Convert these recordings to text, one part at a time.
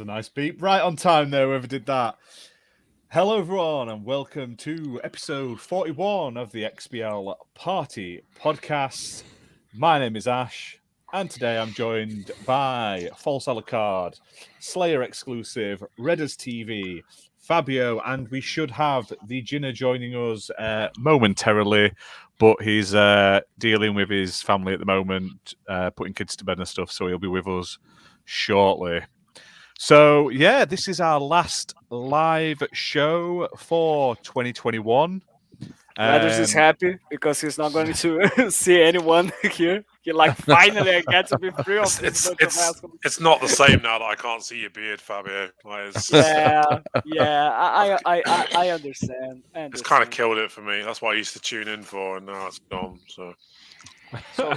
was a nice beat. Right on time there, whoever did that. Hello, everyone, and welcome to episode 41 of the XBL Party Podcast. My name is Ash, and today I'm joined by False Alucard, Slayer exclusive, Redders TV, Fabio, and we should have the Jinner joining us momentarily, but he's dealing with his family at the moment, putting kids to bed and stuff, so he'll be with us shortly. So, yeah, this is our last live show for 2021. Redders is happy because he's not going to see anyone here. He finally I get to be free of this bunch of assholes. It's not the same now that I can't see your beard, Fabio. I understand. It's kind of killed it for me. That's what I used to tune in for, and now it's gone. So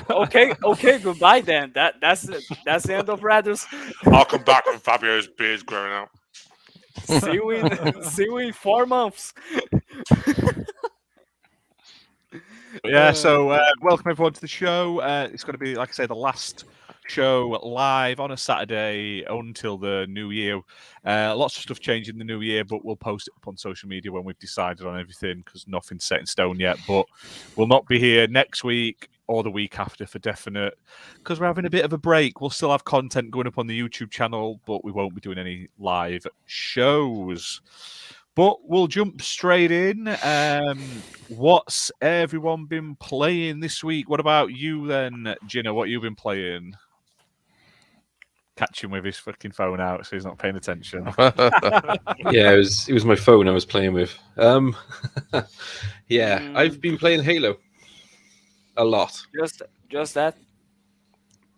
okay, goodbye then. That's the end of Redders. I'll come back when Fabio's beard's growing out. See you in 4 months. So welcome everyone to the show. It's going to be, like I say, the last show live on a Saturday until the new year. Lots of stuff changing in the new year, but we'll post it up on social media when we've decided on everything because nothing's set in stone yet. But we'll not be here next week or the week after for definite because we're having a bit of a break. We'll still have content going up on the YouTube channel, but we won't be doing any live shows. But we'll jump straight in. What's everyone been playing this week? What about you then, Jinner? What you been playing? Catch him with his fucking phone out so he's not paying attention. Yeah, it was my phone I was playing with. I've been playing Halo a lot. Just that?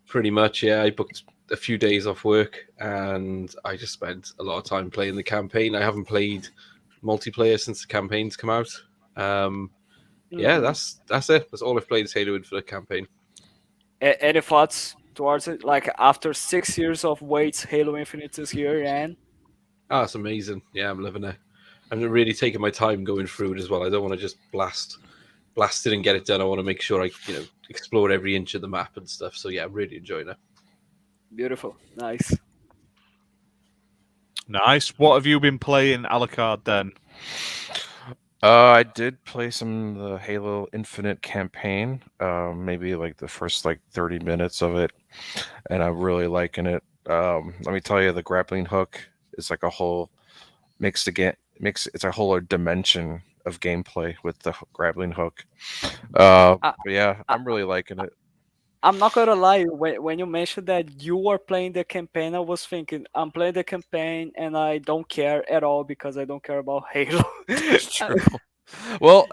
Pretty much, yeah. I booked a few days off work and I just spent a lot of time playing the campaign. I haven't played multiplayer since the campaign's come out. Yeah, that's it. That's all I've played is Halo for the campaign. Any thoughts towards it? Like after 6 years of wait, Halo Infinite is here, and it's amazing. Yeah, I'm loving it. I'm really taking my time going through it as well. I don't want to just blast it and get it done. I want to make sure I explore every inch of the map and stuff. So yeah, I'm really enjoying it. Beautiful. Nice. What have you been playing, Alucard, then? I did play some of the Halo Infinite campaign, maybe like the first 30 minutes of it, and I'm really liking it. Let me tell you, the grappling hook is like a whole it's a whole dimension of gameplay with the grappling hook. But yeah, I'm really liking it. I'm not gonna lie, when you mentioned that you were playing the campaign, I was thinking, I'm playing the campaign and I don't care at all because I don't care about Halo. It's true. Well,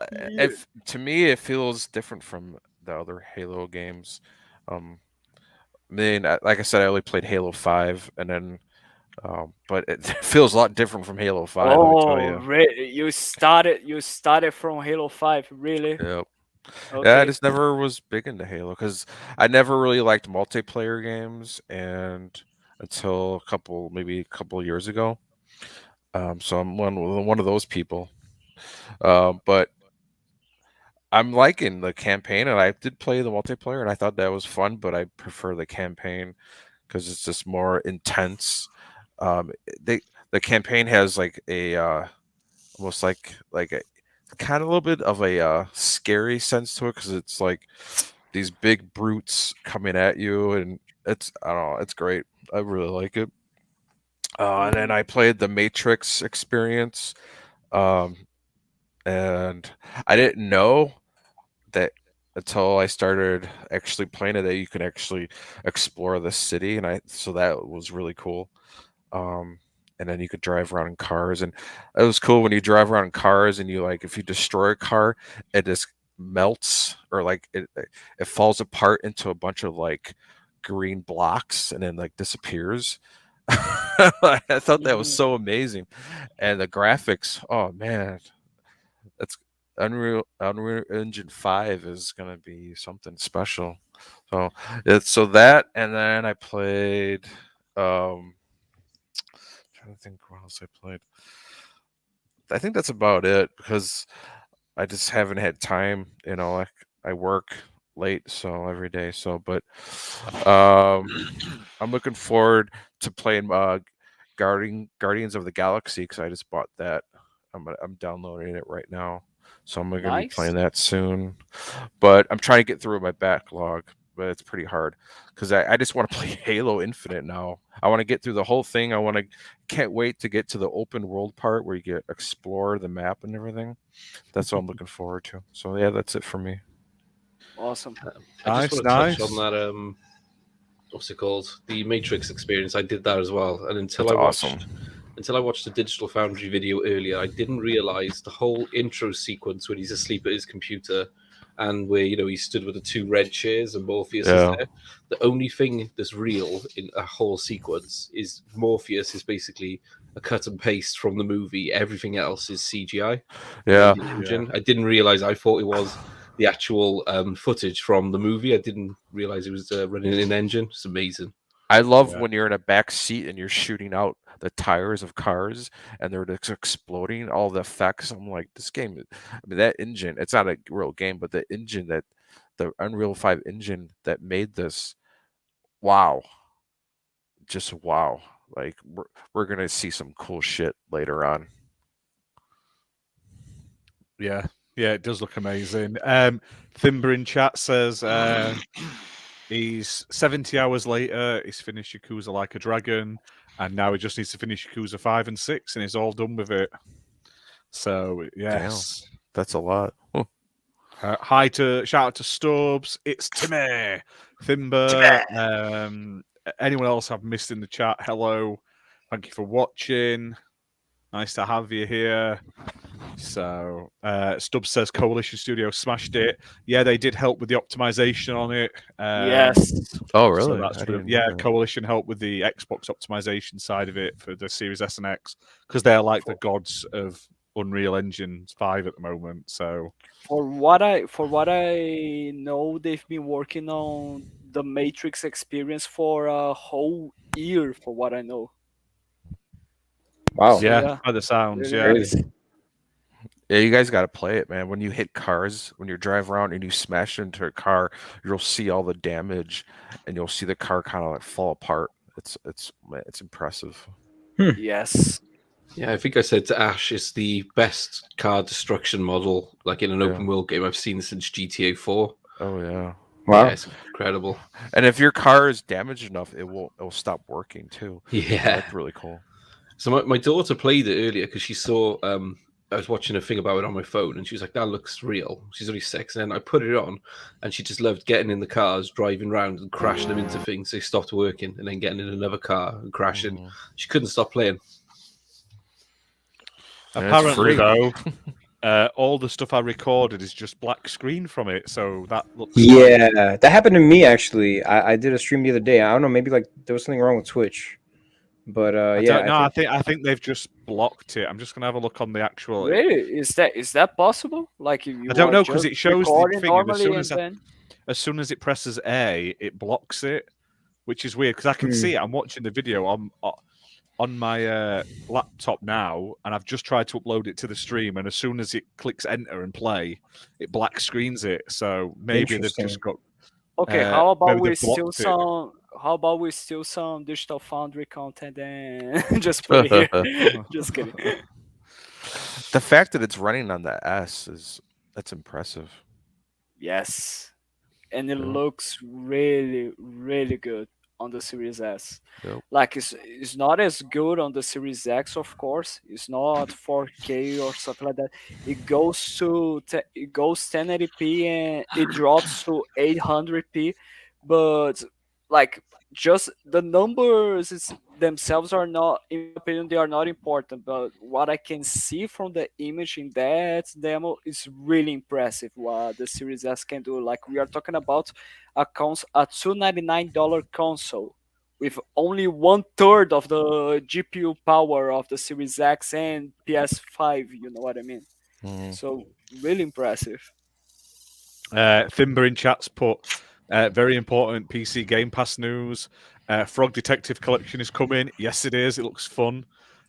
to me, it feels different from the other Halo games. I mean, like I said, I only played Halo 5, and then, but it feels a lot different from Halo 5. Oh, you started from Halo 5, really? Yep. Okay. Yeah, I just never was big into Halo because I never really liked multiplayer games, and until maybe a couple of years ago. So I'm one of those people. But I'm liking the campaign, and I did play the multiplayer, and I thought that was fun. But I prefer the campaign because it's just more intense. The campaign has like a almost like a kind of a little bit of a scary sense to it because it's like these big brutes coming at you, and I don't know, it's great. I really like it. And then I played the Matrix experience, and I didn't know that until I started actually playing it that you can actually explore the city, so that was really cool. And then you could drive around in cars, and it was cool when you drive around in cars and you if you destroy a car, it just melts or it falls apart into a bunch of green blocks and then disappears. I thought that was so amazing, and the graphics. Oh man, that's Unreal Engine 5 is gonna be something special. So that, and then I played. Trying to think what else I played. I think that's about it because I just haven't had time. I work late every day. But I'm looking forward to playing Guardians of the Galaxy because I just bought that. I'm downloading it right now, so I'm going to be playing that soon. But I'm trying to get through my backlog, but it's pretty hard because I just want to play Halo Infinite now. I want to get through the whole thing. Can't wait to get to the open world part where you explore the map and everything. That's what I'm looking forward to. So yeah, that's it for me. Awesome. I just want to touch on that. What's it called? The Matrix experience. I did that as well, and until I watched the Digital Foundry video earlier, I didn't realize the whole intro sequence when he's asleep at his computer, and where he stood with the two red chairs and Morpheus is there. The only thing that's real in a whole sequence is Morpheus is basically a cut and paste from the movie. Everything else is CGI. Yeah. I didn't realize. I thought it was the actual footage from the movie. I didn't realize it was running in an engine. It's amazing. I love when you're in a back seat and you're shooting out the tires of cars and they're just exploding, all the effects. I'm like, this game, that engine, it's not a real game, but the engine the Unreal 5 engine that made this, wow. Just wow. Like, we're going to see some cool shit later on. Yeah, it does look amazing. Thimber in chat says he's 70 hours later, he's finished Yakuza Like a Dragon, and now he just needs to finish Yakuza 5 and 6, and he's all done with it. So, yes. Damn, that's a lot. Huh. Shout out to Stubbs. It's Timmy. Thimber. Anyone else I've missed in the chat, hello. Thank you for watching. Nice to have you here. So Stubbs says Coalition Studio smashed it. Yeah, they did help with the optimization on it. Yes. Oh, really? So that's Coalition helped with the Xbox optimization side of it for the Series S and X because they're like the gods of Unreal Engine 5 at the moment. So for what I know, they've been working on the Matrix experience for a whole year. For what I know. Wow. Yeah, by the sounds. Really Yeah. Yeah, you guys got to play it, man. When you hit cars, when you drive around and you smash into a car, you'll see all the damage, and you'll see the car kind of like fall apart. It's impressive. Yes. Yeah, I think I said to Ash, it's the best car destruction model, like in an open world game I've seen since GTA 4. Oh yeah. Wow. Yeah, it's incredible. And if your car is damaged enough, it'll stop working too. Yeah, that's really cool. So my daughter played it earlier because she saw I was watching a thing about it on my phone, and she was like, "That looks real." She's only 6, and then I put it on, and she just loved getting in the cars, driving around, and crashing them into things. They stopped working, and then getting in another car and crashing. She couldn't stop playing. Apparently, though, all the stuff I recorded is just black screen from it, so that looks. Yeah, that happened to me actually. I did a stream the other day. I don't know, maybe like there was something wrong with Twitch. But I think they've just blocked it. I'm just gonna have a look on the actual. Really, is that possible? Like if you I don't know because it shows the thing. normally As soon as it presses A, it blocks it, which is weird because I can see it. I'm watching the video on my laptop now, and I've just tried to upload it to the stream, and as soon as it clicks enter and play, it black screens it. So maybe they've just got. Okay, how about we steal some Digital Foundry content and just put it here? Just kidding. The fact that it's running on the S that's impressive. Yes, and it looks really, really good on the Series S. Yep. Like it's not as good on the Series X, of course. It's not 4K or something like that. It goes 1080p and it drops to 800p, but like just the numbers themselves are not, in my opinion, they are not important. But what I can see from the image in that demo is really impressive. What the Series S can do. Like we are talking about a $299 console with only 1/3 of the GPU power of the Series X and PS5. You know what I mean? So really impressive. Thimber in chat's put very important PC Game Pass news. Frog Detective Collection is coming. Yes, it is. It looks fun.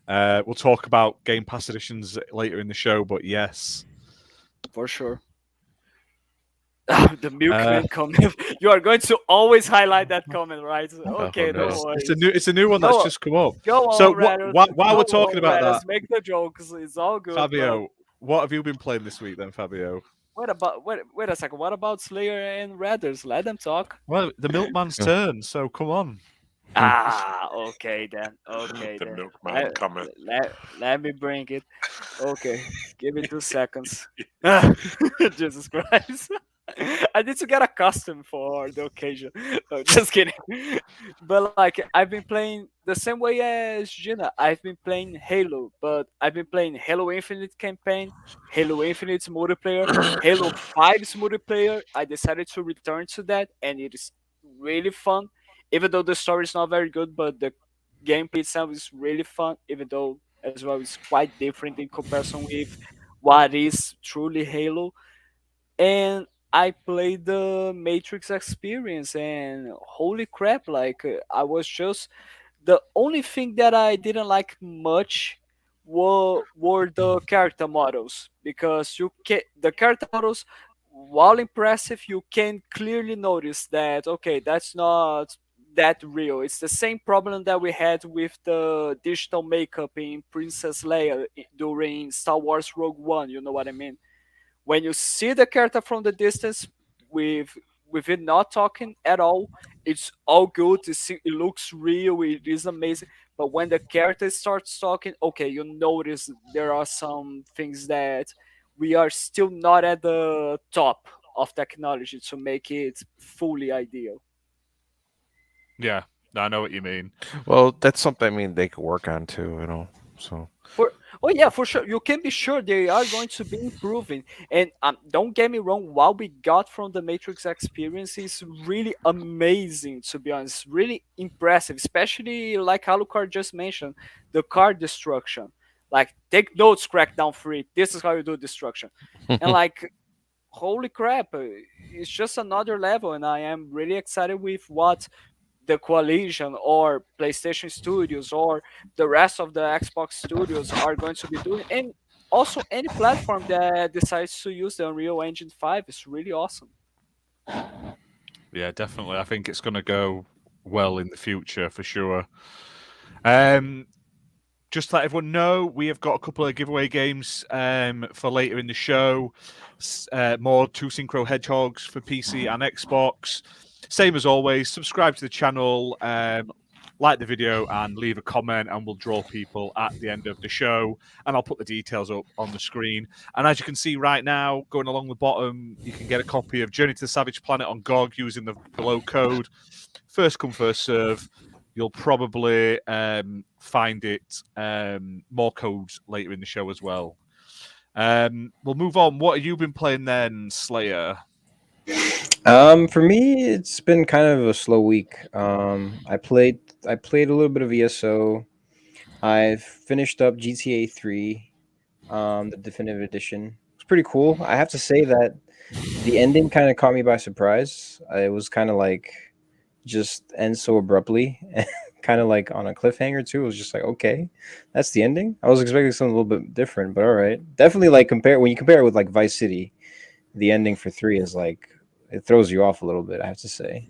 We'll talk about Game Pass editions later in the show, but yes. For sure. The milkman coming. You are going to always highlight that comment, right? Okay, no. don't worry. It's a new one that's Go- just come up. Go on, So Reddit. while we're talking about Let that, us make the jokes. It's all good. Fabio, what have you been playing this week then, Fabio? Wait a second. What about Slayer and Raiders? Let them talk. Well, the milkman's turn, so come on. Okay then. Okay The then. milkman comment. Let me bring it. Okay, give me 2 seconds. Jesus Christ. I need to get accustomed for the occasion. No, just kidding. But like I've been playing the same way as Gina. I've been playing Halo, but I've been playing Halo Infinite campaign, Halo Infinite multiplayer, Halo 5's multiplayer. I decided to return to that, and it is really fun. Even though the story is not very good, but the gameplay itself is really fun. Even though as well it's quite different in comparison with what is truly Halo. And I played the Matrix experience, and holy crap! Like I was just the only thing that I didn't like much were the character models, because you can the character models, while impressive, you can clearly notice that okay, that's not that real. It's the same problem that we had with the digital makeup in Princess Leia during Star Wars Rogue One. You know what I mean? When you see the character from the distance with it not talking at all, it's all good. It looks real. It is amazing. But when the character starts talking, okay, you notice there are some things that we are still not at the top of technology to make it fully ideal. Yeah, I know what you mean. Well, that's something I mean they could work on too, you know. So Oh yeah, for sure. You can be sure they are going to be improving. And don't get me wrong, what we got from the Matrix experience is really amazing. To be honest, really impressive. Especially like Alucard just mentioned, the card destruction. Like take notes, Crackdown 3. This is how you do destruction. And like, holy crap, it's just another level. And I am really excited with what the coalition or PlayStation Studios or the rest of the Xbox studios are going to be doing, and also any platform that decides to use the Unreal Engine 5 is really awesome. Yeah, definitely. I think it's going to go well in the future for sure. Just to let everyone know, we have got a couple of giveaway games for later in the show. More two Synchro Hedgehogs for PC and Xbox. Same as always, subscribe to the channel, like the video, and leave a comment, and we'll draw people at the end of the show. And I'll put the details up on the screen. And as you can see right now, going along the bottom, you can get a copy of Journey to the Savage Planet on GOG using the below code. First come, first serve. You'll probably find it more codes later in the show as well. We'll move on. What have you been playing then, Slayer? For me, it's been kind of a slow week. I played a little bit of ESO. I finished up GTA 3, the definitive edition. It's pretty cool. I have to say that the ending kind of caught me by surprise. It was kind of like just ends so abruptly, kind of like on a cliffhanger too. It was just like, okay, that's the ending. I was expecting something a little bit different, but all right. Definitely like when you compare it with like Vice City, the ending for 3 is like it throws you off a little bit, I have to say.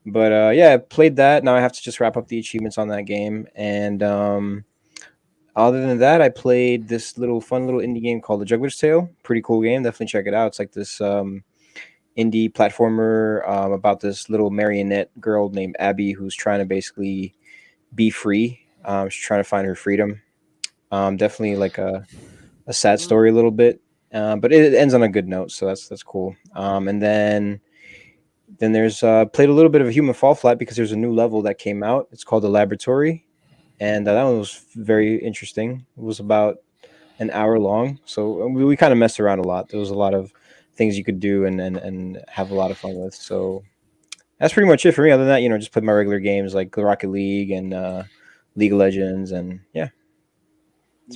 But yeah, I played that. Now I have to just wrap up the achievements on that game. And other than that, I played this fun little indie game called The Juggler's Tale. Pretty cool game. Definitely check it out. It's like this indie platformer about this little marionette girl named Abby who's trying to basically be free. She's trying to find her freedom. Definitely like a sad story a little bit. But it ends on a good note, so that's cool. And then there's played a little bit of Human Fall Flat because there's a new level that came out. It's called The Laboratory, and that one was very interesting. It was about an hour long, so we kind of messed around a lot. There was a lot of things you could do and have a lot of fun with. So that's pretty much it for me. Other than that, just play my regular games like Rocket League and League of Legends, and yeah.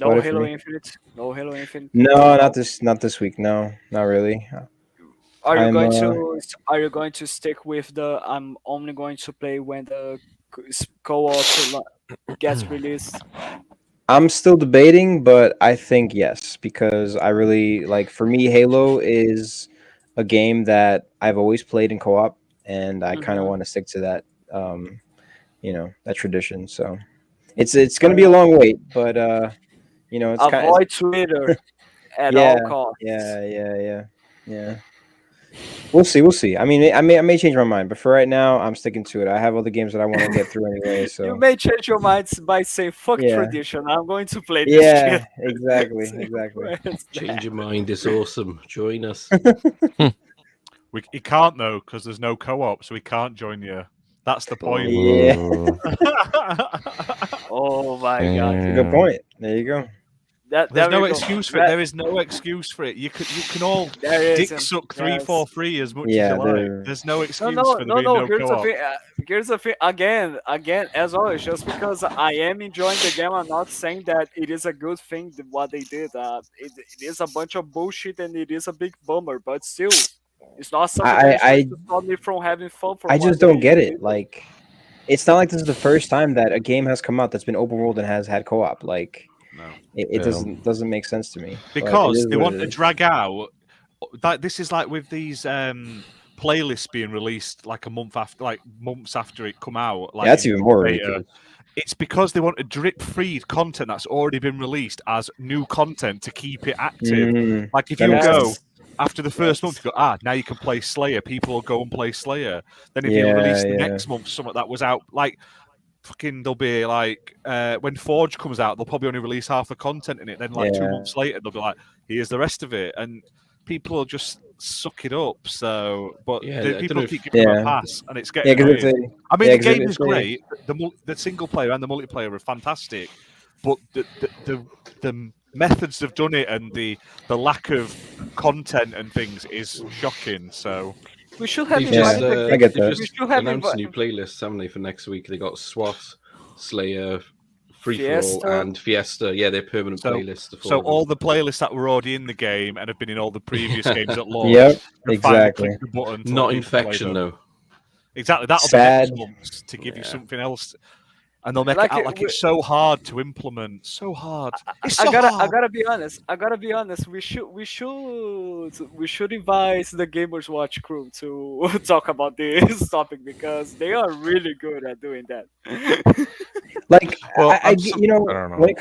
No Halo Infinite. No Halo Infinite. No, not this week. No, not really. Are you going to stick with the I'm only going to play when the co-op gets released? I'm still debating, but I think yes, because I really like, for me, Halo is a game that I've always played in co-op, and I kind of Mhm. want to stick to that, that tradition. So it's going to be a long wait, but it's kind of Avoid Twitter at yeah, all costs. yeah. We'll see. We'll see. I mean, I may change my mind, but for right now, I'm sticking to it. I have other games that I want to get through anyway. You So may change your minds by saying "fuck yeah, tradition." I'm going to play this shit. yeah, exactly, exactly. Change your mind. It's awesome. Join us. He can't though because there's no co-op, so he can't join you. That's the point. Yeah, Ooh, Oh my god, good damn. point. There you go. that There's there no we go. excuse for it. That- There is no excuse for it. You can all There dick isn't. suck Yes. 343 as much as Yeah, you like. There's no excuse for there being no Here's the co-op. thing. Here's the thing. Again, as always, just because I am enjoying the game, I'm not saying that it is a good thing what they did. It is a bunch of bullshit and it is a big bummer, but still, it's not something that I is going I to stop me from having fun for I what just don't get they it. did. Like, it's not like this is the first time that a game has come out that's been open world and has had co-op. Like, No. it Yeah. doesn't make sense to me. But it Because is they what want it to is. drag out. This is like with these playlists being released like months after it come out. Like Yeah, that's in even more beta. ridiculous. It's because they want to drip feed content that's already been released as new content to keep it active. Mm, Like if that you makes go sense. after the first month, you go, now you can play Slayer. People will go and play Slayer. Then if you Yeah, release the yeah. next month something that was out, like fucking, they'll be like when Forge comes out, they'll probably only release half the content in it. Then like 2 Yeah. months later, they'll be like, here's the rest of it, and people will just suck it up. So, but Yeah, I the don't people know if- keep giving them a Yeah. pass, and it's Yeah, getting because annoying. if they I mean, yeah, the 'cause if game they is say great. The single player and the multiplayer are fantastic, but the methods they've done it and the lack of content and things is shocking. So We should have They've Yeah, just, invited the I game. get they've that. We just should have announced new invited playlists, haven't they, for next week? They got SWAT, Slayer, Free For All, Fiesta. and Fiesta. Yeah, they're permanent playlists. The four So of them. all the playlists that were already in the game and have been in all the previous Yeah. games at launch, Yep, and finally exactly. click the button to Not let people play Infection them. though. Exactly, that'll Sad. be next month to give you Yeah. something else, and they'll make Like it out it- like we- it's so hard to implement. So hard. It's I so gotta hard. be honest. We should invite the Gamers Watch crew to talk about this topic because they are really good at doing that. Like, Well, I I'm get- sup- you know, I don't know. when it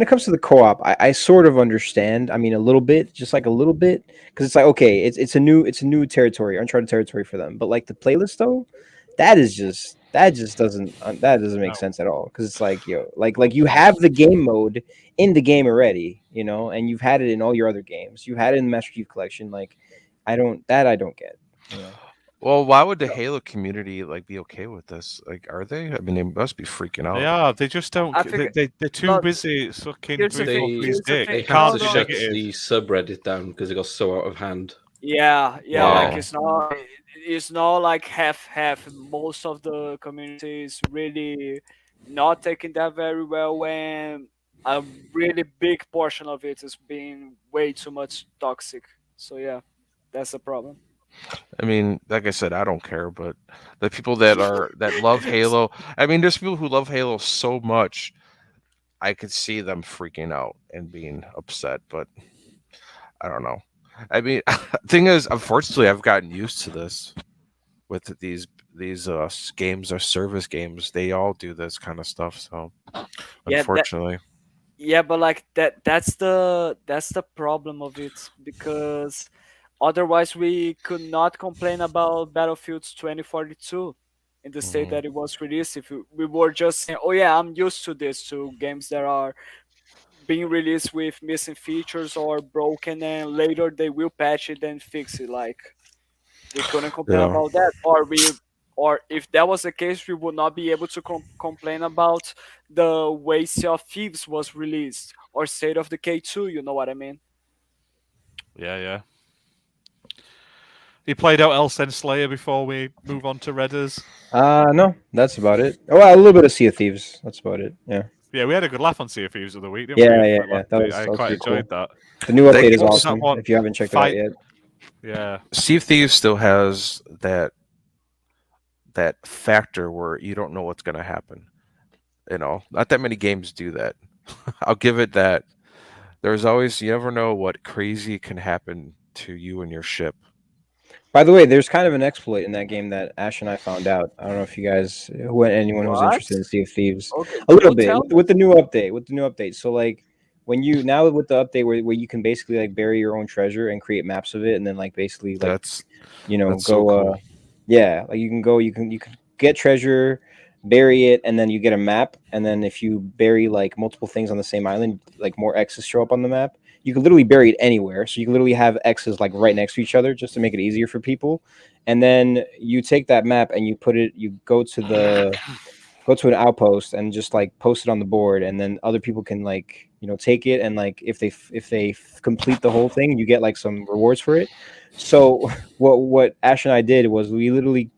comes to the co-op, I sort of understand. I mean, a little bit, just like a little bit, because it's like, okay, it's a new territory, uncharted territory for them. But like the playlist though, that just doesn't make No. sense at all. Because it's like, like you have the game mode in the game already, and you've had it in all your other games. You had it in the Master Chief Collection. Like, I don't get. Well, why would the Halo community be okay with this? Are they? I mean, they must be freaking out. They are. They just don't. I think- They're too no, busy sucking here's the three thing, four here's the dick. thing. They They had can't to be shut negative. the subreddit down because it got so out of hand. Yeah, Wow. like it's not like half. Most of the community is really not taking that very well, and a really big portion of it is being way too much toxic. So yeah, that's the problem. I mean, like I said, I don't care, but the people that love Halo, I mean, there's people who love Halo so much, I could see them freaking out and being upset, but I don't know. I mean, thing is, unfortunately, I've gotten used to this with these games or service games. They all do this kind of stuff, so Yeah, unfortunately. Yeah, but like that's the problem of it because otherwise we could not complain about Battlefield's 2042 in the state Mhm. that it was released if we were just saying, "Oh yeah, I'm used to this to games that are being released with missing features or broken and later they will patch it and fix it." Like we couldn't complain Yeah. about that or if that was the case we would not be able to complain about the way Sea of Thieves was released or State of Decay 2, you know what I mean? Yeah. You played out Elsen Slayer before we move on to Redders. No, that's about it. Oh, well, a little bit of Sea of Thieves. That's about it. Yeah. Yeah, we had a good laugh on Sea of Thieves of the week, didn't Yeah, we? yeah, Like yeah. last That week. was- I that was quite pretty enjoyed cool. that. The new That update is what was that awesome. one? If you haven't checked Fight- it out yet. Yeah. Sea of Thieves still has that factor where you don't know what's going to happen. Not that many games do that. I'll give it that. There's always, you never know what crazy can happen to you and your ship. By the way, there's kind of an exploit in that game that Ash and I found out. I don't know if you guys, anyone who's What? interested in Sea of Thieves, Okay, a little you bit tell with the new update. With the new update, so like when you now with the update where you can basically like bury your own treasure and create maps of it, and then like basically like That's go so cool. yeah, like you can get treasure, bury it, and then you get a map, and then if you bury like multiple things on the same island, like more X's show up on the map. You can literally bury it anywhere, so you can literally have X's like right next to each other just to make it easier for people. And then you take that map and you go to an outpost and just like post it on the board, and then other people can like take it, and like if they complete the whole thing, you get like some rewards for it. So what Ash and I did was we literally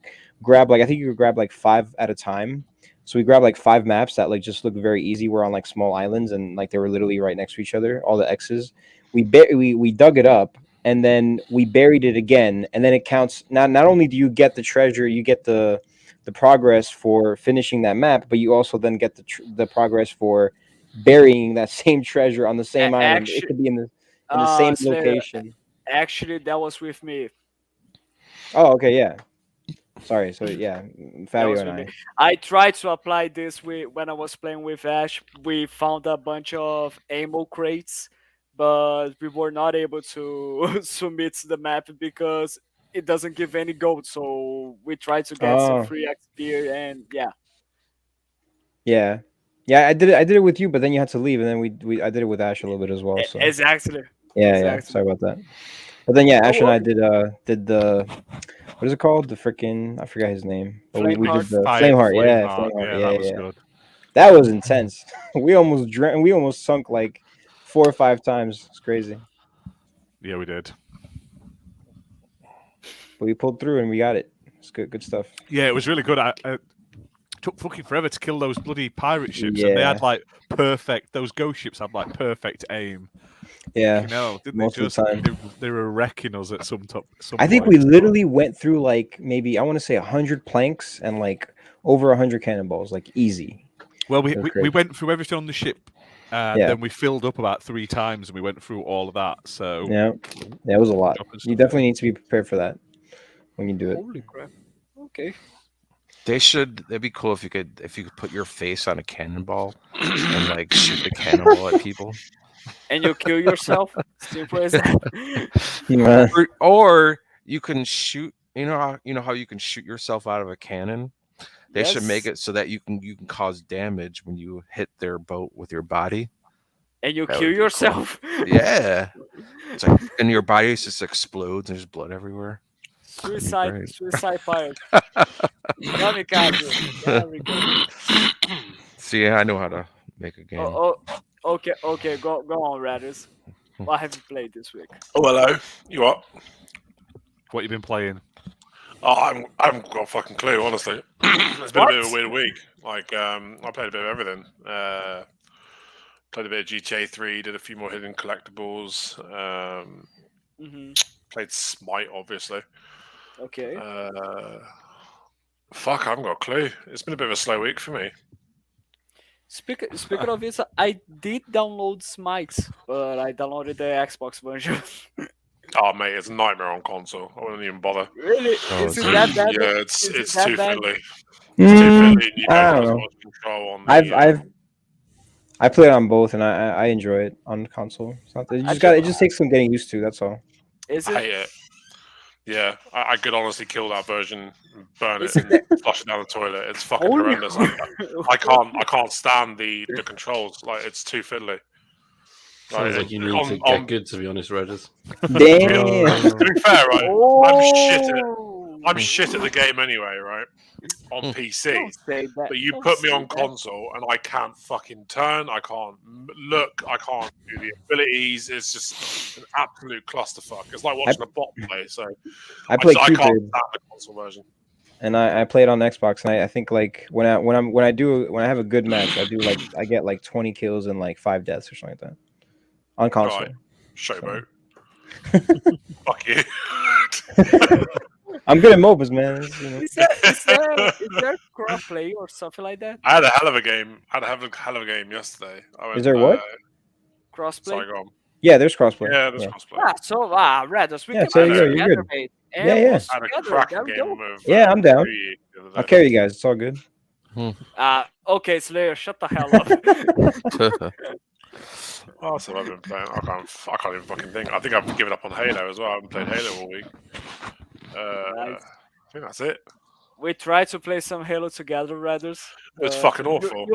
grabbed like I think you could grab like 5 at a time. So we grabbed like 5 maps that like just looked very easy. We're on like small islands, and like they were literally right next to each other, all the X's. We dug it up, and then we buried it again, and then it counts. Not only do you get the treasure, you get the progress for finishing that map, but you also then get the progress for burying that same treasure on the same island. It Actually, could be in the same so location. actually, that was with me. Oh, okay, yeah. Sorry, so yeah, That Fabio was and with me. I. I tried to apply this when I was playing with Ash. We found a bunch of ammo crates, but we were not able to submit the map because it doesn't give any gold. So we tried to get some Oh, free XP, and yeah, yeah, yeah. I did it with you, but then you had to leave, and then I did it with Ash a little bit as well. So exactly, yeah. exactly. Sorry about that. But then yeah, No Ash and I worries. did the what is it called? The freaking I forgot his name, but we Flameheart. did the Flameheart. Yeah, Flameheart. Flameheart. Yeah, Yeah, that yeah, was yeah. good. That was intense. We almost drank. We almost sunk like 4 or 5 times. It's crazy, Yeah, we did. but we pulled through and we got it. It's good stuff. Yeah, it was really good. I took fucking forever to kill those bloody pirate ships, and they Yeah, had like perfect. Those ghost ships had like perfect aim. yeah. You know, didn't Most they of just? the time, They were wrecking us at some I think point. we literally went through like maybe I want to say 100 planks and like over 100 cannonballs, like easy. Well, It was we crazy. went through everything on the ship, and Yeah, then we filled up about 3 times, and we went through all of that. So yeah, it was a lot. dropping You stuff. definitely need to be prepared for that when you do it. Holy crap! Okay. It'd be cool if you could put your face on a cannonball and like shoot the cannonball at people. And you kill yourself. Simple as that. Yeah. Or you can shoot. You know how you can shoot yourself out of a cannon. They should make Yes. it so that you can cause damage when you hit their boat with your body. And you That kill would be cool. yourself. Yeah, it's like, and your body just explodes and there's blood everywhere. Suicide great. pirate. Kamikaze. There we go. See, I know how to make a game. Oh, okay. Go on, Radis. What have you played this week? Oh, hello. You what? What you been playing? Oh, I haven't got a fucking clue, honestly. It's been a bit of a weird week. Like, I played a bit of everything. Played a bit of GTA 3, did a few more hidden collectibles. Mm-hmm. Played Smite, obviously. Okay. Fuck, I haven't got a clue. It's been a bit of a slow week for me. Speaking of this, I did download Smite, but I downloaded the Xbox version. Oh, mate, it's a nightmare on console. I wouldn't even bother. Really? Oh, Is it it's- that bad? Yeah, Is it it's that too bad? fiddly. It's too fiddly. And you I don't don't have as know. much control on the. I play it on both, and I enjoy it on console. It's not, it just takes some getting used to. That's all. Is I it? hate it. Yeah, I could honestly kill that version, burn it, Is and flush it down the toilet. It's fucking Holy horrendous. I can't stand the controls. Like, it's too fiddly. Sounds like you need to get good, to be honest, Reddit. Damn. To be fair, right? Oh. I'm shit at the game anyway, right? On PC. Don't say that. But you Don't put me say on that. console and I can't fucking turn, I can't look, I can't do the abilities. It's just an absolute clusterfuck. It's like watching a bot play. So I play I can't stand Cupid, the console version. and I play it on Xbox, and I think like when I have a good match, I get like 20 kills and like 5 deaths or something like that on console. Right. Showboat. Fuck you. I'm good at MOBAs, man. Is there crossplay or something like that? I had a hell of a game. Yesterday. Is there what? Crossplay? Sorry, go on. Yeah, there's crossplay. Yeah, there's Yeah. crossplay. Redos, we Yeah, can so play you're together, good. mate. Yeah, yeah. I had a Together. cracking There we game go. with. Yeah, I'm down. Rui the other I'll day. carry you guys. It's all good. Okay, Slayer, shut the hell up. Oh, so I've been playing. I can't even fucking think. I think I've given up on Halo as well. I haven't played Halo all week. Nice. I think that's it. We tried to play some Halo together, Radders. It was fucking awful.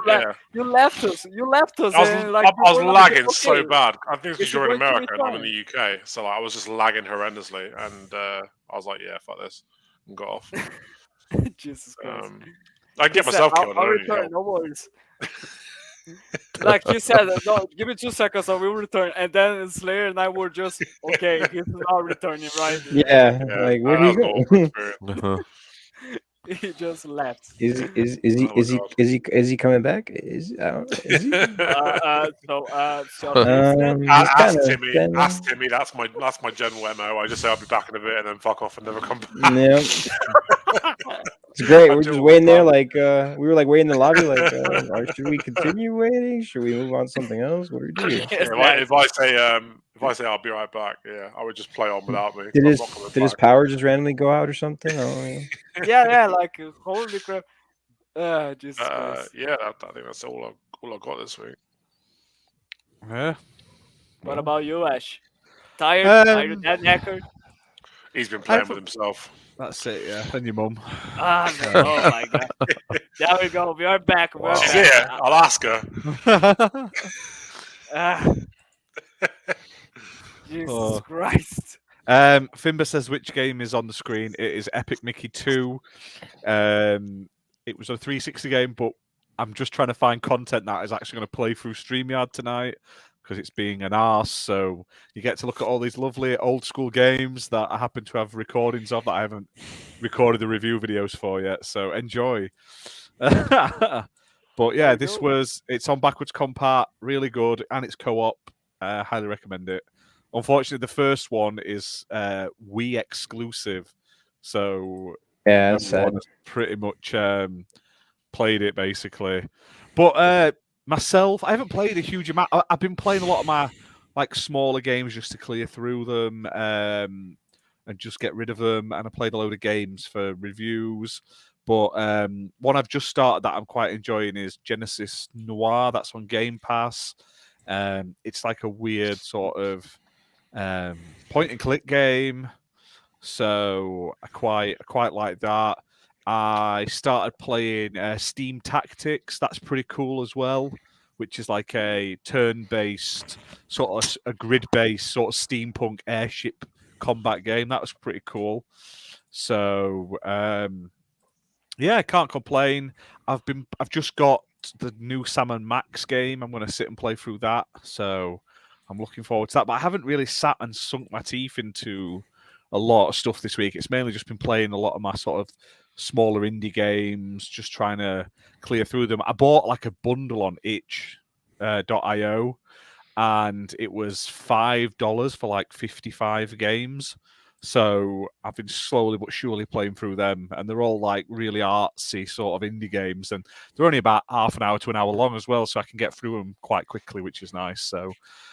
You left us. You left us. I was, and, like, I we was were like, lagging so okay, bad. I think it's if because you're you're in going to America and I'm in return. the UK, so like, I was just lagging horrendously, and I was like, "Yeah, fuck this," and got off. Jesus Christ. I get He said, myself killed. I'll I don't need return, help. no worries. Like you said, no, give me 2 seconds, I will return. And then Slayer and I were just, okay, he's not returning, right? Yeah, Yeah, like where do that you was an go? awful experience. He just left. Is he Oh my God. is he coming back? Is is he? So he said, He's Ask kinda- Ask Timmy. That's my general MO. I just say I'll be back in a bit and then fuck off and never come back. Yeah, it's great. I We're do just all waiting the there, time. like we were like waiting in the lobby, like, should we continue waiting? Should we move on to something else? What do we do? Yeah, if I say I'll be right back, yeah, I would just play on without me. Did I'm his not coming did his back. power just randomly go out or something? yeah, like, holy crap. Jesus Christ. Yeah, I think that's all I got this week. Yeah. What about you, Ash? Tired? Are you Um, dead knackered? He's been playing I've- with himself. That's it, yeah. And your mum. Ah, man. Oh my God. There we go. We are back. We are She's back. here. I'll ask her. Ah. Jesus Oh. Christ. Fimber says which game is on the screen. It is Epic Mickey 2. It was a 360 game, but I'm just trying to find content that is actually going to play through StreamYard tonight because it's being an arse. So you get to look at all these lovely old school games that I happen to have recordings of that I haven't recorded the review videos for yet. So enjoy. But yeah, it's on backwards compat, really good, and it's co-op. Highly recommend it. Unfortunately, the first one is Wii exclusive, so Yeah, that's sad. everyone has pretty much played it basically. But myself, I haven't played a huge amount. I've been playing a lot of my like smaller games just to clear through them and just get rid of them. And I played a load of games for reviews. But one I've just started that I'm quite enjoying is Genesis Noir. That's on Game Pass. It's like a weird sort of point and click game, so I quite like that. I started playing Steam Tactics. That's pretty cool as well, which is like a turn-based sort of a grid-based sort of steampunk airship combat game. That was pretty cool. So yeah, I can't complain. I've just got the new Sam and Max game. I'm going to sit and play through that. So I'm looking forward to that. But I haven't really sat and sunk my teeth into a lot of stuff this week. It's mainly just been playing a lot of my sort of smaller indie games, just trying to clear through them. I bought like a bundle on itch.io and it was $5 for like 55 games. So I've been slowly but surely playing through them, and they're all like really artsy sort of indie games, and they're only about half an hour to an hour long as well, so I can get through them quite quickly, which is nice. So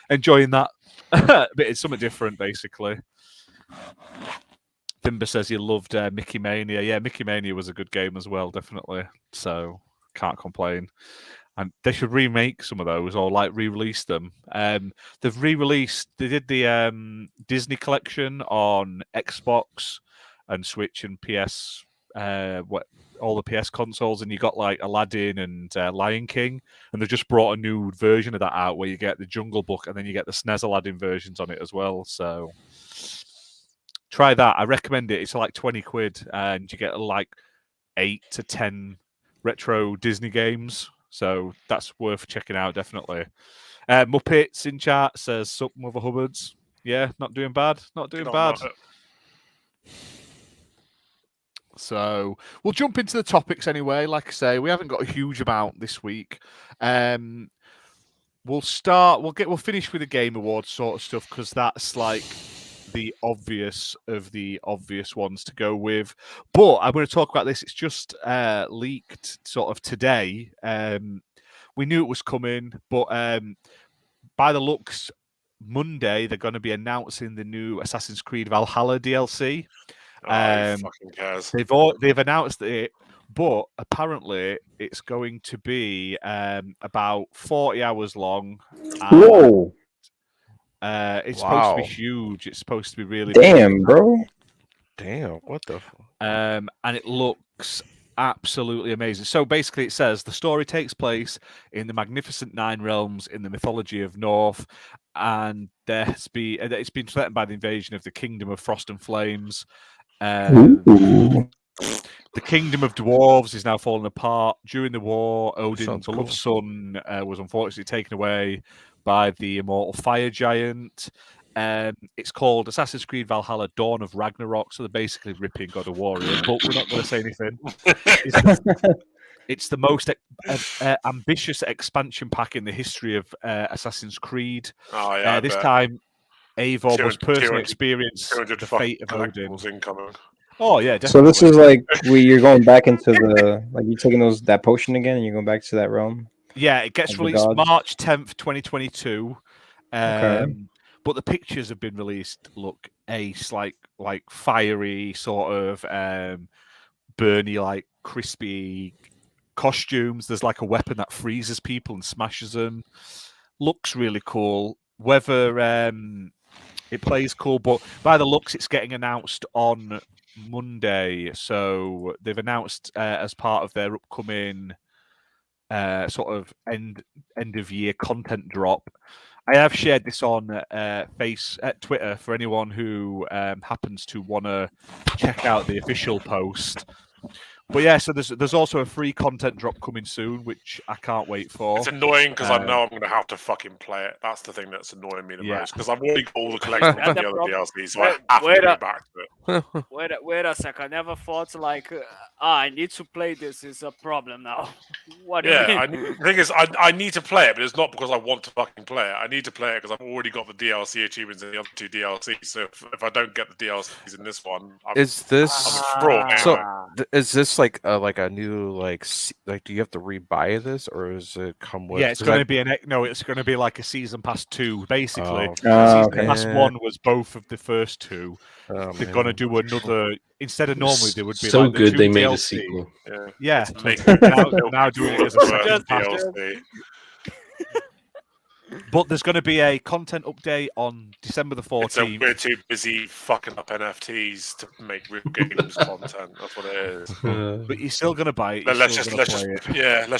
enjoying that. But it's something different, basically. Timber says you loved Mickey Mania. Yeah, Mickey Mania was a good game as well, definitely. So can't complain. And they should remake some of those or like re-release them. They've re-released. They did the Disney collection on Xbox and Switch and PS. All the PS consoles, and you got like Aladdin and Lion King, and they just brought a new version of that out where you get the Jungle Book and then you get the SNES Aladdin versions on it as well. So try that. I recommend it. It's like 20 quid, and you get like 8 to 10 retro Disney games. So that's worth checking out, definitely. Muppets in chat says, "Sup, Mother Hubbards." Yeah, not doing bad. Not doing bad. So we'll jump into the topics anyway. Like I say, we haven't got a huge amount this week. We'll start. We'll finish with the Game Awards sort of stuff because that's like the obvious of the obvious ones to go with. But I'm going to talk about this. It's just leaked sort of today. We knew it was coming, but by the looks, Monday they're going to be announcing the new Assassin's Creed Valhalla DLC. Who fucking cares? They've announced it, but apparently it's going to be about 40 hours long. Whoa! It's supposed to be Wow. huge. It's supposed to be really big. Damn, bro. Damn, what the? And it looks absolutely amazing. So basically, it says the story takes place in the magnificent Nine Realms in the mythology of North, and it's been threatened by the invasion of the Kingdom of Frost and Flames. Ooh. The Kingdom of Dwarves is now falling apart. During the war, Odin's Sounds beloved cool. son was unfortunately taken away by the immortal fire giant. It's called Assassin's Creed Valhalla Dawn of Ragnarok, so they're basically ripping God of War here, but we're not going to say anything. It's the most ambitious expansion pack in the history of Assassin's Creed. Oh yeah. This time, Eivor must 200 personally experience 200 the fate of Odin. collectibles incoming. Oh yeah, definitely. So this is like you're going back into you're taking that potion again, and you're going back to that realm. Yeah, it gets of the released gods. March 10th, 2022. Okay. But the pictures have been released look ace, like fiery, sort of burny, like crispy costumes. There's like a weapon that freezes people and smashes them. Looks really cool. Whether it plays cool, but by the looks, it's getting announced on Monday. So they've announced as part of their upcoming sort of end of year content drop. I have shared this on Twitter for anyone who happens to want to check out the official post. But yeah, so there's also a free content drop coming soon, which I can't wait for. It's annoying because I know I'm going to have to fucking play it. That's the thing that's annoying me the most because I've already got all the collections and the other DLCs, so I have to go back to it. Wait a sec. I never thought like, I need to play this is a problem now. What do you mean? The thing is, I need to play it, but it's not because I want to fucking play it. I need to play it because I've already got the DLC achievements in the other two DLCs. So if I don't get the DLCs in this one, Is this I'm a fraud. so? Is this like a new do you have to rebuy this, or does it come with? Yeah, it's going to be it's going to be like a season pass 2, basically. Oh, Season pass 1 was both of the first 2. They're going to do another instead of normally there would be so like the good 2 they made DLC. a sequel. Yeah, Now now doing it as a second pass. DLC. But there's going to be a content update on December the 14th. We're too busy fucking up NFTs to make real games content. That's what it is. But you're still going to buy it. Let's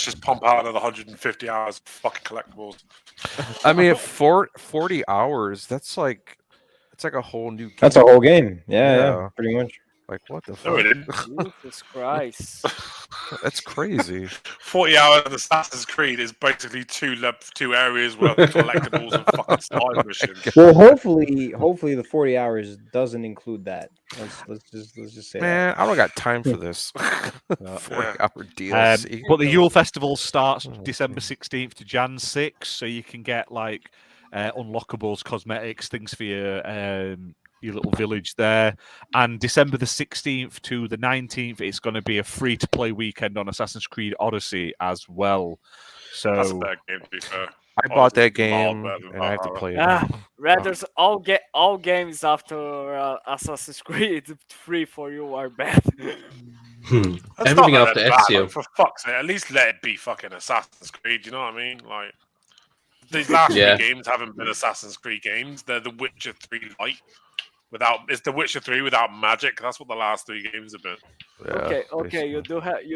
just pump out another 150 hours of fucking collectibles. I mean, 40 hours. It's like a whole new game. That's a whole game. Yeah, Yeah. pretty much. Like, what the No, fuck? it didn't. Jesus Christ. That's crazy. 40 hours of Assassin's Creed is basically two areas worth of collectibles and fucking side missions. Well, hopefully the 40 hours doesn't include that. Let's just say Man, I don't got time for this. 40-hour DLC. But the Yule Festival starts December 16th to Jan 6th, so you can get like unlockables, cosmetics, things for your little village there. And December the 16th to the 19th, it's going to be a free-to-play weekend on Assassin's Creed Odyssey as well. So That's a bad game, to be fair. I bought that Honestly, game better than and I have to Valhalla. play it. Rather all games after Assassin's Creed 3 for you are bad. That's Everything not after that bad, Ezio. like, for fuck's sake, at least let it be fucking Assassin's Creed. You know what I mean? Like these last Yeah. three games haven't been Assassin's Creed games. They're The Witcher 3 Lite. It's The Witcher 3 without magic. That's what the last three games have been. Yeah, Okay, you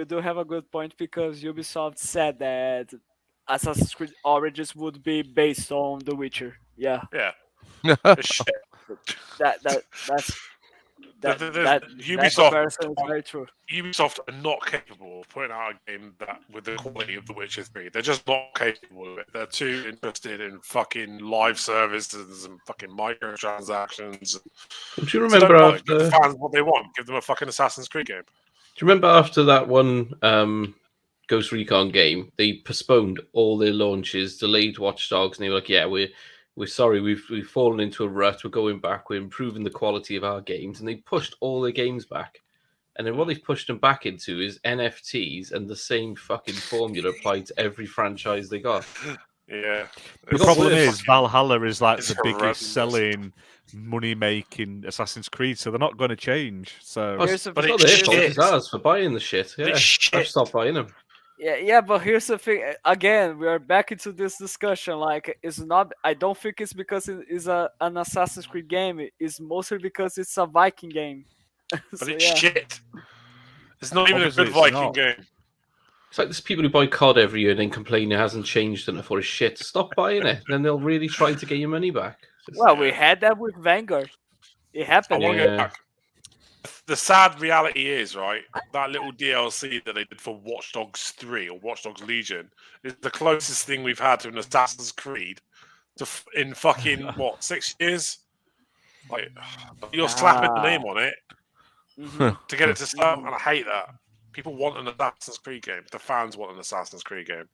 do have a good point because Ubisoft said that Assassin's Creed Origins would be based on The Witcher. Yeah, Yeah. basically. It's shit. that Ubisoft comparison is very true. Ubisoft are not capable of putting out a game that with the quality of The Witcher 3. They're just not capable of it. They're too interested in fucking live services and fucking microtransactions. Do you So remember don't after? give the fans what they want. Give them a fucking Assassin's Creed game. Do you remember after that one Ghost Recon game, they postponed all their launches, delayed Watch Dogs, and they were like, "Yeah, we're sorry, we've fallen into a rut. We're going back. We're improving the quality of our games," and they pushed all their games back. And then what they've pushed them back into is NFTs and the same fucking formula applied to every franchise they got. Yeah. The got problem worse. is Valhalla is like It's the horrendous. biggest selling, money-making Assassin's Creed, so they're not going to change. So Oh, Here's the But thing. it's not their it's fault. shit. It's ours for buying the shit. Yeah, shit. I've stopped buying them. Yeah, but here's the thing. Again, we are back into this discussion. Like, it's not. I don't think it's because it is an Assassin's Creed game. It's mostly because it's a Viking game. But So, it's yeah. shit. It's not even Obviously a good it's Viking not. game. It's like there's people who buy COD every year and then complain it hasn't changed and therefore it's shit. Stop buying it. Then they'll really try to get your money back. Well, we Yeah. had that with Vanguard. It I happened. want to Yeah. go back. The sad reality is, right, that little DLC that they did for Watch Dogs 3 or Watch Dogs Legion is the closest thing we've had to an Assassin's Creed in fucking, 6 years? Like, you're slapping the name on it Mhm. to get it to sell, and I hate that. People want an Assassin's Creed game. The fans want an Assassin's Creed game.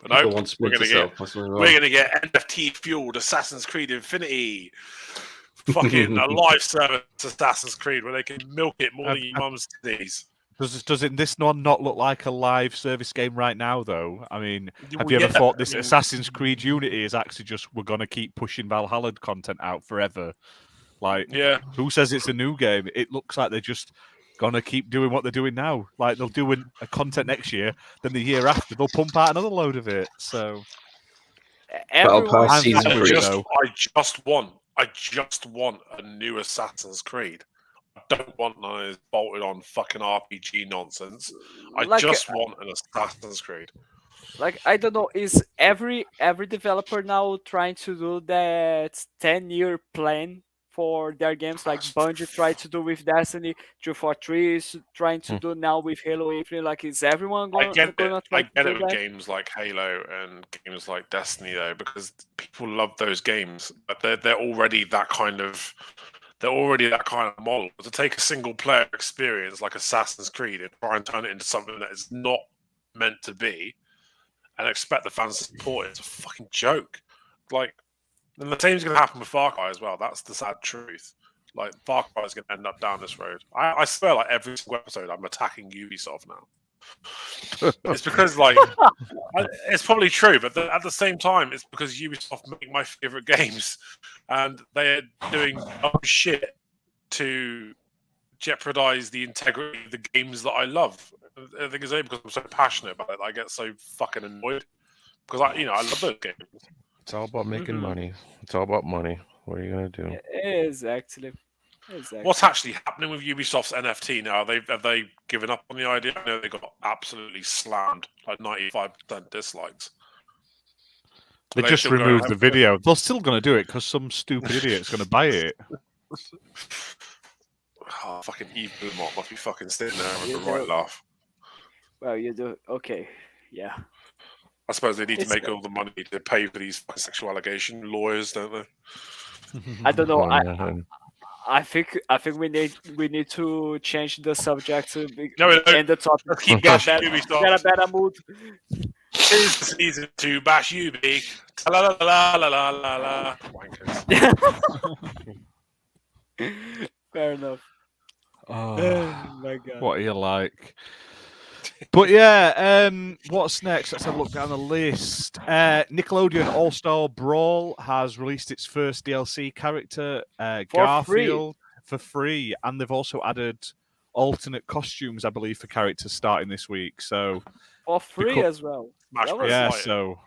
But People no, want we're Splinter going to Cell. get That's what we we're want. going to get NFT fueled Assassin's Creed Infinity. Fucking a live service Assassin's Creed where they can milk it more than your mum's titties. does this one not look like a live service game right now, though? I mean, have Well, you ever yeah, thought this I mean- Assassin's Creed Unity is actually just we're going to keep pushing Valhalla content out forever? Like, Yeah. who says it's a new game? It looks like they're just going to keep doing what they're doing now. Like, they'll do a content next year, then the year after, they'll pump out another load of it. So, Everyone. Pass I'm season fine with three. it, though. I just want a new Assassin's Creed. I don't want none of this bolted on fucking RPG nonsense. I Like, just want an Assassin's Creed. Like, I don't know, is every developer now trying to do that 10-year plan for their games, like Bungie tried to do with Destiny, 243 is trying to do now with Halo Infinite? Like, is everyone I gonna get try it. to I get do it with that? games like Halo and games like Destiny, though, because people love those games. But they're already that kind of model. To take a single player experience like Assassin's Creed and try and turn it into something that is not meant to be, and expect the fans to support it, it's a fucking joke. Like, and the same's going to happen with Far Cry as well. That's the sad truth. Like, Far Cry is going to end up down this road. I swear, like, every single episode, I'm attacking Ubisoft now. It's because, like, it's probably true, but at the same time, it's because Ubisoft make my favorite games, and they're doing dumb shit to jeopardize the integrity of the games that I love. I think it's only because I'm so passionate about it that I get so fucking annoyed. Because I love those games. It's all about making Mhm. money. It's all about money. What are you gonna do? Exactly. What's actually happening with Ubisoft's NFT now? Have they given up on the idea? I know they got absolutely slammed, like 95% dislikes. They Are just still going removed ahead the with it? video. They're still going to do it because some stupid idiot's going to buy it. Oh, fucking Eve Beaumont must be fucking sitting there with You the right know- laugh. Well, you do. Okay. Yeah. I suppose they need to It's- make all the money to pay for these fucking sexual allegation lawyers, don't they? I don't know. And I think we need to change the subject to No, we don't. end the topic. Let's keep Get bashing a Ubisoft. better mood. Here's the season 2 bash Ubi. La la la la la la la. Wankers. Fair enough. Oh, Oh my god. what are you like? But yeah, what's next? Let's have a look down the list. Nickelodeon All-Star Brawl has released its first DLC character, Garfield, for free, and they've also added alternate costumes, I believe, for characters starting this week. So For free Because- as well. Smash That Bros. was- yeah, Light. so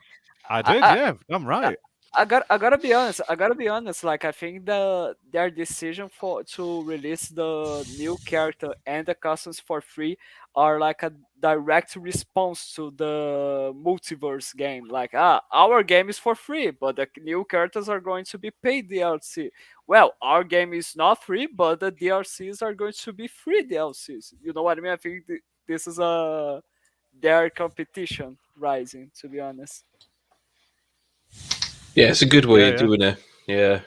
I did. I- Yeah, I'm right. I gotta be honest. Like, I think their decision to release the new character and the costumes for free are like a direct response to the multiverse game. Like, our game is for free, but the new characters are going to be paid DLC. Well, our game is not free, but the DLCs are going to be free DLCs. You know what I mean? I think this is their competition rising. To be honest. Yeah, it's a good way Yeah, of yeah. doing it. Yeah.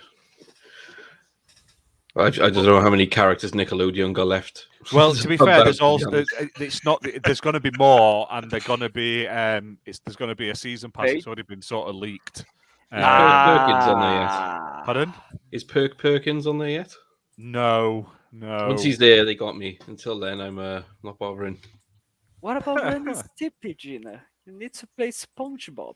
I don't know how many characters Nickelodeon got left. Well, to be Not fair, that, there's to be also honest. it's not. There's going to be more, and they're going to be. There's going to be a season pass. Paid? It's already been sort of leaked. Perkins on there yet? Pardon? Is Perkins on there yet? No. Once he's there, they got me. Until then, I'm not bothering. What about Ren and Stimpy, Gina? You need to play SpongeBob.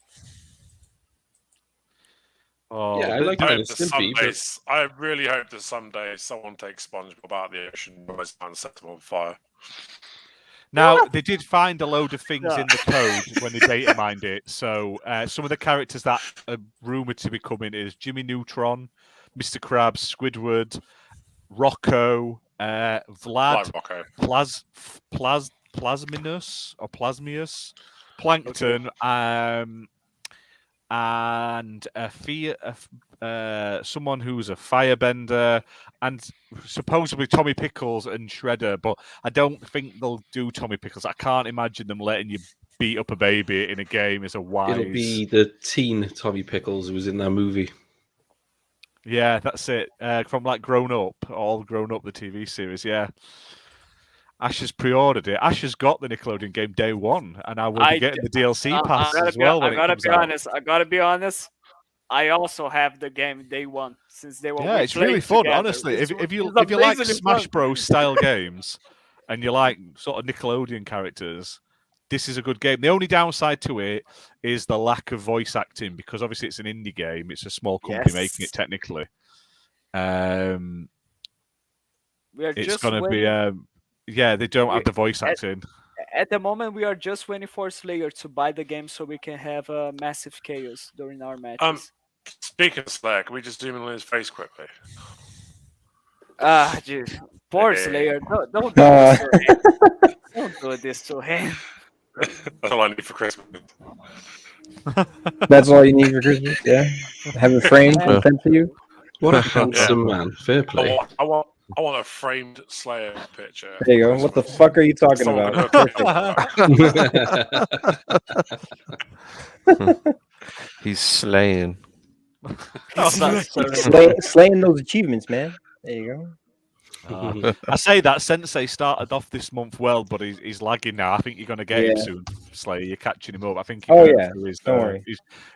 Oh, Yeah, I but- like I, Ren hope and that Stimpy, but someday, I really hope that someday someone takes SpongeBob out of the ocean and sets him on fire. Now, they did find a load of things Yeah. in the code when they data mined it. So some of the characters that are rumoured to be coming is Jimmy Neutron, Mr. Krabs, Squidward, Rocco, Vlad, Like Rocco. Plasminus or Plasmius, Plankton, and someone who's a firebender, and supposedly Tommy Pickles and Shredder. But I don't think they'll do Tommy Pickles. I can't imagine them letting you beat up a baby in a game as a wise. it'll be the teen Tommy Pickles who was in that movie. Yeah, that's it. From like Grown Up, all Grown Up, the TV series. Yeah. Ash has pre-ordered it. Ash has got the Nickelodeon game day one, and I will be getting the DLC pass as well when it comes out. I gotta be honest. I also have the game day one since they were. Yeah, it's really fun, honestly. If you like Smash Bros style games, and you like sort of Nickelodeon characters, this is a good game. The only downside to it is the lack of voice acting, because obviously it's an indie game. It's a small company making it technically. It's going to be. Yeah, they don't have the voice acting. At the moment, we are just waiting for Slayer to buy the game so we can have a massive chaos during our matches. Speaking of Slayer, can we just zoom in on his face quickly? Dude. Poor Slayer. Don't do this to him. Don't do this to him. That's all I need for Christmas. That's all you need for Christmas. Yeah, have it framed and sent to you. What a handsome man. Fair play. I want a framed Slayer picture. There you go. What the fuck are you talking Someone about? can He's slaying. Slaying those achievements, man. There you go. I say that Sensei started off this month well, but he's lagging now. I think you're going to get him soon, Slayer. You're catching him up. I think. Don't worry.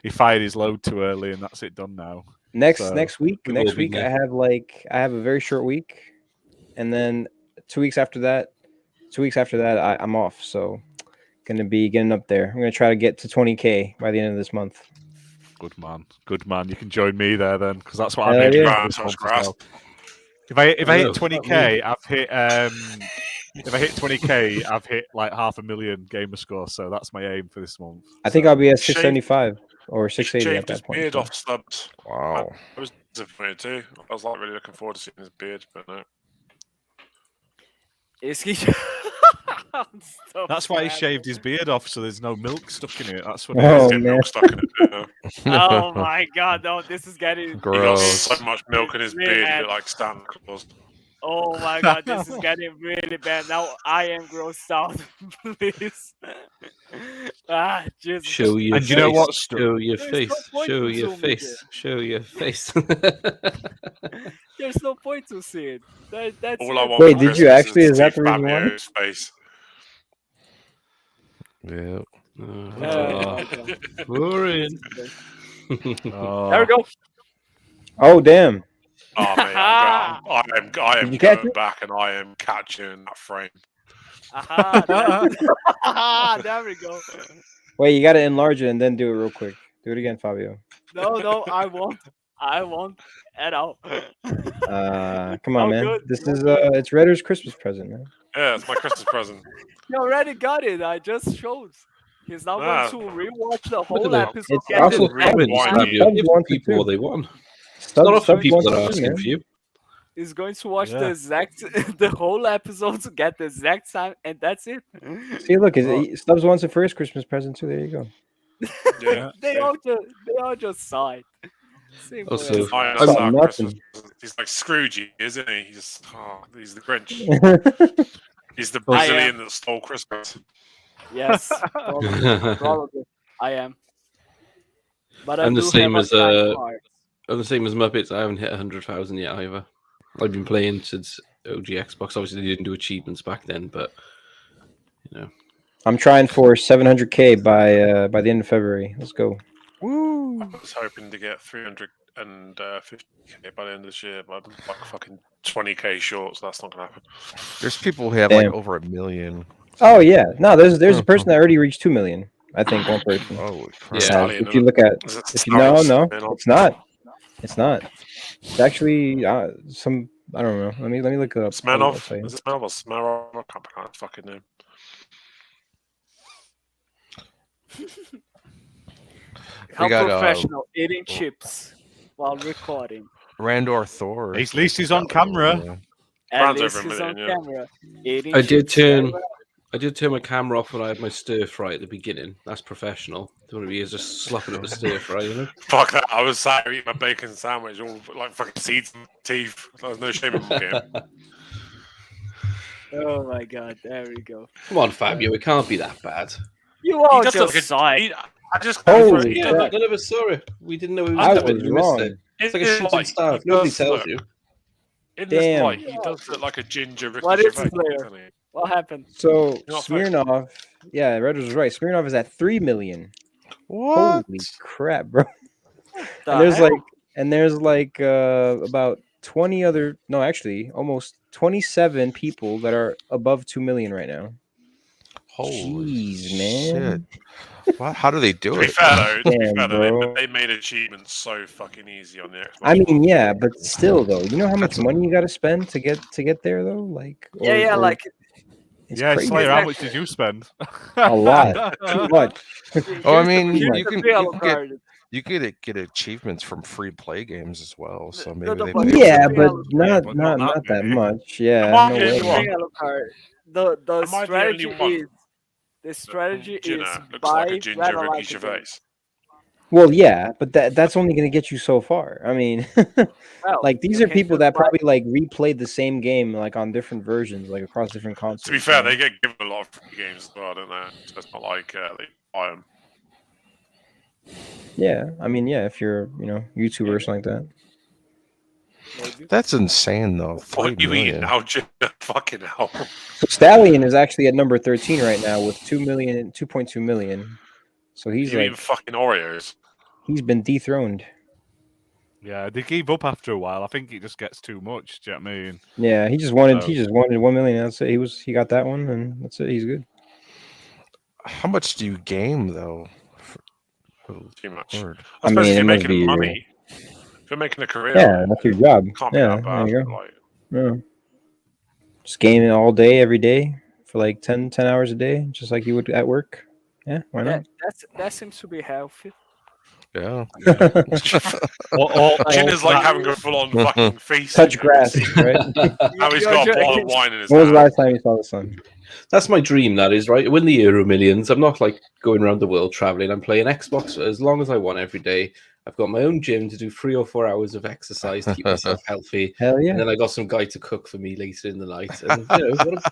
He fired his load too early, and that's it done now. Next week, I have a very short week, and then 2 weeks after that, I'm off. So, gonna be getting up there. I'm gonna try to get to 20K by the end of this month. Good man. You can join me there then, because that's what I'm Hell aiming yeah. for this month as well. If I hit 20K, I've hit. If I hit 20K, I've hit like 500,000 gamer score. So that's my aim for this month. I think I'll be at 675 or 680 at his that point. beard off Slubs. Wow. I was disappointed too. I was like really looking forward to seeing his beard, but no. Is he? That's why he shaved his beard off, so there's no milk stuck in it. That's what. Oh, it is. Getting man. milk stuck in it. Oh my god, no, this is getting He got Gross. so much milk in his beard, he looked like Santa Claus. Oh my god, this is getting really bad. Now I am grossed out. Please. Jesus. Show your And face. you know what? Show your There's face. no point Show to your zoom face. in Show your face. There's no point to see it. That's All I it. want Wait, for did you Christmas actually? Is that the reason why? Fabio's face. Yeah. Boring. Oh. There we go. Oh damn! Oh man, I am Did you catch going it? back and I am catching that frame. Aha, there we go. Wait, you gotta enlarge it and then do it real quick. Do it again, Fabio. No, I won't at all. Come on, man. good. This is it's Redder's Christmas present, man. Yeah, it's my Christmas present. You already got it. I just showed. He's now Ah. going to rewatch the Look whole at that. episode. It's get also the really rewind. whiny. Give wants it people too. what they want. It's not often people that are asking for you. He's going to watch Yeah. the exact the whole episode to get the exact time, and that's it. See, look, Stubbs wants a first Christmas present too. There you go. Yeah. They all just saw it. Simple Also- as. I I got understand nothing. Christmas. He's like Scroogey, isn't he? He's the Grinch. He's the Brazilian that stole Christmas. Yes, probably. I am. But I'm I the do same have as, a kind heart. I'm the same as Muppets. I haven't hit 100,000 yet either. I've been playing since OG Xbox. Obviously, they didn't do achievements back then, but you know. I'm trying for 700K by the end of February. Let's go. Woo! I was hoping to get 350K by the end of this year, but I'm like fucking 20K short, so that's not gonna happen. There's people who have like Damn. over 1 million. Oh yeah, no, there's a person that already reached 2 million. I think one person. Oh, Yeah. Italian, If you look at, Is it if you no, Stallion? it's not. It's not. It's actually some. I don't know. Let me look it up. I'll Smirnov? tell you. Is it Smirnov or Smirnov? I can't pronounce his fucking name. How got, professional eating chips while recording. Randor Thor. At least he's on camera. At Brand's least over a he's on million, yeah. camera. Eating I did chips. turn my camera off when I had my stir fry at the beginning. That's professional. Don't want to be just slapping up a stir fry, you know? Fuck that. I was sat here eating my bacon sandwich, all like fucking seeds in my teeth. There's no shame in my game. Oh my god, there we go. Come on, Fabio, it can't be that bad. You all does just look saw it. I just Holy Yeah, crap. none of us saw it. We didn't know it was I coming. was We missed wrong. it. It's like a shooting light, star. he Nobody does tells look- you. In this Damn. light, he does look like a ginger Ricky What is Gervais, the player? doesn't he? What happened? So Not fair. Smirnov, yeah, Red was right. Smirnov is at 3 million. What? Holy crap, bro! The And there's hell? like about 20 other, no, actually almost 27 people that are above 2 million right now. Holy Jeez, man. shit. What? How do they do To be it? fair, though, Damn, bro. they made achievements so fucking easy on the Xbox. I mean, One. yeah, but still, though, you know how much That's a- money you got to spend to get there, though. Like, Yeah, or like it's Yeah, crazy. Slayer, how much did you spend? A lot, too much. Oh, I mean, Here's the you can PL get card. you could get achievements from free play games as well. So No, maybe no, they but pay Yeah, the but PL not but not not not that that many. much. Yeah, Come on, no here's way. the one. PL card. The Am I the strategy only one? is the strategy Jenna is looks buy like a ginger rather Ricky like a Gervais. game. Well, yeah, but that's only going to get you so far. I mean, Well, like these you are can people just that buy- probably like replayed the same game like on different versions, like across different consoles. To be fair, you know? they get given a lot of free games as well, don't they? So it's not like they buy them. Yeah, I mean, yeah, if you're YouTuber or something like that. maybe. That's insane though. What 3 are you eating million. now, Jenna? Fucking hell. So Stallion is actually at number 13 right now with 2.2 million. So he's You like eating fucking Oreos. he's been dethroned. Yeah, they gave up after a while. I think it just gets too much. Do you know what I mean? Yeah, he just wanted So- 1 million. That's it. He got that one, and that's it. He's good. How much do you game though? Oh, Too much. Lord. I I suppose mean, if it you're must making be- money, if you're making a career, Yeah, that's your job. it can't be Yeah, that bad. there you go. Like, Yeah. Just gaming all day, every day for like 10 hours a day, just like you would at work. Yeah, why not? That seems to be healthy. Yeah. Jenna's like having a full-on fucking feast. Touch grass, right? Now he's got a bottle of wine in his When was the hand. last time you saw the sun? That's my dream, that is, right? Win the Euro Millions. I'm not like going around the world traveling. I'm playing Xbox as long as I want every day. I've got my own gym to do 3 or 4 hours of exercise to keep myself healthy. Hell yeah. And then I got some guy to cook for me later in the night. And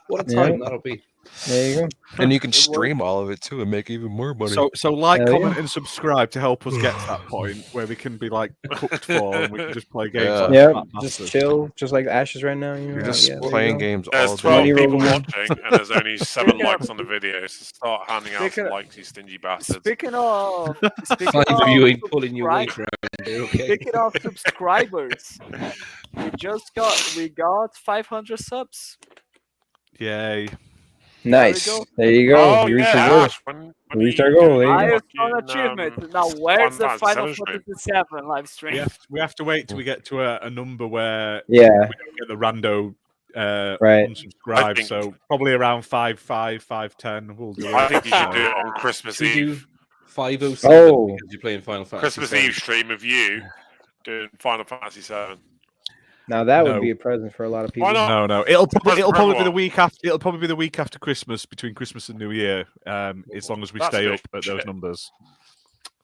what a time that'll be. There you go. And you can It works. stream all of it too and make even more money. So like, Hell yeah. comment, and subscribe to help us get to that point where we can be like cooked for and we can just play games. Yeah. like Yeah, fat just bastards. chill, just like Ashes right now. You know, You're just yeah, there you playing go. games There's all 12 day. Money people rolling. watching, and there's only 7 likes on the video. So start handing out some Speaking- likes, you stingy bastards. Speaking of, Five of you ain't pulling your weight around. Okay. Speaking of subscribers, we got 500 subs. Yay. Nice. go. There you go. Oh, You reached yeah, your goal. Ash, when We reached you our goal, do there you the go. Milestone fucking, achievement. Now, where's the Final Final Fantasy Fantasy VII live stream? We have to wait till we get to a number where Yeah, we don't get the rando Right. unsubscribe. think- So probably around 5:10 we'll do it. I think you should do it So- on Christmas Should we do Eve. 507 Oh. because you're playing Final Fantasy Christmas VII? Eve stream of you doing Final Fantasy VII. now that would No. be a present for a lot of people. Why not? No. It'll probably be the everyone. week after. It'll probably be the week after Christmas, between Christmas and New Year. As long as we That's stay a up bit at those shit. numbers.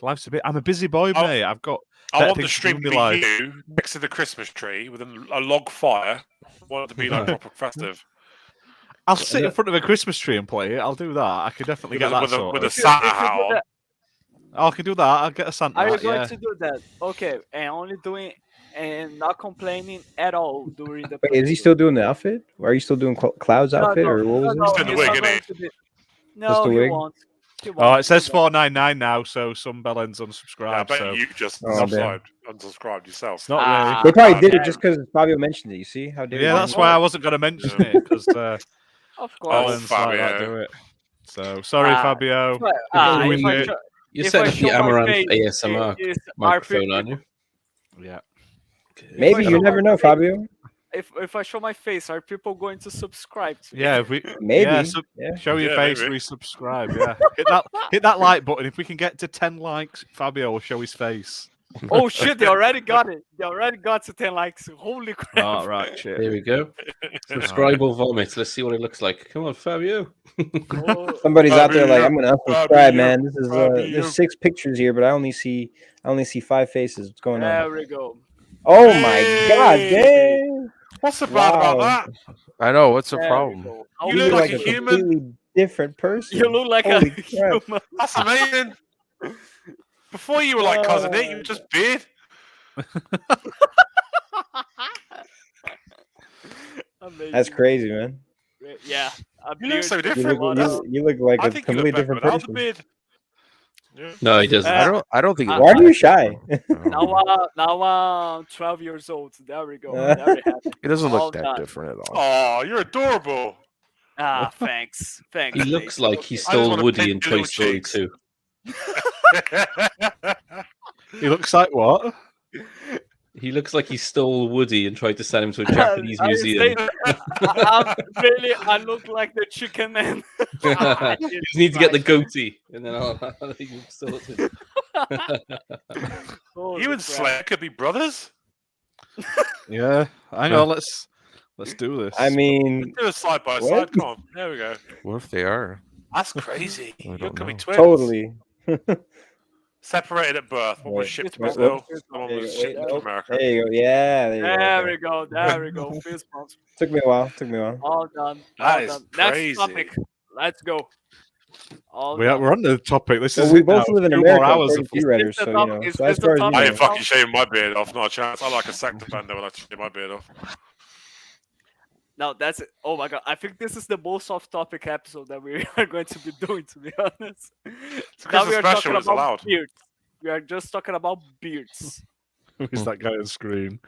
Life's a bit. I'm a busy boy, I'll- mate. I've got. I Better want the things stream to to do be in my life. you next to the Christmas tree with a log fire. I want it to be like proper festive. I'll sit in front of a Christmas tree and play it. I'll do that. I could definitely With get that with sorted. a Santa hat on. I can do that. I'll get a Santa Are you hat, going yeah. to do that? Okay, and only doing and not complaining at all during the. Wait, is he still doing the outfit? Are you still doing Cloud's outfit, or what was Just it? in the he's wig, not innit? going to do- Just No, the he wig? won't. He Oh, won't it says do that. 499 now, so some bellends Yeah, I unsubscribed. bet So you just Oh, damn. unsubscribed yourself. it's not Ah. really. They probably did yeah. it just because Fabio mentioned it. You see how dare Yeah, you? that's why I wasn't going to mention it because Of Oh, course. bellends like that Fabio. do it. So sorry, Ah. Fabio. But, You're if doing I it. tro- You're if setting I up the show my Amaranth face, ASMR it's microphone, RP aren't you? Yeah. Maybe you never know, Fabio. If I show my face, are people going to subscribe to me? Yeah, if we Maybe. yeah, Yeah. show your Yeah, face, maybe. resubscribe. Yeah, hit that like button. If we can get to 10 likes, Fabio will show his face. Oh shit! They already got it. They already got to 10 likes. Holy crap! Oh, right, shit. There we go. Subscribe or vomit. Let's see what it looks like. Come on, Fabio. Oh, Somebody's out there like, Fabio, I'm gonna unsubscribe, Fabio, man. This is Fabio. there's 6 pictures here, but I only see 5 faces. What's going on? there we go. Oh my god, Hey! dang! What's so bad about Wow. that? I know. What's the There we problem? go. You You look look like like a a human. completely different person. You look like Holy a crap. human. That's amazing. Before you were like cousin Nick, you were just beard. Amazing. That's crazy, man. Yeah. A You look so beard. You different. look, That's- you look like I a think you look completely better different without the person. beard. Yeah. No, he doesn't. I don't think. it Why looks are you like shy? it. Now I'm 12 years old. There we go. Very happy. It doesn't All look that done. different at all. Oh, you're adorable. Ah, thanks. Thanks. He looks Nate. like he just stole wanna Woody pinch in your Toy little Story cheeks. 2. He looks like what? He looks like he stole Woody and tried to send him to a Japanese I was museum. I look like the chicken man. You just need to get the goatee, and then I'll you can still Holy You and crap. Slayer could be brothers. Yeah, I know. Let's do this. I mean, Do a side by What? side. Come on. There we go. What if they are? That's crazy. I You don't could be know. twins. totally. Separated at birth. One was Wait, shipped to wait, Brazil. whoops. The one There you was go. shipped Wait, to nope. America. There you go. Yeah, there you go. There Okay. we go. There we go. Fist bumps. Took me a while. Took me a while. All done. That All is done. crazy. Next topic. Let's go. All we're done. on the topic. This Well, is we it now. both live in 2 more America. hours of 32 writers, the so top- you know. is So this as the far as top- you I know. ain't fucking shaving my beard off. Not a chance. I like a sex offender when I shave my beard off. Now that's it. Oh my god. I think this is the most off-topic episode that we are going to be doing, to be honest. because the special is allowed. beards. We are just talking about beards. Who's that guy on screen?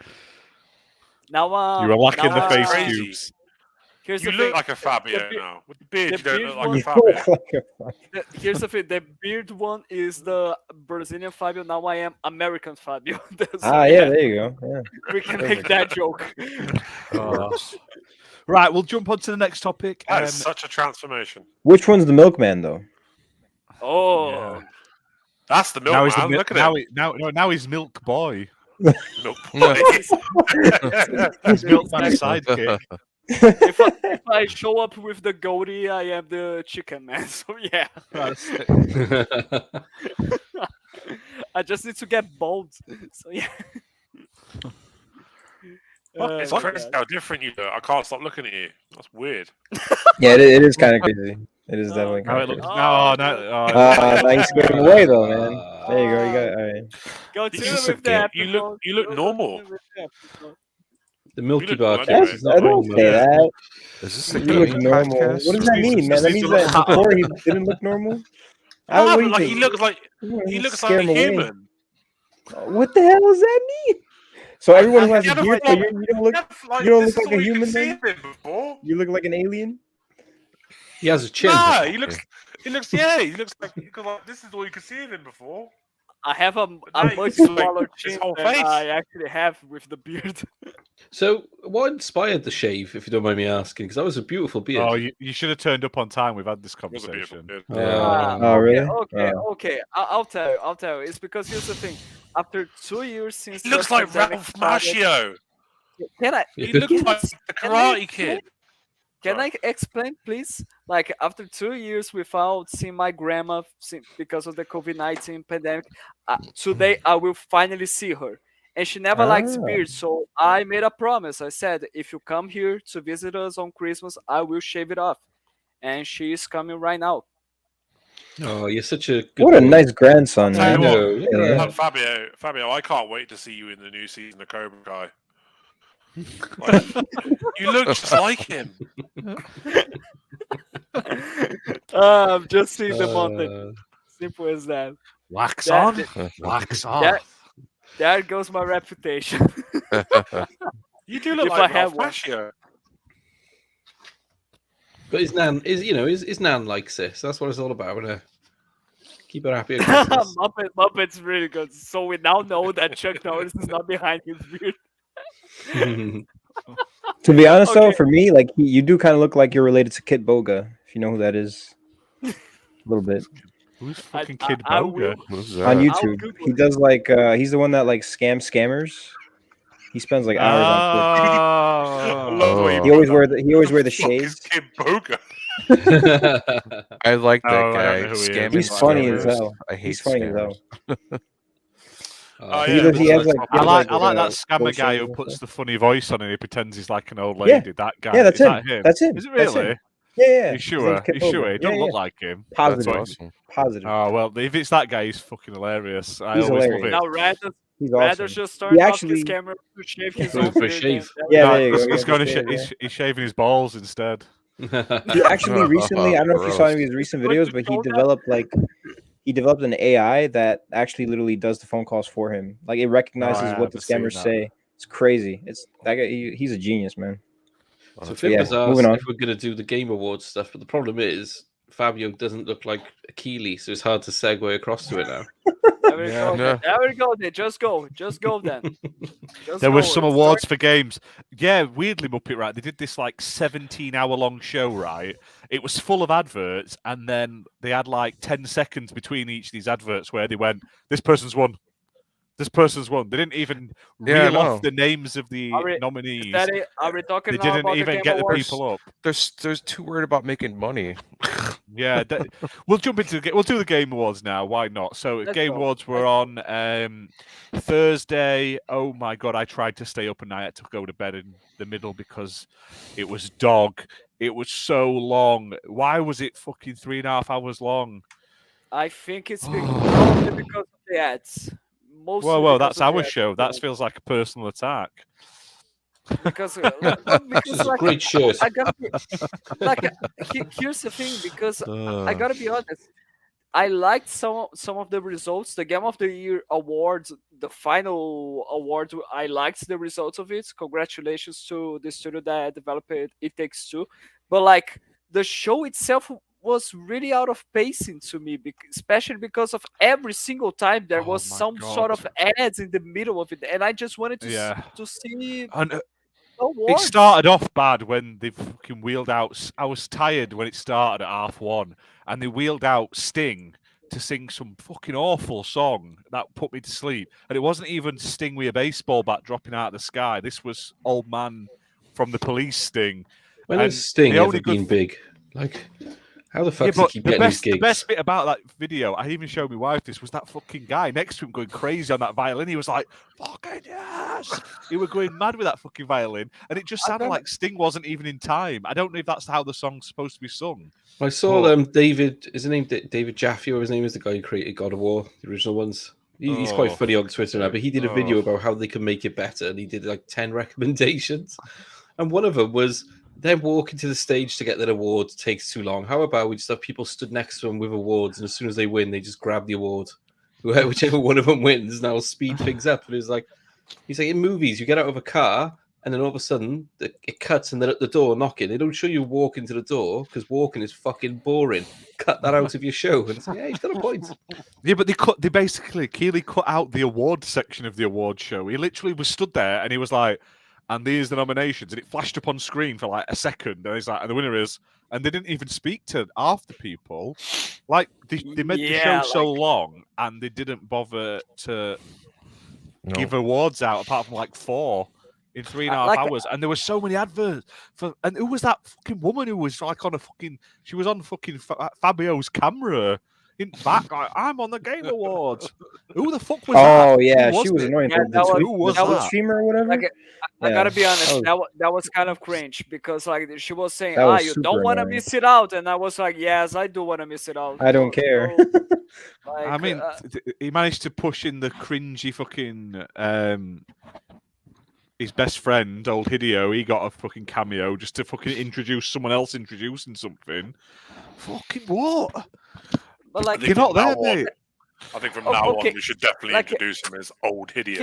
Now, You were lacking now, the face crazy. cubes. Here's You the look thing. like a Fabio the be- now. With the beard, the you don't beard look like one- a You Fabio. look like a Here's the thing. The beard one is the Brazilian Fabio. Now I am American Fabio. So, yeah, there you go. Yeah. we can make that joke. Right, we'll jump on to the next topic. That is such a transformation. Which one's the milkman though? Oh, Yeah. That's the now he's milkman. the Look at now, him. now he's Milk Boy. Milk boy. He's Milkman's sidekick. if I show up with the goatee, I am the chicken man. So yeah, That's it. I just need to get bald. So yeah. It's Oh, crazy God. how different you look. I can't stop looking at you. That's weird. Yeah, it is kind of crazy. It is Oh, definitely Now kind it of looks. crazy. No, Now you scared him away though, man. There you go. You got. All right. Continue just with the forget- you look- episode. you look Go normal. continue with the episode. The Milky look Bar good case anyway. is not I don't normal. say that. Is this a You look gaming normal. podcast? What does that mean, man? That means that before he didn't look normal. I Oh, don't but like think- he looks like you he know, looks scare like a him away. human. What the hell does that mean? So everyone who has You a don't beard, so you don't look. Like, you don't this look is like a all you human could see then? of him before. You look like an alien. He has a chin. Nah, he looks yeah, he looks like this is all you could see of him before. I have a now you much see, like, smaller his chin whole than face. I actually have with the beard. So, what inspired the shave, if you don't mind me asking? Because that was a beautiful beard. Oh, you should have turned up on time. We've had this It was a beautiful conversation. beard. Oh, really? Okay. I'll tell you. I'll tell you. It's because here's the thing. After 2 years since He looks the like pandemic Ralph started- Macchio. Can I? He Can looks like the can I Karate Kid. Can Sorry. I explain, please? Like after 2 years without seeing my grandma because of the COVID-19 pandemic, today I will finally see her. And she never likes Ah. beard, so I made a promise. I said, if you come here to visit us on Christmas, I will shave it off. And she is coming right now. Oh, you're such a good What a boy. nice grandson, Tell you man. what, Yeah. Fabio, I can't wait to see you in the new season of Cobra Kai. Like, you look just like him. I'm just seeing the mountain. Uh, Simple as that. Wax That- on, wax off. that- There goes my reputation. You do look If I like have Ralph one. Macchio. but his nan likes this. That's what it's all about. Innit? Keep her happy. At Christmas. Muppet's really good. So we now know that Chuck Norris is not behind his beard. To be honest, though, Okay. for me, like you do kind of look like you're related to Kit Boga, if you know who that is. A little bit Who's I, fucking I, Kid I Boga? will. Who's on that? I'll YouTube. Google He it. does like he's the one that like scammers. He spends like hours on Twitch. I love the way Oh. He always wear the Who the fuck shades. is Kid Boga? I like that No, I don't guy. know who he is. Scamming He's but I funny don't as know. hell. I hate He's funny as scammers. hell. Oh, He yeah, does. He has like. I he like has, that scammer guy socials who and puts stuff. the funny voice on and he pretends he's like an old Yeah. lady. That guy. Yeah, that's is him. that him? That's him. Is it That's really? him. Yeah. You His sure? name's Kit You sure? Boga. He don't Yeah, look like him. Positive. That's awesome. Positive. Oh well, if it's that guy, he's fucking hilarious. I He's always hilarious. love Now, it. He's Rather awesome. just turn off actually- his camera to shave his For own a beard. shave. Yeah, No, there you go. he's Yeah, going to just shave, yeah. he's shaving his balls instead. He actually recently, I don't know if you saw Gross. any of his recent He's going videos, to but he show that? developed an AI that actually literally does the phone calls for him. Like it recognizes I what the haven't seen scammers that. say. It's crazy. It's that guy. He's a genius, man. So Yeah, Fibber's asked moving on. if we're going to do the Game Awards stuff, but the problem is Fabio doesn't look like Keely, so it's hard to segue across to it now. There we Yeah. go. No. There we go. Then just go. Just go then. Just There go. were some Start- awards for games. Yeah, weirdly, Muppet, right? They did this like 17-hour-long show, right? It was full of adverts, and then they had like 10 seconds between each of these adverts where they went, "This person's won. This person's won." They didn't even Yeah, reel no. off the names of the Are we- nominees. Is that it? Are we talking They now didn't about the even Game get the Awards? people up. There's too worried about making money. Yeah, we'll jump into we'll do the Game Awards now. Why not? So Let's Game go. Awards were on Thursday. Oh my god, I tried to stay up and I had to go to bed in the middle because it was dog. It was so long. Why was it fucking 3.5 hours long? I think it's probably because of the ads. Mostly Well, because that's of the our ads, show. yeah. That feels like a personal attack. Because, This because is a like, great shirt. I gotta be, like here's the thing, because I gotta be honest. I liked some of the results. The Game of the Year awards, the final award, I liked the results of it. Congratulations to the studio that developed it. It Takes Two, but like the show itself was really out of pacing to me, especially because of every single time there Oh was my some sort God. of ads in the middle of it, and I just wanted to Yeah. to see And awards. it started off bad when they fucking wheeled out. I was tired when it started at 1:30, and they wheeled out Sting to sing some fucking awful song that put me to sleep. And it wasn't even Sting with a baseball bat dropping out of the sky. This was Old Man from the Police Sting. When And has Sting the ever only good been big? Like, how the Yeah, fuck does he but keep the getting these best, the gigs? best bit about that video, I even showed my wife this, was that fucking guy next to him going crazy on that violin. He was like, fucking yes! He was going mad with that fucking violin. And it just sounded like Sting wasn't even in time. I don't know if that's how the song's supposed to be sung. I saw But- David, is his name David Jaffe, or his name is the guy who created God of War, the original ones. He's quite Oh. funny on Twitter now, but he did a video Oh. about how they can make it better, and he did like 10 recommendations. And one of them was them walking to the stage to get their award takes too long. How about we just have people stood next to them with awards, and as soon as they win, they just grab the award. Whichever one of them wins, now speed things up. And he's like, in movies, you get out of a car, and then all of a sudden it cuts, and they're at the door knocking. They don't show you walking to the door because walking is fucking boring. Cut that out of your show. And it's like, yeah, he's got a point. Yeah, but Keely cut out the award section of the award show. He literally was stood there and he was like, and these are the nominations, and it flashed up on screen for like a second, and he's like, and the winner is, and they didn't even speak to half the people. Like they made the show so long, and they didn't bother to give awards out apart from like 4 in 3.5 hours, and there were so many adverts for. And who was that fucking woman who was like on a fucking? She was on fucking Fabio's camera in back. Like, I'm on the Game Awards. Who the fuck was that? Oh yeah, Who she was it? annoying. Yeah, that was- Who was that was that? streamer or whatever. Like, I Yeah, gotta be honest, that that was kind of cringe, because like she was saying, That was you super don't want to annoying. miss it out, and I was like, yes, I do want to miss it out. I don't care. Like, I mean, he managed to push in the cringy fucking his best friend, old Hideo. He got a fucking cameo just to fucking introduce someone else introducing something. Fucking what? but like, You're not there, now on- mate. I think from Oh, now okay. on, we should definitely Like, introduce him as Old Hideo.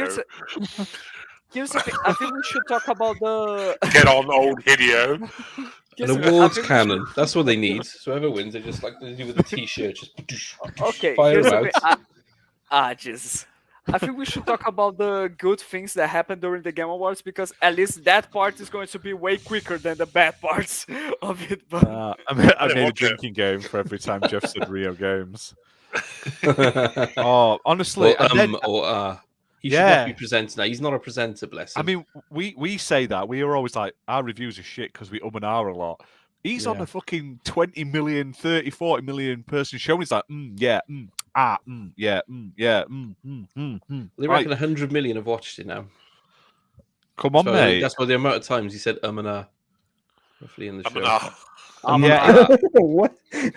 here's the thing. I think we should talk about the. Get on, Old Hideo. An here's the- I awards think we cannon. That's what they need. So whoever wins, they just like they do with a t-shirt. Just Okay, fire here's them the out. thing. Jesus. I think we should talk about the good things that happened during the Game Awards because at least that part is going to be way quicker than the bad parts of it. But I didn't made a watch it. drinking game for every time Jeff said Rio Games. Oh, honestly, Well, and then, he should not be presenting now. He's not a presenter, bless him. I mean, we say that we are always like our reviews are shit because we and ah a lot. He's on Yeah. a fucking 20 million, 30, 40 million person show. And he's like, yeah, yeah. They Right, reckon 100 million have watched it now. come on, So mate. that's why the amount of times he said and ah, roughly in the show. Yeah, What? we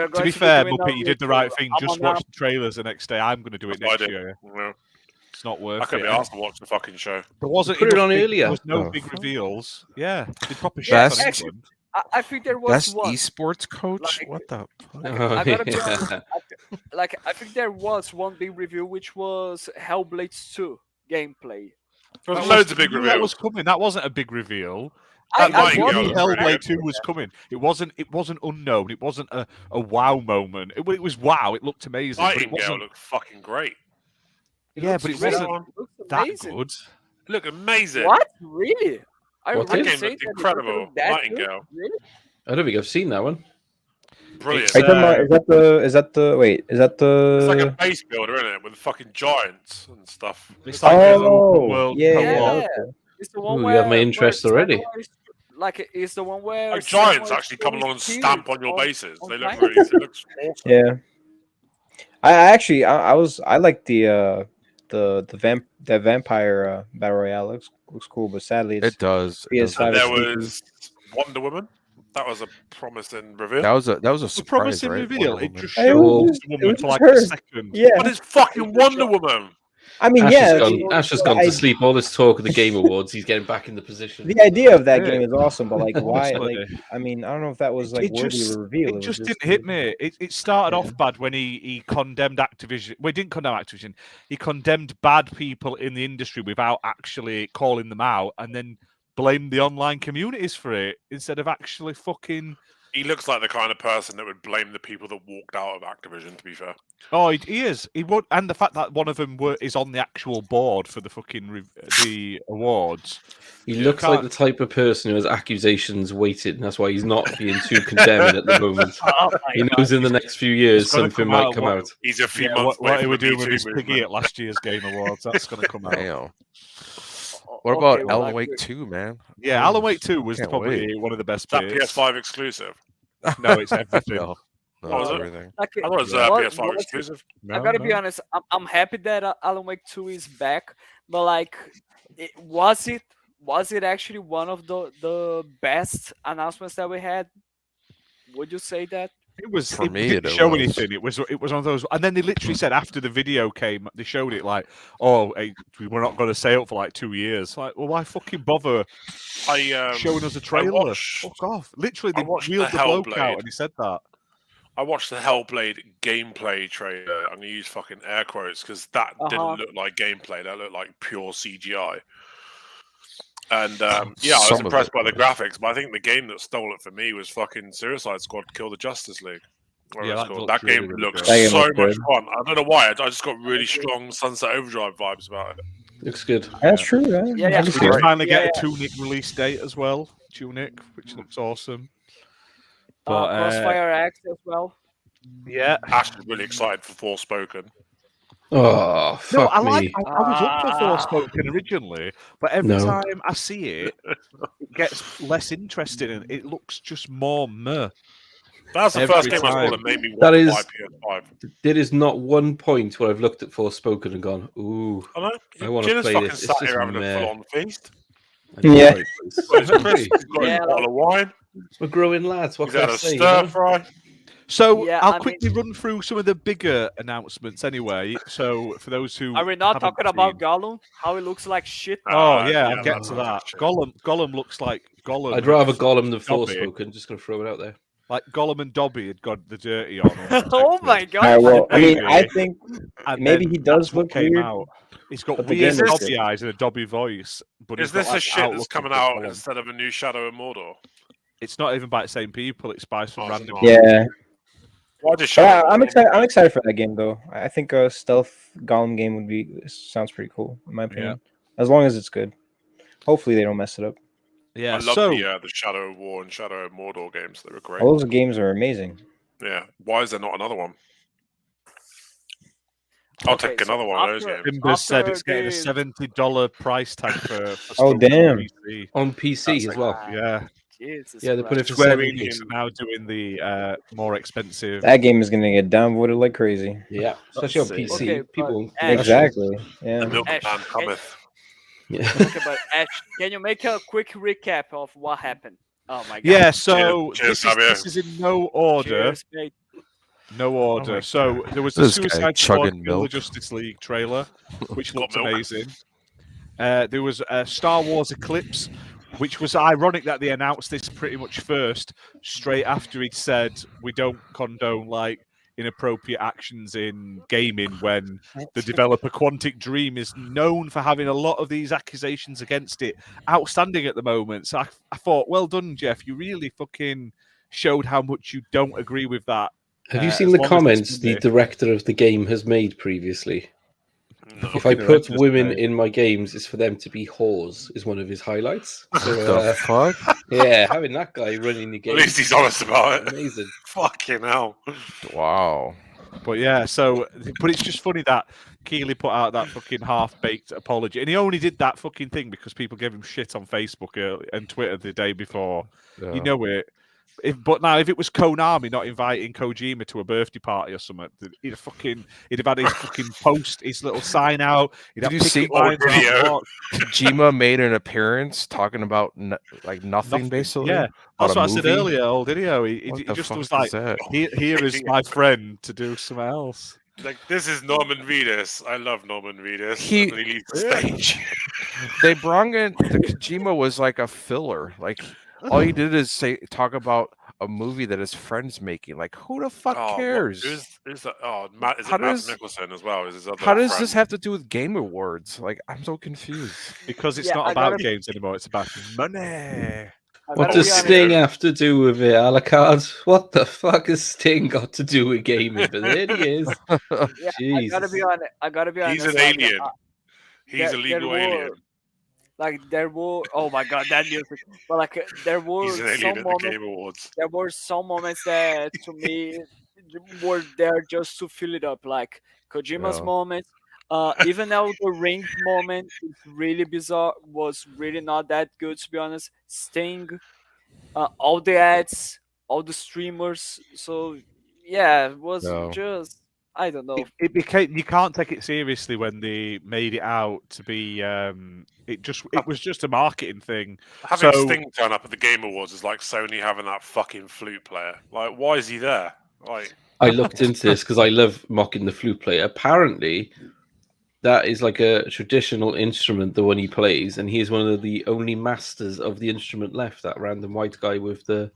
are to going be be fair, doing Muppet, you did the right thing. Just Amana. watch the trailers the next day. I'm going to do it That's what next I did. year. Yeah. It's not worth I could it. be asked to watch the fucking show. There wasn't Put it enough on big- earlier. There was no Oh, big fuck. reveals. Yeah, did proper shit Best- on Actually, England. I think there was Best one. esports coach. Like- What the fuck? Oh, I gotta be yeah. honest. I think there was one big review, which was Hellblade 2 gameplay. There's That loads was- of big you knew that was reveals. coming. That wasn't a big reveal. I That Nightingale wanted- was really Hellblade good. 2 was coming. It wasn't unknown. It wasn't a wow moment. It was wow. It looked amazing. But it Nightingale wasn't looked fucking great. Yeah, looks but it great. wasn't It looks that amazing. good. It looked amazing. What? Really? I What really game say looked that it incredible. doesn't look that good? Nightingale. Really? I don't think I've seen that one. Brilliant. Are you talking about, is that the wait, is that It's like a the base builder, isn't it? With fucking giants and stuff. It's like an open Oh world yeah, co-op. yeah. It's the one Ooh, you where have my interest where already. Senua is- Like it's the one where Like Senua giants is actually come throwing along and spears stamp on your on- bases. on They look giants. really. It looks awesome. Yeah. I actually I like the vampire battle royale looks cool, but sadly it's It does. It does. PS5 And there exclusive. was Wonder Woman. That was a promising reveal. That was a The surprise, promising right? reveal. Wonder It Woman. just It showed was- the it woman was for like her. a second. Yeah. But it's fucking Wonder Woman. I mean, Ash yeah. has gone to sleep. All this talk of the Game Awards, he's getting back in the position. The idea of that Yeah. game is awesome, but like, why? Honestly. Like, I mean, I don't know if that was like It worthy just- of a reveal. It was just didn't hit me. It started off bad when he condemned Activision. Well, he didn't condemn Activision. He condemned bad people in the industry without actually calling them out, and then blamed the online communities for it instead of actually fucking. He looks like the kind of person that would blame the people that walked out of Activision. To be fair, Oh, he is. He would, and the fact that one of them is on the actual board for the fucking the awards. He Yeah, looks like can't- the type of person who has accusations waited, and that's why he's not being too condemning at the moment. Oh my He God. knows in the next few years It's gonna something come might out, come what- out. he's a few Yeah, months what away are from we the doing Me with Too his movement. piggy at last year's Game Awards? That's going to come out. Damn. What about Okay, well, Alan like, Wake 2, man? Yeah, Alan Wake 2 was Can't probably wait. one of the best Is that bits. PS5 exclusive? No, it's everything. No, Oh, is it's it? everything. like, I thought it was what- PS5 what- exclusive. I gotta be honest. I'm happy that Alan Wake 2 is back, but like, was it actually one of the best announcements that we had? Would you say that? It was. For it me, didn't it show was. anything. It was one of those. And then they literally said after the video came, they showed it like, "Oh, hey, we're not going to say it for like 2 years." Like, well, why fucking bother I showing us a I trailer? watched- Fuck off! Literally, I they watched wheeled the the bloke Hellblade. out, and he said that. I watched the Hellblade gameplay trailer. I'm gonna use fucking air quotes because that didn't look like gameplay. That looked like pure CGI. And yeah, I was Some of impressed it by the was. graphics, but I think the game that stole it for me was fucking Suicide Squad: Kill the Justice League. Whatever Yeah, it's that called. looked That game really, really looks good. That game so looked much good. fun. I don't know why. I just got really strong Sunset Overdrive vibes about it. Looks good. That's true. Yeah, Yeah, I yeah. can We see did it. finally get Yeah, a Tunic release date as well. Tunic, which looks awesome. But Crossfire X as well. yeah, Ash is really excited for Forspoken. Oh, no, fuck I like. me. I was up for Forspoken originally, but every No. time I see it, it gets less interesting, and it looks just more meh. That's the Every first game I saw time. that made me want That to is- buy PS5. There is not one point where I've looked at Forspoken and gone, ooh, I know. I wanna Jim's play fucking this. It's sat just here having meh. a full-on feast. I know Yeah. it is. Got his crisps, he's got Yeah, his bottle of wine. We're growing lads. What He's can had I a say? you stir know? fry. So Yeah, I'll I mean- quickly run through some of the bigger announcements anyway. So for those who Are we not haven't talking about seen- Gollum? How it looks like shit? Oh yeah, I'll get that's to not that. shit. Gollum looks like Gollum. I'd rather Gollum than Dobby. Forspoken. Just going to throw it out there. Like Gollum and Dobby had got the dirty on. Oh my All god! right, well, I mean, Maybe. I think And maybe then he does that's what look came weird. out. He's got but the weird game is Dobby good. eyes and a Dobby voice. But Is he's got, this like, a the shit that's outlook coming of out Gollum. instead of a new Shadow of Mordor? It's not even by the same people. It's by some Oh, random. it's not. yeah. Why does But Shadow I'm War excited. I'm make- excited for that game though. I think a stealth golem game sounds pretty cool in my opinion. As long as it's good. Hopefully they don't mess it up. Yeah. I love So the Shadow War and Shadow of Mordor games. They were great. All those games are amazing. Yeah. Why is there not another one? I'll take another one of those games. Timber said after it's getting a this- $70 price tag for Oh, Smoke on damn. PC. On PC That's as well. Wow. Yeah. Jesus Yeah, they put it Christ. for Square 70. Enix are now doing the more expensive. That game is gonna get downvoted like crazy. Yeah, especially on Let's see. PC. Okay, but People Ash- Exactly. The Yeah. Milkman Ash, cometh. Yeah. Okay, but Ash, can you make a quick recap of what happened? Oh my god. Yeah, so Cheers, this is in no order. Cheers, mate. No order. my so God. there was the This guy Suicide Squad chugging Killer milk. Justice League trailer, which Got looked milk. amazing. There was a Star Wars Eclipse, which was ironic that they announced this pretty much first, straight after he said we don't condone like inappropriate actions in gaming when the developer Quantic Dream is known for having a lot of these accusations against it outstanding at the moment. So I thought, well done, Jeff. You really fucking showed how much you don't agree with that. Have you As seen the long as it's comments the Monday. director of the game has made previously? No. If I Fucking put horrendous, women mate. in my games, it's for them to be whores, is one of his highlights. What So, the fuck? yeah, having that guy running the game. At least he's honest about it. Amazing. Fucking hell. Wow. But yeah, but it's just funny that Keeley put out that fucking half-baked apology, and he only did that fucking thing because people gave him shit on Facebook and Twitter the day before. Yeah. You know it. But now, if it was Konami not inviting Kojima to a birthday party or something, he'd have had his fucking post, his little sign out. He'd Did have you picket see lines the out video? the block. Kojima made an appearance talking about nothing, Nothing. basically. Yeah, about that's a what I said movie? earlier, old video. He What the just fuck was is like, that? here is my friend to do something else. Like, this is Norman Reedus. I love Norman Reedus. He- And then he leaves the Yeah. stage. They brought in the Kojima was like a filler. Like all he did is talk about a movie that his friend's making. Like who the fuck Oh, cares? Who's that? Oh, Matt, is How it Matt does- Nicholson as well? Is his other How does friend? this have to do with Game Awards? Like I'm so confused. Because it's Yeah, not I about gotta- games anymore, it's about money. I What gotta does be honest. Sting have to do with it, Alucard? What the fuck has Sting got to do with gaming? But there he is. Yeah, I Jesus. gotta be honest. I gotta be honest. He's an like, alien. He's a there legal were- alien. Like there were, oh my god, that music. But like there were He's an alien some at the moments. Game Awards. There were some moments that to me were there just to fill it up. Like Kojima's Yeah. moment, even though the Ring moment is really bizarre, was really not that good to be honest. Sting, all the ads, all the streamers. So yeah, it was No. just I don't know. It became, you can't take it seriously when they made it out to be it was just a marketing thing. Having So- Sting turn up at the Game Awards is like Sony having that fucking flute player. Like, why is he there? Like, I looked into this because I love mocking the flute player. Apparently, that is like a traditional instrument, the one he plays, and he is one of the only masters of the instrument left. That random white guy with the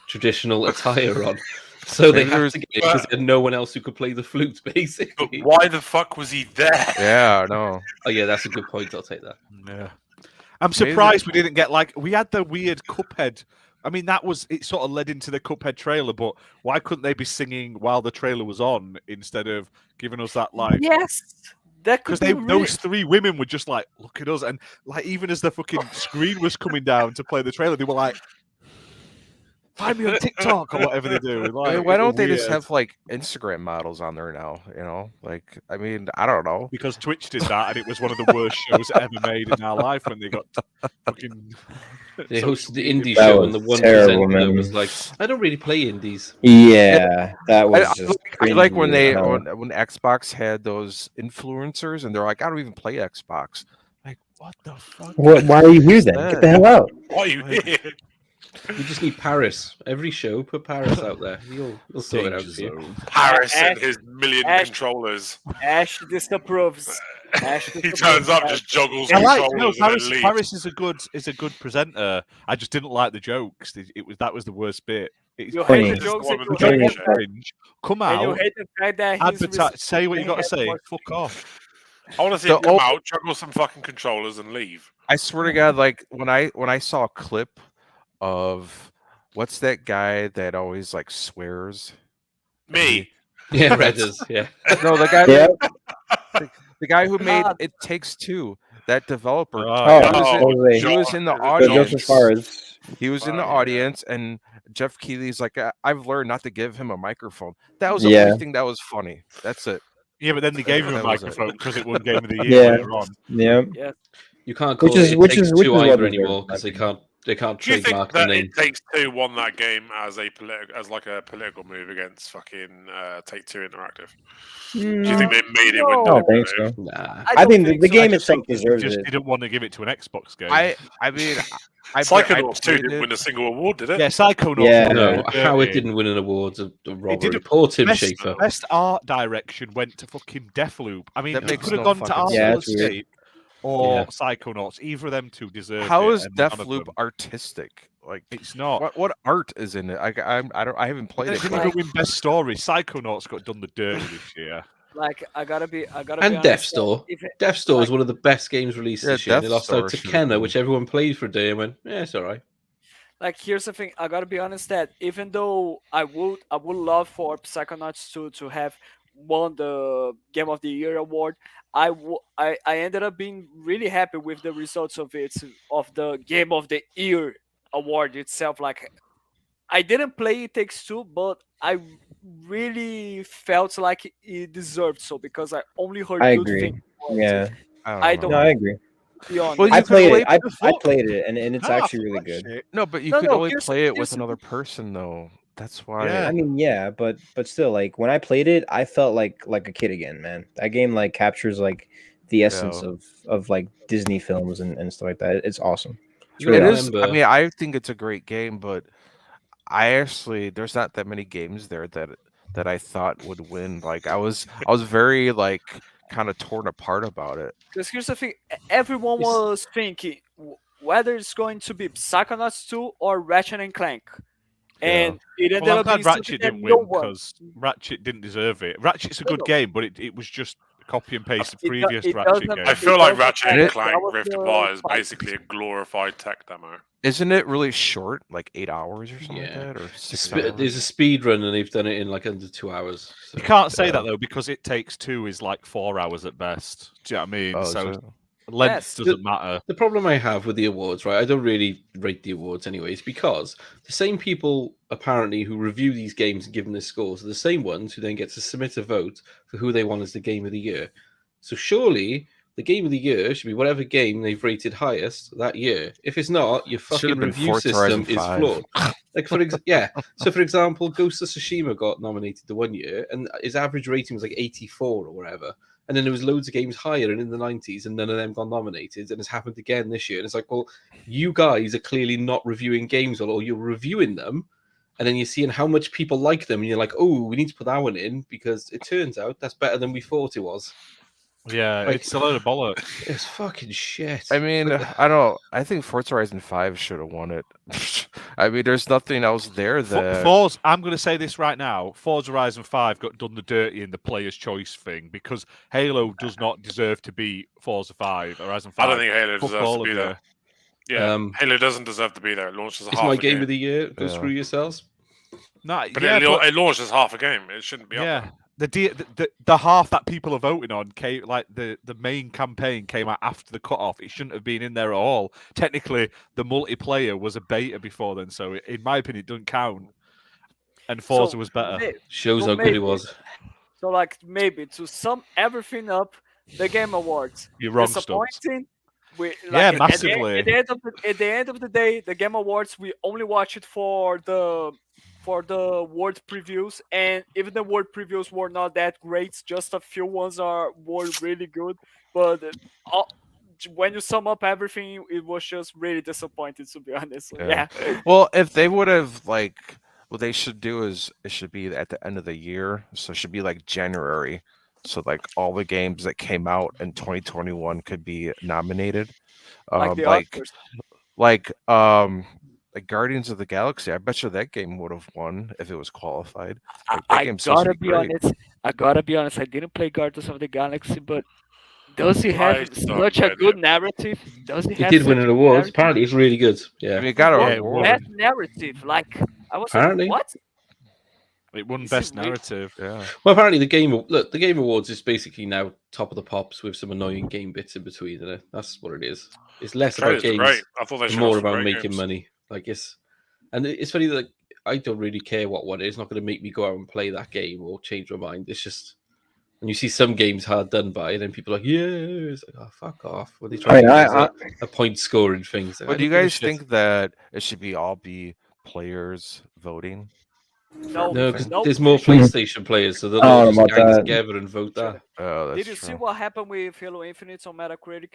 traditional attire on. So they had to get it because there's no one else who could play the flute, but basically. why the fuck was he there? Yeah, no. Oh yeah, that's a good point. I'll take that. Yeah. I'm surprised we didn't get we had the weird Cuphead. I mean, it sort of led into the Cuphead trailer, but why couldn't they be singing while the trailer was on instead of giving us that Yes, that could because be really... those three women were just like, look at us, and like even as the fucking screen was coming down to play the trailer, they were like, find me on TikTok or whatever they do. Like, Why don't they just weird. have like Instagram models on there now? You know, like I mean, I don't know. Because Twitch did that, and it was one of the worst shows ever made in our life when they got fucking. They social hosted the media. indie That show, and the was one terrible, presenter man. was like, "I don't really play indies." Yeah, that was I just. like when cringy. when Xbox had those influencers, and they're like, I don't even play Xbox. Like, what the fuck? What? Why are you here then? Get the hell out! Why are you here? You just need Paris. Every show, put Paris out there. You'll sort it out. Danger for you. zone. Paris and Ash- his million Ash- controllers. Ash disapproves. Ash He disapproves. turns up, just juggles I like controllers no, and Paris. then leaves. Paris is a good presenter. I just didn't like the jokes. That was the worst bit. It's You Funny. hate the This is jokes the and one you with hate the the jokes. fact- cringe. Come and you out, hate the fact that he's advertise, say what you got to say. more- Fuck off. I want to see So him come all- out, juggle some fucking controllers, and leave. I swear to God, like when I saw a clip of what's that guy that always like swears? Me. Yeah, Redders. Yeah. No, the guy. Yeah. The guy who made Ah. It Takes Two, that developer, Oh, he was in, Jose. he was in the John- Joseph audience. Fares. He was in the Wow, yeah. audience, and Jeff Keighley's like, I've learned not to give him a microphone. That was the Yeah. only thing that was funny. That's it. Yeah, but then they gave him a That was it. microphone because it won Game of the Year Yeah. later on. Yeah. Yeah. You can't call Which is it what Takes is Two well either deserved, anymore in my because they opinion. can't Do you think trademark the that name. It Takes Two won that game as a political move against fucking Take Two Interactive? Do you think they made it win? I don't think deliberately? so. Nah. I think the so. game I just itself think deserves just it. didn't want to give it to an Xbox game. I mean, I Psychonauts 2 played didn't it. win a single award, did it? yeah, Psychonauts. Yeah. won No, it. Howard didn't win an award. A robbery. didn't- Poor Tim Best, Schafer. best art direction went to fucking Deathloop. I mean, That it makes could have no gone to fucking Artful sense. Yeah, that's Escape or Yeah. Psychonauts. Either of them two deserve How it. is and none of Deathloop them. artistic? Like, It's not. what art is in it? I haven't played They it. didn't but- even win best story. Psychonauts got done the dirty this year. Like I gotta be And honest, Death Store. if it- Death Store like- is one of the best games released Yeah, this year. And they Death lost Store out to should've Kenna, been- which everyone played for a day and went, yeah, it's all right. Like here's the thing, I gotta be honest that even though I would love for Psychonauts to have won the Game of the Year award, I ended up being really happy with the results of the Game of the Year award itself. Like I didn't play It Takes Two, but I really felt like it deserved so because I only heard I good agree. things. about it. Yeah. I know. No, I agree. To be honest. Well, you I could played play it. I fuck? played it, and it's Ah, actually really fuck good. shit. No, but you No, could no, only here's- play it here's with the another thing. person, though. That's why. Yeah. I mean, yeah, but still, like when I played it, I felt like a kid again, man. That game like captures like the essence Yeah. of like Disney films and stuff like that. It's awesome. It's You really It awesome. is. I mean, I think it's a great game, but there's not that many games there that I thought would win. Like I was very like kind of torn apart about it. Because here's the thing, everyone It's- was thinking whether it's going to be Psychonauts 2 or Ratchet and Clank. And it ended Well, I'm up glad being something Ratchet that didn't no win one. because Ratchet didn't deserve it. Ratchet's a No, good no. game, but it was just copy and paste the It do- previous it Ratchet doesn't- game. I It feel like doesn't Ratchet matter. and That Clank was Rift the Apart is fight. basically a glorified tech demo. Isn't it really short, like 8 hours or something Yeah. like that, or 6 Sp- hours? There's a speed run, and they've done it in like under 2 hours. So, You can't say Yeah. that though because It Takes Two is like 4 hours at best. Do you know what I mean? Oh, is So it? length Yes. doesn't matter. The problem I have with the awards, right? I don't really rate the awards anyways, because the same people apparently who review these games and give them their scores are the same ones who then get to submit a vote for who they want as the game of the year. So surely the game of the year should be whatever game they've rated highest that year. If it's not, your Should've fucking been review Forza system Horizon is 5. flawed. Like so for example, Ghost of Tsushima got nominated the one year, and his average rating was like 84 or whatever. And then there was loads of games higher and in the 90s, and none of them got nominated. And it's happened again this year. And it's like, well, you guys are clearly not reviewing games, or you're reviewing them, and then you're seeing how much people like them, and you're like, oh, we need to put that one in because it turns out that's better than we thought it was. Yeah, Like- it's a load of bollocks. It's fucking shit. I mean, I don't. I think Forza Horizon 5 should have won it. I mean, there's nothing else there that. Forza, I'm going to say this right now. Forza Horizon 5 got done the dirty in the player's choice thing because Halo does not deserve to be Forza 5. Horizon 5. I don't think Halo Fuck deserves all to of be you. there. Yeah, Um, Halo doesn't deserve to be there. It launched as it's half my a game game. of the year. Go Yeah. screw yourselves. No, But yeah, it launched as half a game. It shouldn't be up yeah. there. The half that people are voting on came like the main campaign came out after the cutoff. It shouldn't have been in there at all. Technically, the multiplayer was a beta before then, so in my opinion, it doesn't count. And Forza was better. Shows So how good maybe- it was. So like maybe to sum everything up, the Game Awards You're wrong, Stubbs. disappointing. Yeah, massively. At the end of the day, the Game Awards we only watch it for the word previews, and even the word previews were not that great. Just a few ones were really good, but when you sum up everything, it was just really disappointing, to be honest. So, Yeah. yeah. Well, if they would have like, what they should do is it should be at the end of the year, so it should be like January, so like all the games that came out in 2021 could be nominated, Like the like Oscars. like Guardians of the Galaxy. I bet you that game would have won if it was qualified. Like, that I game's supposed to gotta be great. honest. I gotta be honest. I didn't play Guardians of the Galaxy, but does he I have don't such a play good it. narrative? Does he It have did win such an a award. narrative? Apparently, it's really good. I Yeah. mean, it got Yeah, an it award. was. That narrative, like I was Apparently. like, what? It won Is best it really? narrative. Yeah. Well, apparently the Game Awards is basically now top of the pops with some annoying game bits in between, and that's what it is. It's less about Trailers were great. games I thought they and showed more off some about great making games. money. Like it's funny that I don't really care what one it is. It's not going to make me go out and play that game or change my mind. It's just when you see some games hard done by, and then people are like, yeah, it's like, oh, fuck off. When they try to use it as a point scoring thing. Like, But do you guys think that it should all be players voting? No, No, because no. there's more PlayStation players, so they'll I all don't just know about gang that. together and vote that. Oh, that's Did you see true. what happened with Halo Infinite on Metacritic?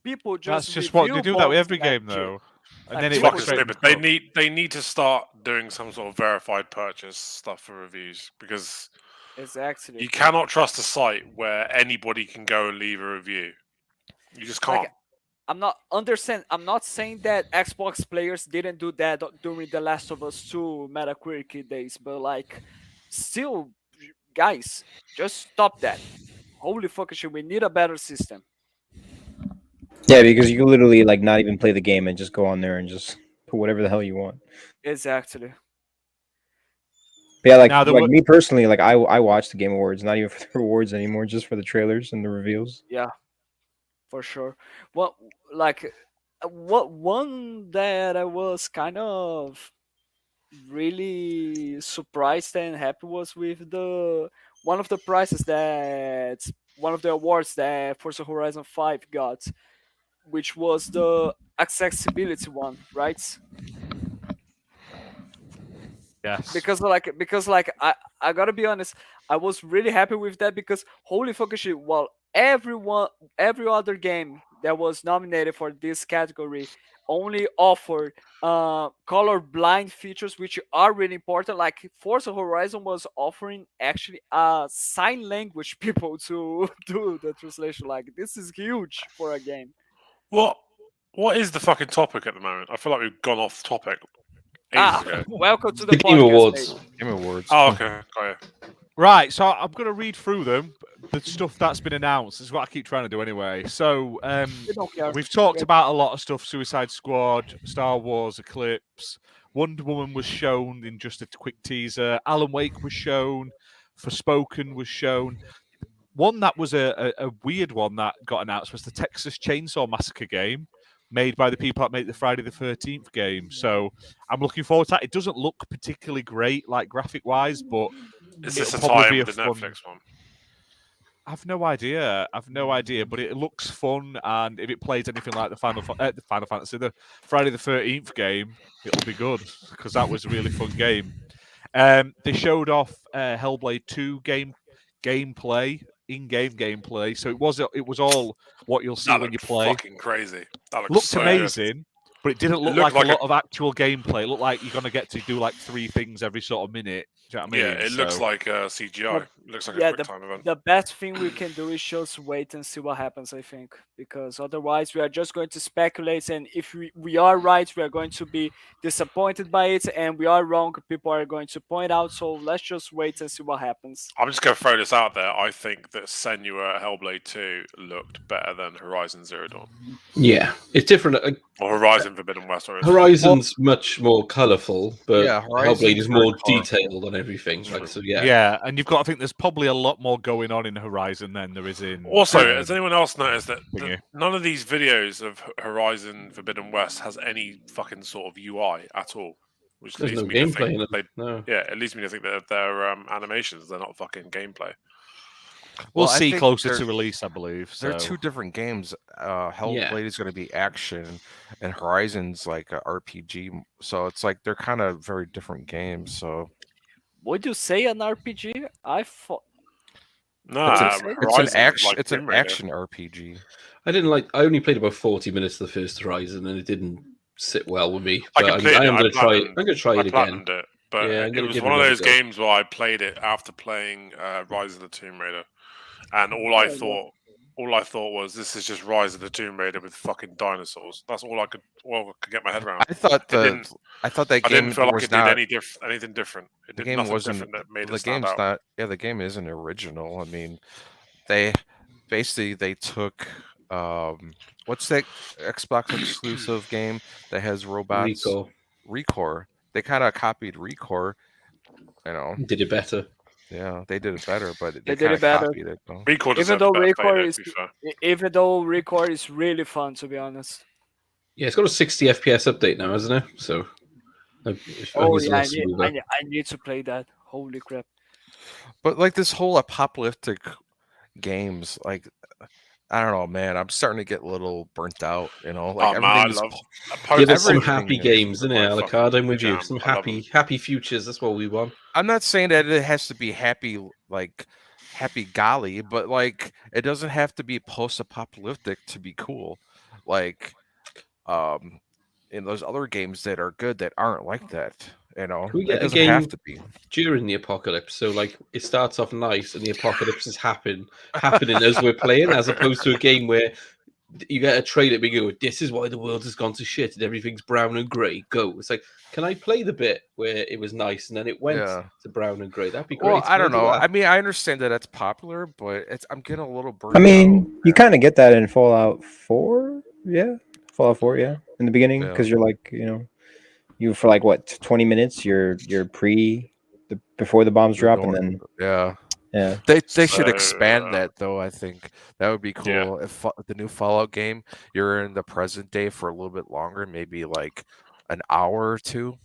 People That's just just what they review do that with bombs every that game, shit. though. And Like, then It's it people went fucking straight in the stupid. cup. They need to start doing some sort of verified purchase stuff for reviews because Exactly. you cannot trust a site where anybody can go and leave a review. You just can't. Like, I'm not saying that Xbox players didn't do that during the Last of Us 2 Metacritic days, but like, still, guys, just stop that. Holy fucking shit, we need a better system. Yeah, because you can literally like not even play the game and just go on there and just put whatever the hell you want. Exactly. But yeah, like Now, there like were- me personally, like I watch the Game Awards, not even for the rewards anymore, just for the trailers and the reveals. Yeah, for sure. What one that I was kind of really surprised and happy was with the one of the prizes that one of the awards that Forza Horizon 5 got, which was the accessibility one, right? Yes. Because I gotta be honest, I was really happy with that because holy fucking shit, well every other game that was nominated for this category only offered color blind features, which are really important. Like Forza Horizon was offering actually sign language people to do the translation. Like this is huge for a game. What is the fucking topic at the moment? I feel like we've gone off topic ages ago. Welcome to The the Game podcast, Awards. mate. Game Awards. Oh, okay. Got you. Right, so I'm going to read through them, the stuff that's been announced. This is what I keep trying to do anyway. So We don't care. we've talked Yeah. about a lot of stuff, Suicide Squad, Star Wars, Eclipse. Wonder Woman was shown in just a quick teaser. Alan Wake was shown. Forspoken was shown. One that was a weird one that got announced was the Texas Chainsaw Massacre game, made by the people that make the Friday the 13th game. So I'm looking forward to that. It doesn't look particularly great, like graphic-wise, but Is this a it'll probably tie be with a the fun- Netflix one? I've no idea. But it looks fun, and if it plays anything like the Final Fantasy, the Friday the 13th game, it'll be good because that was a really fun game. They showed off Hellblade 2 gameplay, in-game gameplay. So it was all what you'll see That when you looked play. fucking crazy. That looked Looked so amazing, but it didn't look looked like a like lot of actual gameplay. It looked like you're gonna get to do like 3 things every sort of minute. Do you know what I Good. mean? Yeah, it looks So- like CGI. It looks like Yeah, a quick time event. the best thing we can do is just wait and see what happens, I think, because otherwise we are just going to speculate, and if we are right, we are going to be disappointed by it, and we are wrong, people are going to point out. So let's just wait and see what happens. I'm just going to throw this out there. I think that Senua Hellblade 2 looked better than Horizon Zero Dawn. Yeah, it's different. Or Horizon Forbidden West. Or Horizon's much more colourful, but Yeah, Hellblade Horizon's is very more colourful. detailed on everything. Like, so yeah. Yeah, and you've got to think there's probably a lot more going on in Horizon than there is in. Also, has anyone else noticed that thingy. none of these videos of Horizon Forbidden West has any fucking sort of UI at all? Which There's leads no me to gameplay think in that it. No. yeah, it leads me to think that they're animations. They're not fucking gameplay. We'll Well, I see think closer they're- to release, I believe. They're so. two different games. Hellblade is going to be action, and Horizon's like a RPG. So it's like they're kind of very different games. So Would you say an RPG? No, it's Horizon an is action. like It's an Tomb Raider. action RPG. I didn't like. I only played about 40 minutes of the first Horizon, and it didn't sit well with me. I But completed I am it. going to try it. platinumed- I'm going to try I it again. platinumed it, but Yeah, I'm it gonna was give one it of another those go. games where I played it after playing Rise of the Tomb Raider, and all I thought was this is just Rise of the Tomb Raider with fucking dinosaurs. That's all I could get my head around. I thought didn't- I thought that I game didn't feel like was it not. did anything different. It The did game nothing wasn't. different that made The it stand game's out. not. Yeah, the game isn't original. I mean, they basically took what's that Xbox exclusive game that has robots? Rico. Recore. They kind of copied Recore, You know, Did it better. yeah, they did it better, but They they did kind it of better. copied it though. Recall Even deserved though a better fate, record though, is to be fair. even though record is really fun, to be honest. Yeah, it's got a 60 FPS update now, hasn't it? So I think Oh it's a yeah, lot smoother. I need to play that. Holy crap! But like this whole apocalyptic games, like I don't know, man. I'm starting to get a little burnt out. You know, like Oh man, I everything is love Give us some everything happy is- games, isn't it, my Alucard? fucking I'm with you. jam. Some I love 'em. happy futures. That's what we want. I'm not saying that it has to be happy, like happy golly, but like it doesn't have to be post-apocalyptic to be cool. Like, in those other games that are good that aren't like that. You know, Can we it get a doesn't have game to be. during the apocalypse? So like it starts off nice, and the apocalypse is happening as we're playing, as opposed to a game where you get a trailer and you go, "This is why the world has gone to shit and everything's brown and grey." Go. It's like, can I play the bit where it was nice and then it went Yeah. to brown and grey? That'd be great. Well, I Can don't do know. that? I mean, I understand that it's popular, but I'm getting a little burnt I mean, out. you kind of get that in Fallout 4. Yeah. Fallout 4, yeah. In the beginning, Yeah. because you're like, you for like what, 20 minutes, you're before the bombs drop, and then yeah. yeah. They should So, expand that though. I think that would be cool Yeah. if the new Fallout game you're in the present day for a little bit longer, maybe like an hour or two.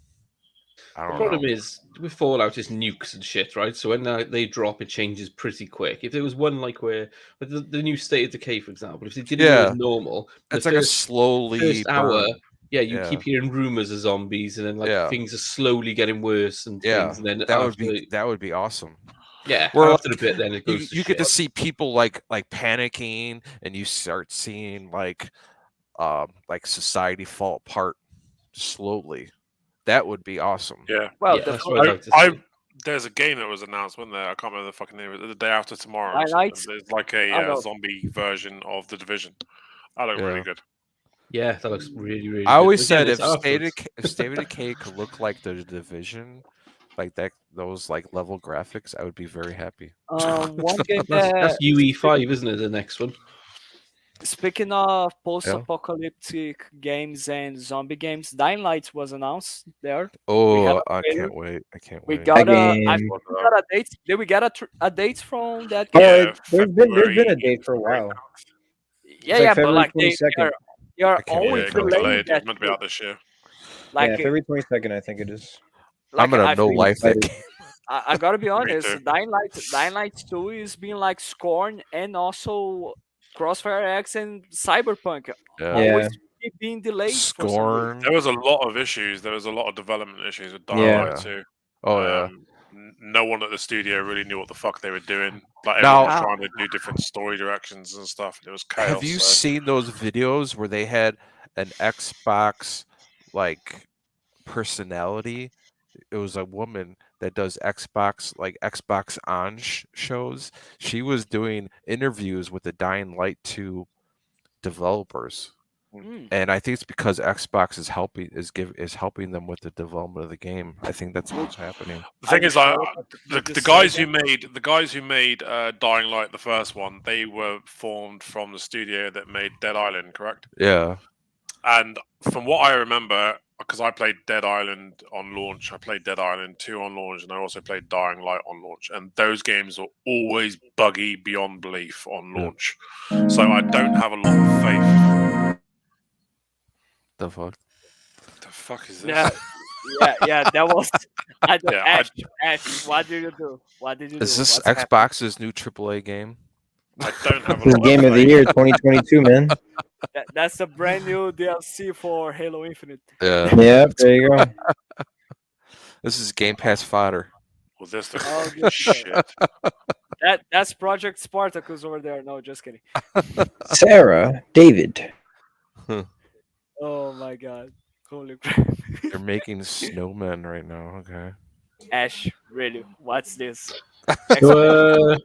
I The don't problem know. is with Fallout is nukes and shit, right? So when they drop, it changes pretty quick. If there was one like where with the new State of Decay, for example, if they didn't go Yeah. as normal, the It's like a first slowly hour, burn. yeah, you Yeah. keep hearing rumors of zombies, and then like Yeah. things are slowly getting worse and Yeah, things, and then that after, would be awesome. yeah, Where after like, a bit, then it goes to you shit. get to see people like panicking, and you start seeing like society fall apart slowly. That would be awesome. yeah. Well, Yeah, the that's what I'd like to I see. there's a game that was announced, wasn't there? I can't remember the fucking name. The day after tomorrow. Or Nine something. Nights? There's like I a know. zombie version of the Division. That looked really Yeah. good. Yeah, that looks really, really. I always good. Again, said it's if artwork. State of Decay could look like the Division, like that, those like level graphics, I would be very happy. One game That's that UE5, isn't it? The next one. speaking of post-apocalyptic games and zombie games, Dying Light was announced there. Oh, a I trailer. can't wait! I can't We wait. got game. I think we got a date. Did we get a date from that Oh, game? Yeah, there's been a February date for a while. Yeah, like yeah, but February like they 22nd. are I can't Yeah, always it got delaying delayed. It that was meant to be shit. out this year. Like, Yeah, February 22nd, I think it is. I'm gonna no pretty life that excited. game. I gotta be too. honest, Dying Light 2 is being like Scorn and also Crossfire X and Cyberpunk. Yeah. Always keep being delayed for some reason. Scorn. There was a lot of issues. There was a lot of development issues with Dying Yeah. Light too. Oh yeah. No one at the studio really knew what the fuck they were doing. Like Now- everyone was trying to do different story directions and stuff. It was chaos. Have you so- seen those videos where they had an Xbox like personality? It was a woman that does Xbox on shows. She was doing interviews with the Dying Light 2 developers. Mm. And I think it's because Xbox is helping them with the development of the game. I think that's what's happening. The thing is, the just guys say who made Dying Light, the first one, they were formed from the studio that made Dead Island, correct? Yeah. And from what I remember, because I played Dead Island on launch, I played Dead Island 2 on launch, and I also played Dying Light on launch. And those games are always buggy beyond belief on launch. So I don't have a lot of faith. The fuck? The fuck is this? Yeah, that was. I don't, Yeah, Ash, what did you do? What did you do? Is this What's happening? Xbox's new AAA game? I don't have a This is lot game of the faith. year 2022, man. That's a brand new DLC for Halo Infinite. Yeah. Yep, there you go. This is Game Pass fodder. Well, this looks Oh, like good shit. That's Project Spartacus over there. No, just kidding. Sarah, David. Oh my god. Holy crap. They're making snowmen right now. Okay. Ash, really? What's this? So,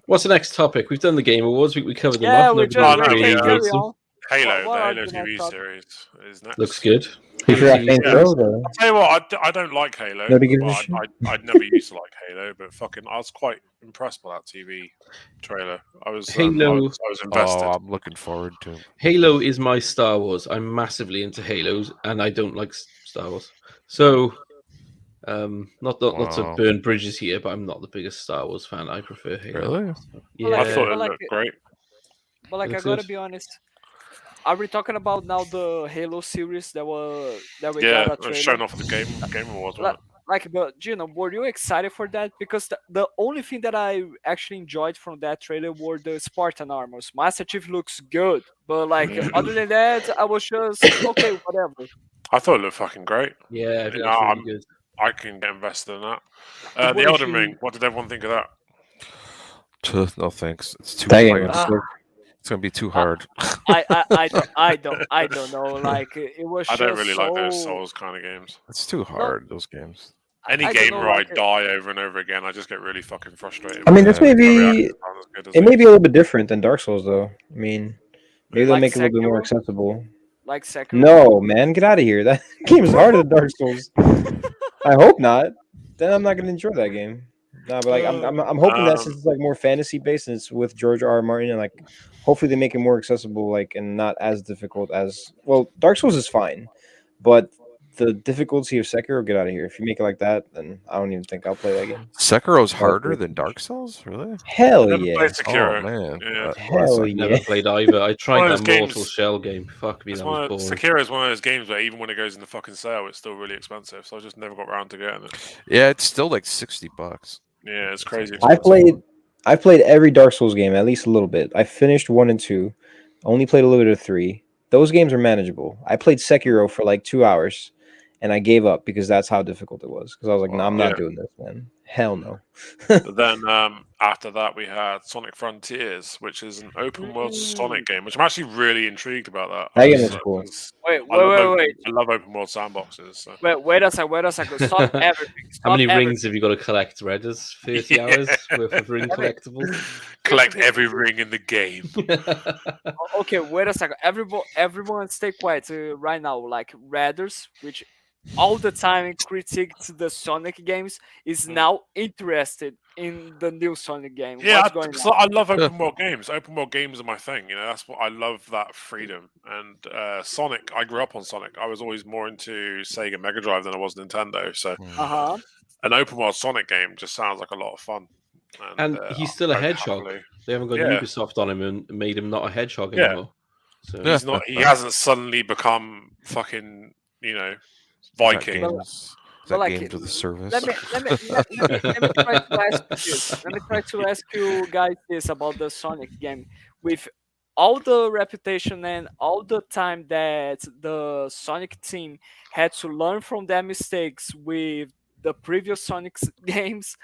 what's the next topic? We've done the Game Awards. We covered them Yeah, off. we Nobody just no, we we, can uh, carry rates them. on. Halo, What the are Halo the TV next topic? series is next. Looks good. You forgot Saints Yeah. Row, though. I'll tell you what, I don't like Halo. Nobody gives a Well, shit. I never used to like Halo, but fucking, I was quite impressed by that TV trailer. I was Halo- I was invested. Oh, I'm looking forward to it. Halo is my Star Wars. I'm massively into Halos, and I don't like Star Wars. So, Not to Wow. burn bridges here, but I'm not the biggest Star Wars fan. I prefer Halo. Really? So, Well, like, I yeah, thought but it like, looked great. but like, I looks gotta good. be honest. Are we talking about now the Halo series that we Yeah, got a it was trailer? shown off at the Game Awards, wasn't Like, but were you excited for that? Because the only thing that I actually enjoyed from that trailer were the Spartan armors. Master Chief looks good, but like Yeah. other than that, I was just okay, whatever. I thought it looked fucking great. Yeah, I think Yeah, it's really good. I can get invested in that. What The if Elden you- Ring. What did everyone think of that? No thanks. It's too That game hard. was Ah, sick. It's gonna be too hard. I don't know. Like it was I just don't really like those so. Souls kind of games. It's too hard. Those games. Any I don't game know, where I like, die over and over again, I just get really fucking frustrated. I mean, Yeah. this may The be reactions aren't as good as it may these. be a little bit different than Dark Souls, though. I mean, maybe they'll Like make it a little bit more Sekiro? accessible. Like Sekiro. No, man, get out of here. That game's harder than Dark Souls. I hope not. Then I'm not gonna enjoy that game. No, but like I'm hoping that since it's like more fantasy based and it's with George R. R. Martin, and like hopefully they make it more accessible, like and not as difficult as well. Dark Souls is fine, but the difficulty of Sekiro, get out of here. If you make it like that, then I don't even think I'll play that game. Sekiro's harder than Dark Souls, really? Hell Never yeah! played Oh Sekiro. man. Yeah. Hell I've never yeah! played either. I One tried of that those Mortal games- Shell game. Fuck me, It's that was boring. Sekiro is one of those games where even when it goes in the fucking sale, it's still really expensive. So I just never got around to getting it. Yeah, it's still like $60. Yeah, it's crazy. I expensive. I've played every Dark Souls game at least a little bit. I finished 1 and 2. Only played a little bit of 3. Those games are manageable. I played Sekiro for like 2 hours, and I gave up because that's how difficult it was. Because I was like, no, I'm not Yeah. doing this, man. Hell no. But then after that, we had Sonic Frontiers, which is an open world Sonic game, which I'm actually really intrigued about. That game is cool. Wait, I love open world sandboxes. So. wait a second. Stop everything. How many Stop rings have you got to collect, Redders? 30 Yeah. hours worth of ring collectibles? Collect every ring in the game. Okay, wait a second. Everyone, stay quiet right now. Like Redders, which all the time critiqued the Sonic games, is now interested in the new Sonic game. Yeah, What's going so on? I love open world games. Open world games are my thing. You know, that's what I love. That freedom and Sonic. I grew up on Sonic. I was always more into Sega Mega Drive than I was Nintendo. So Uh-huh. an open world Sonic game just sounds like a lot of fun. And he's still a I'd hedgehog. happily- They haven't got Yeah. Ubisoft on him and made him not a hedgehog Yeah. anymore. So Yeah. He's not. He hasn't suddenly become fucking. You know, Viking. Is But that like, game to the service? Let me try to ask you this. Let me try to ask you guys this about the Sonic game. With all the reputation and all the time that the Sonic team had to learn from their mistakes with the previous Sonic games,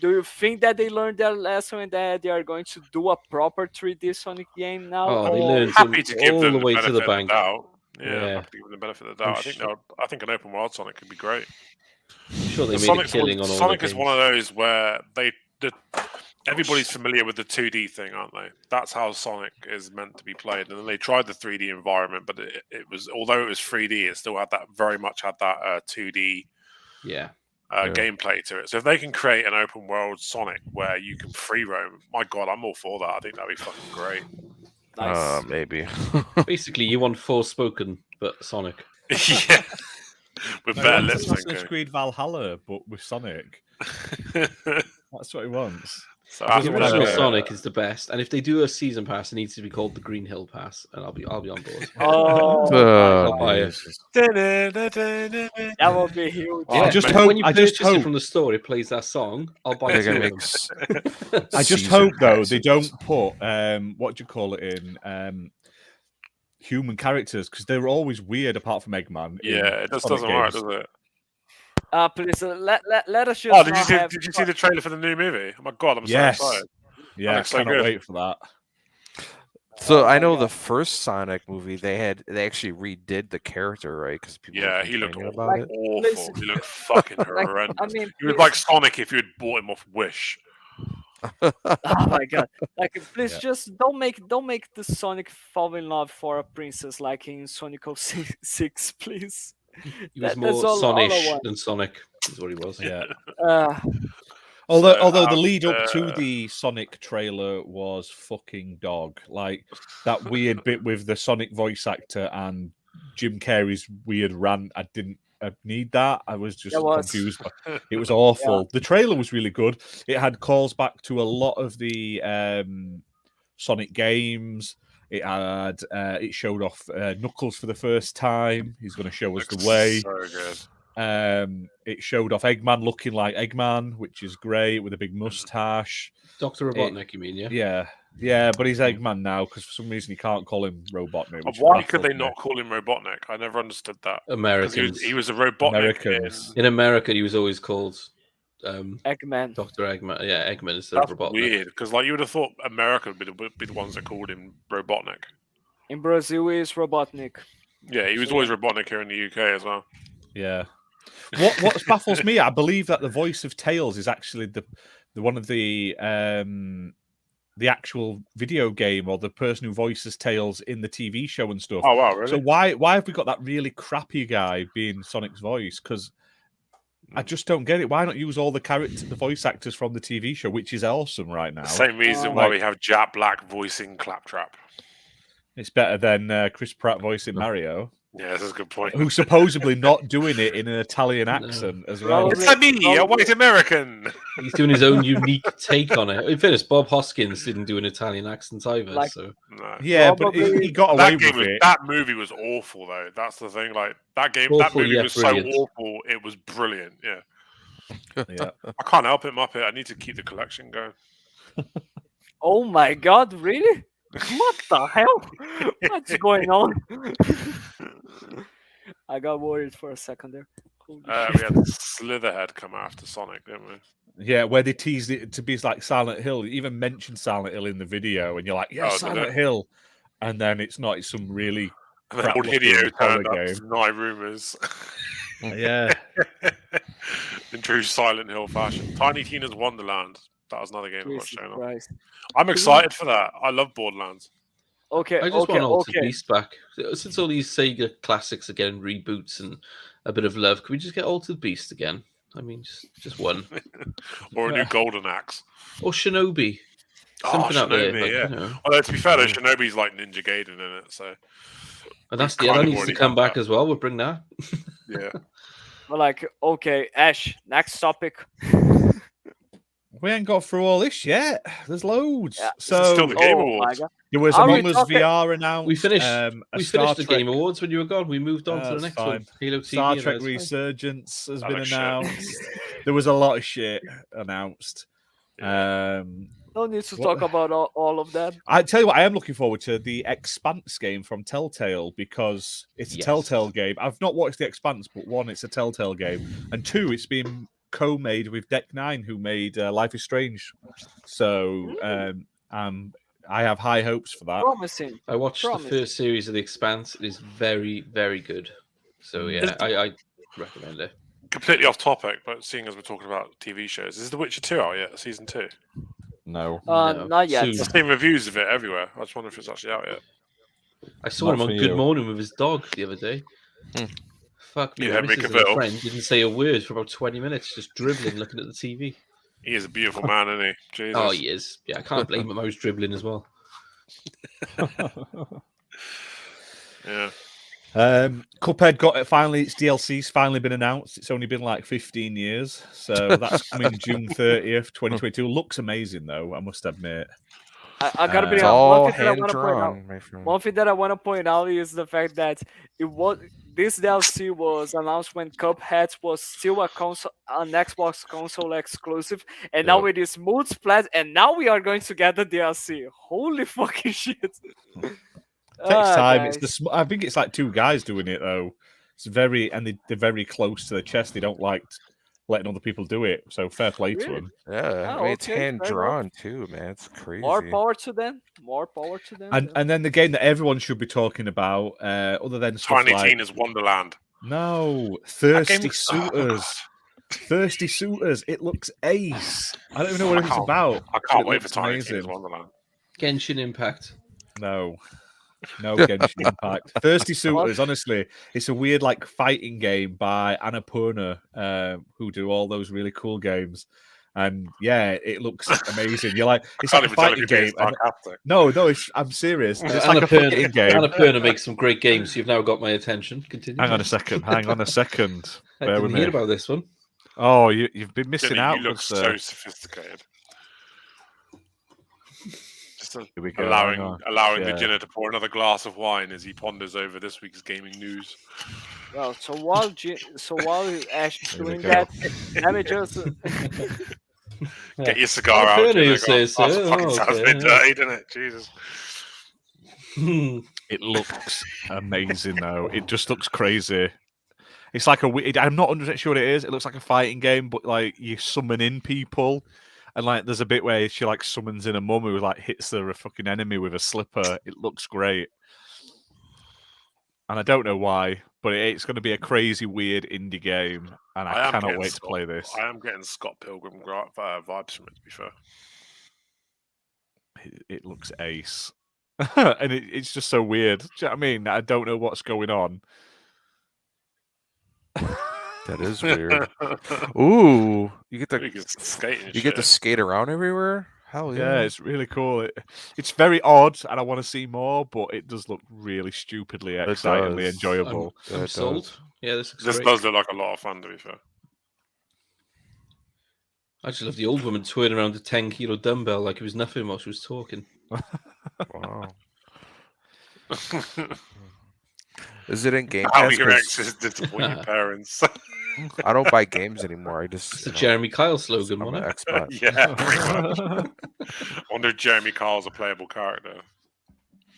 do you think that they learned their lesson and that they are going to do a proper 3D Sonic game now? Oh, they or- learned Happy to give all them the way to benefit the of bank. doubt. Yeah, Yeah. happy to give them the benefit of the doubt. I think an open world Sonic could be great. I'm sure they But made Sonic's a killing on all Sonic the is games. one of those where everybody's familiar with the 2D thing, aren't they? That's how Sonic is meant to be played. And then they tried the 3D environment, but it was, although it was 3D, it still had that 2D Yeah. gameplay to it. So if they can create an open world Sonic where you can free roam, my god, I'm all for that. I think that'd be fucking great. Nice. Maybe. Basically, you want Forspoken, but Sonic. Yeah, with No, he better wants lip Assassin's syncing. Creed Valhalla, but with Sonic. That's what he wants. So Doesn't The after wanna original do it. Sonic is the best, and if they do a season pass, it needs to be called the Green Hill Pass, and I'll be on board. Oh, I'll buy it. Jesus. that would be huge. Oh, Yeah, just man. hope- when you I just purchase it hope- from the store, it plays that song. I'll buy They're two gonna of make. them. I just season hope though they passes. don't put what do you call it in human characters because they were always weird apart from Eggman. in Yeah, it just Sonic doesn't work, games. does it? Please let us just. Oh, did you not see? have- Did you see the trailer for the new movie? Oh my god, I'm Yes. so excited. Yeah, I looks so cannot good. wait for that. So Oh I my know God. the first Sonic movie they actually redid the character, right? Because people were Yeah, he looked complaining awful. about it. Listen. He looked fucking Like, horrendous. I mean, He was please- like Sonic if you had bought him off Wish. oh my god! Like, please Yeah. just don't make the Sonic fall in love for a princess like in Sonic 06, please. He was That's more all I Sonish want. than Sonic, is what he was. Yeah. Uh, Although the So, lead up to uh, the Sonic trailer was fucking dog. Like that weird bit with the Sonic voice actor and Jim Carrey's weird rant. I didn't need that. I was just That was- confused. It was awful. The trailer was really good. It had calls back to a lot of the Sonic games. It had it showed off Knuckles for the first time. He's going to show us the way. So good. It showed off Eggman looking like Eggman, which is great with a big mustache. Dr. Robotnik, you mean, yeah? Yeah, but he's Eggman now because for some reason you can't call him Robotnik. which Why could baffles they me. not call him Robotnik? I never understood that. 'Cause Americans. He was a Robotnik. Americans. In America, he was always called Eggman. Dr. Eggman. Yeah, Eggman instead That's of Robotnik. weird because like you would have thought America would be the ones that called him Robotnik. In Brazil is Robotnik. Yeah, he was always Robotnik here in the UK as well. Yeah. What baffles me, I believe that the voice of Tails is actually the one of the actual video game or the person who voices Tails in the TV show and stuff. Oh wow, really? So why have we got that really crappy guy being Sonic's voice? Because I just don't get it. Why not use all the voice actors from the TV show, which is awesome right now? The same reason why we have Jack Black voicing Claptrap. It's better than Chris Pratt voicing Mario, Yeah, that's a good point. who's supposedly not doing it in an Italian accent as well. It's me, a white American. He's doing his own unique take on it. In fairness, Bob Hoskins didn't do an Italian accent either. Like- so No. Yeah, but he got away with it. That movie was awful though. That's the thing. Like that Awful, movie yet was brilliant. so awful. It was brilliant. Yeah, Yeah. I can't help it, Muppet. I need to keep the collection going. Oh my god, really? What the hell? What's going on? I got worried for a second there. Holy We shit. had Slitherhead come after Sonic, didn't we? Yeah, where they teased it to be like Silent Hill. You even mentioned Silent Hill in the video, and you're like, yeah, Oh, did Silent it? Hill. And then it's not, it's some really And then old crap-looking Hideo horror turned up game. to deny rumours. Yeah. In true Silent Hill fashion. Tiny Tina's Wonderland. That was another game that got Jesus shown off. Christ. I'm excited for that. I love Borderlands. Okay, I just want Altered okay. Beast back. Since all these Sega classics are getting reboots and a bit of love, can we just get Altered Beast again? I mean, just one. Or a new Golden Axe. Or Shinobi. Oh, Something out there. Shinobi, Like, yeah. you know. Although, to be fair, though, Shinobi's like Ninja Gaiden in it, so And that's We've that kind of needs to already come had back that. as well. We'll bring that. yeah. But like, okay, Ash, next topic. We ain't got through all this yet. There's loads. Yeah. This is still the Game Oh Awards. my god. There was Are we Among Us talking- VR announced. We finished. a We Star finished the Trek, Game Awards when you were gone. We moved on to the That's next fine. one. Halo TV. Star and Trek that's fine. Resurgence has That been looks shit. announced. There was a lot of shit announced. Yeah. No need to What- talk about all of that. I tell you what, I am looking forward to the Expanse game from Telltale because it's a Yes. Telltale game. I've not watched the Expanse, but one, it's a Telltale game, and two, it's been co-made with Deck Nine, who made Life is Strange. So I have high hopes for that. Promising. I watched the Promise. first series of The Expanse. It is very, very good. So yeah, I recommend it. Completely off topic, but seeing as we're talking about TV shows, is The Witcher 2 out yet? Season 2? No, No, Not yet. soon. I've seen reviews of it everywhere. I just wonder if it's actually out yet. I saw Not him on for Good you. Morning with his dog the other day. Fuck me, Yeah, my Henry missus and a Cavill. friend didn't say a word for about 20 minutes, just dribbling, looking at the TV. He is a beautiful man, isn't he? Jesus. Oh, he is. Yeah, I can't blame him. I was dribbling as well. Yeah. Cuphead got it finally. Its DLC's finally been announced. It's only been like 15 years, so that's coming June 30th, 2022. Looks amazing though, I must admit. I gotta be It's It's honest. all One thing that I hand want to point out. drawn, my friend. One thing that I want to point out is the fact that this DLC was announced when Cuphead was still an Xbox console exclusive, and now it is multi-plat, and now we are going to get the DLC. Holy fucking shit! Takes time. Guys. It's I think it's like two guys doing it though. It's very they're very close to the chest. They don't like letting other people do it. So fair play to Really? them. Yeah, I Oh, mean, it's okay, hand fair enough. drawn too, man. It's crazy. More power to them. More power to them. And then the game that everyone should be talking about, other than stuff Tiny like Tina's Wonderland. no That game Thirsty looks- Suitors. Thirsty Suitors. It looks ace. I don't even know what it's about. I but can't it wait for looks Tiny amazing. Tina's Wonderland. Genshin Impact. No Genshin Impact. Thirsty Suitors, honestly, it's a weird like fighting game by Annapurna, who do all those really cool games. And yeah, it looks amazing. You're like, it's Can't like a even tell if fighting you're being game. And- sarcastic. no, I'm serious. It's like a Annapurna, fighting game. Annapurna makes some great games. You've now got my attention. Continue. Hang on a second. I Bear with didn't hear me. about this one. Oh, you've been missing Billy, out. you look with, so sophisticated. Just Here we go. hang on. allowing the Yeah. Jenner to pour another glass of wine as he ponders over this week's gaming news. Well, so while Ash is Here we doing go. that, let me just Get your cigar out. Annapurna, Jenner, you go on. say so. That fucking Oh, sounds a okay, bit yeah. dirty, doesn't it? Jesus. It looks amazing, though. It just looks crazy. It's like I'm not 100% sure what it is. It looks like a fighting game, but like you summon in people, and like there's a bit where she like summons in a mum who like hits the fucking enemy with a slipper. It looks great, and I don't know why, but it's going to be a crazy, weird indie game, and I am cannot getting wait to play this. I am getting Scott Pilgrim vibes from it, to be fair. It looks ace, and it's just so weird. Do you know what I mean? I don't know what's going on. That is weird. Ooh, you get You to can skate and you get to shit. skate around everywhere. Hell Yeah, yeah! it's really cool. It's very odd, and I want to see more, but it does look really stupidly, excitingly does. enjoyable. I'm it sold. does. Yeah, this looks This great. does look like a lot of fun, to be fair. I just love the old woman twirling around a 10-kilo dumbbell like it was nothing while she was talking. Wow. Is it in Game How Pass? your 'Cause exes disappoint your parents. I don't buy games anymore. I just It's the Jeremy Kyle slogan, I'm an wasn't it? Xbox. Yeah, pretty much. I wonder if Jeremy Kyle's a playable character.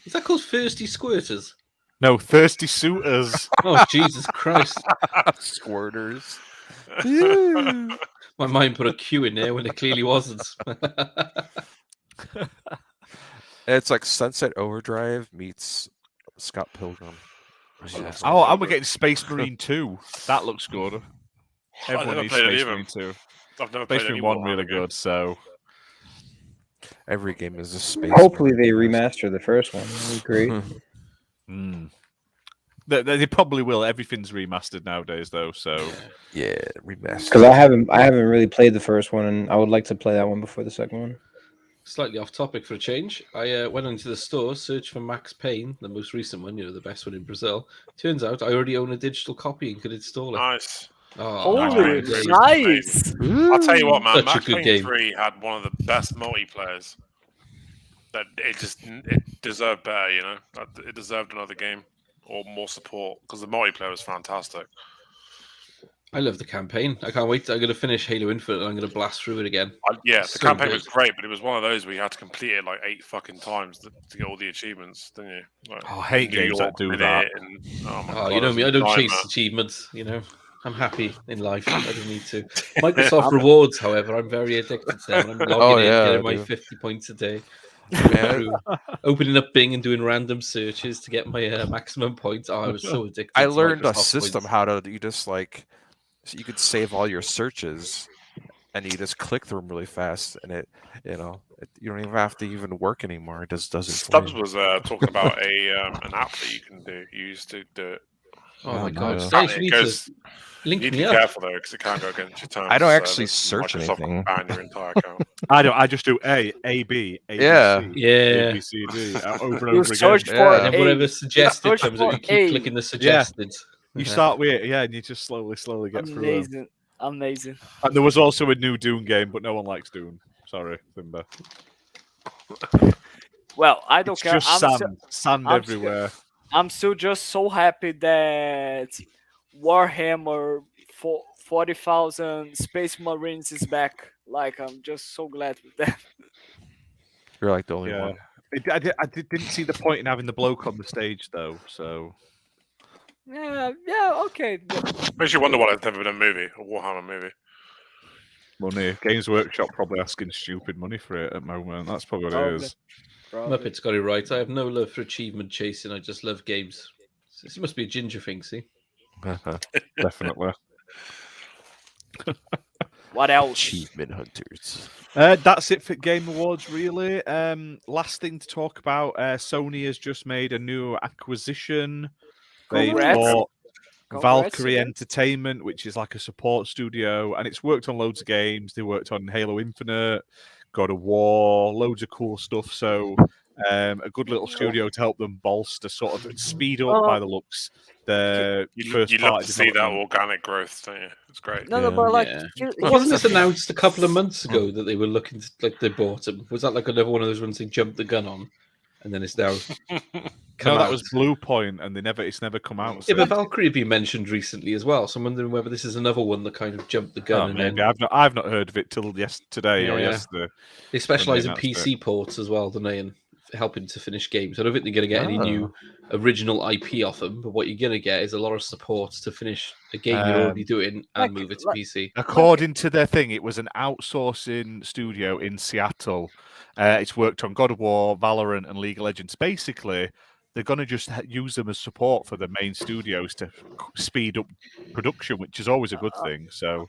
Is that called Thirsty Squirters? No, thirsty suitors. Oh, Jesus Christ. Squirters. My mind put a Q in there when it clearly wasn't. It's like Sunset Overdrive meets Scott Pilgrim. Yeah. Oh, and we're getting Space Marine 2. That looks good. I've Everyone never needs played any Space of them. Marine 2. I've never Space played any Marine 1 Warhammer really games. good, so Every game is a space. Hopefully they Marine. remaster the first one. That'd be great. They probably will. Everything's remastered nowadays, though. So Yeah, remastered. Because I haven't really played the first one, and I would like to play that one before the second one. Slightly off topic for a change. I went into the store, searched for Max Payne, the most recent one, the best one in Brazil. Turns out I already own a digital copy and could install it. Nice. Oh, holy Nice. nice. I'll tell you what, man. Such a Max good Payne game. 3 had one of the best multiplayers. That it deserved better, you know. It deserved another game or more support because the multiplayer was fantastic. I love the campaign. I can't wait. I'm going to finish Halo Infinite and I'm going to blast through it again. Yeah, the So campaign good. was great, but it was one of those where you had to complete it like 8 fucking times to get all the achievements, didn't you? Like, I hate New games that York do with that. it and, oh my Oh, God, you know it was me. a I don't nightmare. chase achievements. I'm happy in life. I don't need to. Microsoft Rewards, however, I'm very addicted to them. I'm logging in, getting my dude. 50 points a day. Man, Through, opening up Bing and doing random searches to get my maximum points. Oh, I was so addicted. I to learned a Microsoft system points. how to you just like so you could save all your searches and you just click through them really fast and you don't even have to even work anymore. It just does it. Stubbs For you. was talking about an app that you can use to do it. Oh my no. god! Yeah. Stace, you It need goes- to You link need to me be up. careful though, because it can go against your terms. I don't of actually service, and search Microsoft can anything. ban your entire account. I don't. I just do A, B, A, B, Yeah. C, Yeah. A, B, C, D, over and You over search again. for Yeah. And A. whatever suggested search comes up, for you keep A. clicking the suggested. You start with and you just slowly get through them. Amazing. Amazing. And there was also a new Doom game, but no one likes Doom. Sorry, Timber. Well, I don't It's care. just I'm sand, sand I'm everywhere. I'm still just so happy that Warhammer 40,000 Space Marines is back. Like, I'm just so glad with that. You're like the only Yeah. one. I didn't see the point in having the bloke on the stage though. So Yeah, okay. Makes you wonder why there's never been a movie, a Warhammer movie. money, Games Workshop probably asking stupid money for it at the moment. That's probably what it is. Probably. Muppets got it right. I have no love for achievement chasing. I just love games. This must be a ginger thing, see? Definitely. What else? Achievement hunters. That's it for Game Awards, really. Last thing to talk about: Sony has just made a new acquisition. They Congrats. bought Congrats to Valkyrie them. Entertainment, which is like a support studio, and it's worked on loads of games. They worked on Halo Infinite, God of War, loads of cool stuff. So a good little studio to help them bolster, sort of speed up by the looks. The first You love party to see that development. organic growth, don't you? It's great. No, but like, Yeah. here's Wasn't the this thing. announced a couple of months ago that they were looking to, like, they bought them? Was that like another one of those ones they jumped the gun on, and then it's now come No, that out? was Blue Point, and it's never come out. Yeah, So. but Valkyrie had been mentioned recently as well. So I'm wondering whether this is another one that kind of jumped the gun. Oh, and maybe then I've not heard of it till today or Yeah. yesterday. they specialize in announced PC ports as well, don't they? And helping to finish games. I don't think they're going to get any new original IP off them, but what you're going to get is a lot of support to finish a game you're already doing and move it to PC. According to their thing, it was an outsourcing studio in Seattle. It's worked on God of War, Valorant, and League of Legends. Basically, they're going to just use them as support for the main studios to speed up production, which is always a good thing. So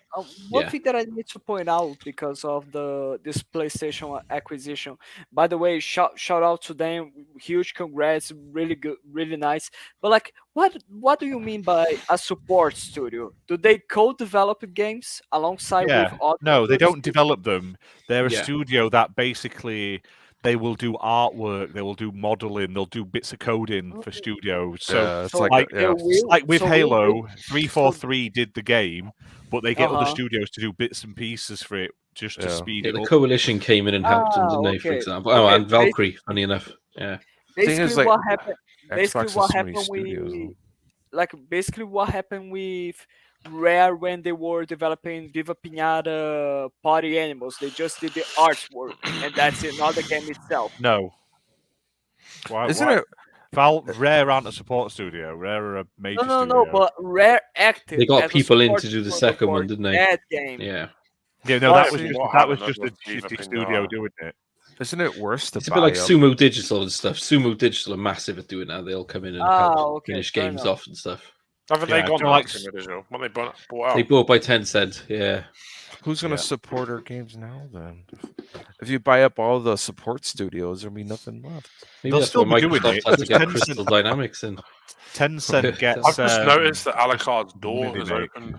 One Yeah. thing that I need to point out because of this PlayStation acquisition. By the way, shout out to them. Huge congrats, really good, really nice. But like, what do you mean by a support studio? Do they co-develop games alongside with other? No, they other don't develop them. They're a Yeah. studio that basically they will do artwork, they will do modeling, they'll do bits of coding for studios. So Yeah, it's so like, like- they will- like with so will Halo, they- 343 did the game, but they get other Uh-huh. studios to do bits and pieces for it just to Yeah. speed Yeah, it the up. Coalition came in and helped them, didn't they, for okay. example? Oh, Okay, and Valkyrie, funny enough. Yeah. thing Basically, is, like, what happened? Basically, Xbox what has so many happened studios. with basically what happened with Rare when they were developing Viva Pinata Party Animals. They just did the artwork, and that's it, not the game itself. No. Why, Isn't why? it? Rare aren't a support studio. Rare are a major No, studio. but Rare acted. They got as a people in support to do the studio second for one, didn't they? That game. Yeah. Yeah, no, Well, that was see, just what that was happened, just a that was shitty Viva studio Pinata. doing it. Isn't it worse to It's a buy bit like up? Sumo Digital and stuff. Sumo Digital are massive at doing that. They'll come in and help Okay, finish fair games enough. off and stuff. Haven't Yeah, they gone so to like- Sumo Digital? When they bought out? They bought by Tencent. Yeah. Who's going to Yeah. support our games now then? If you buy up all the support studios, there'll be nothing left. Maybe They'll that's still why be doing Microsoft it. had to get Tencent- Crystal Dynamics in. Tencent gets. I've just noticed that Alucard's door money has they make. opened.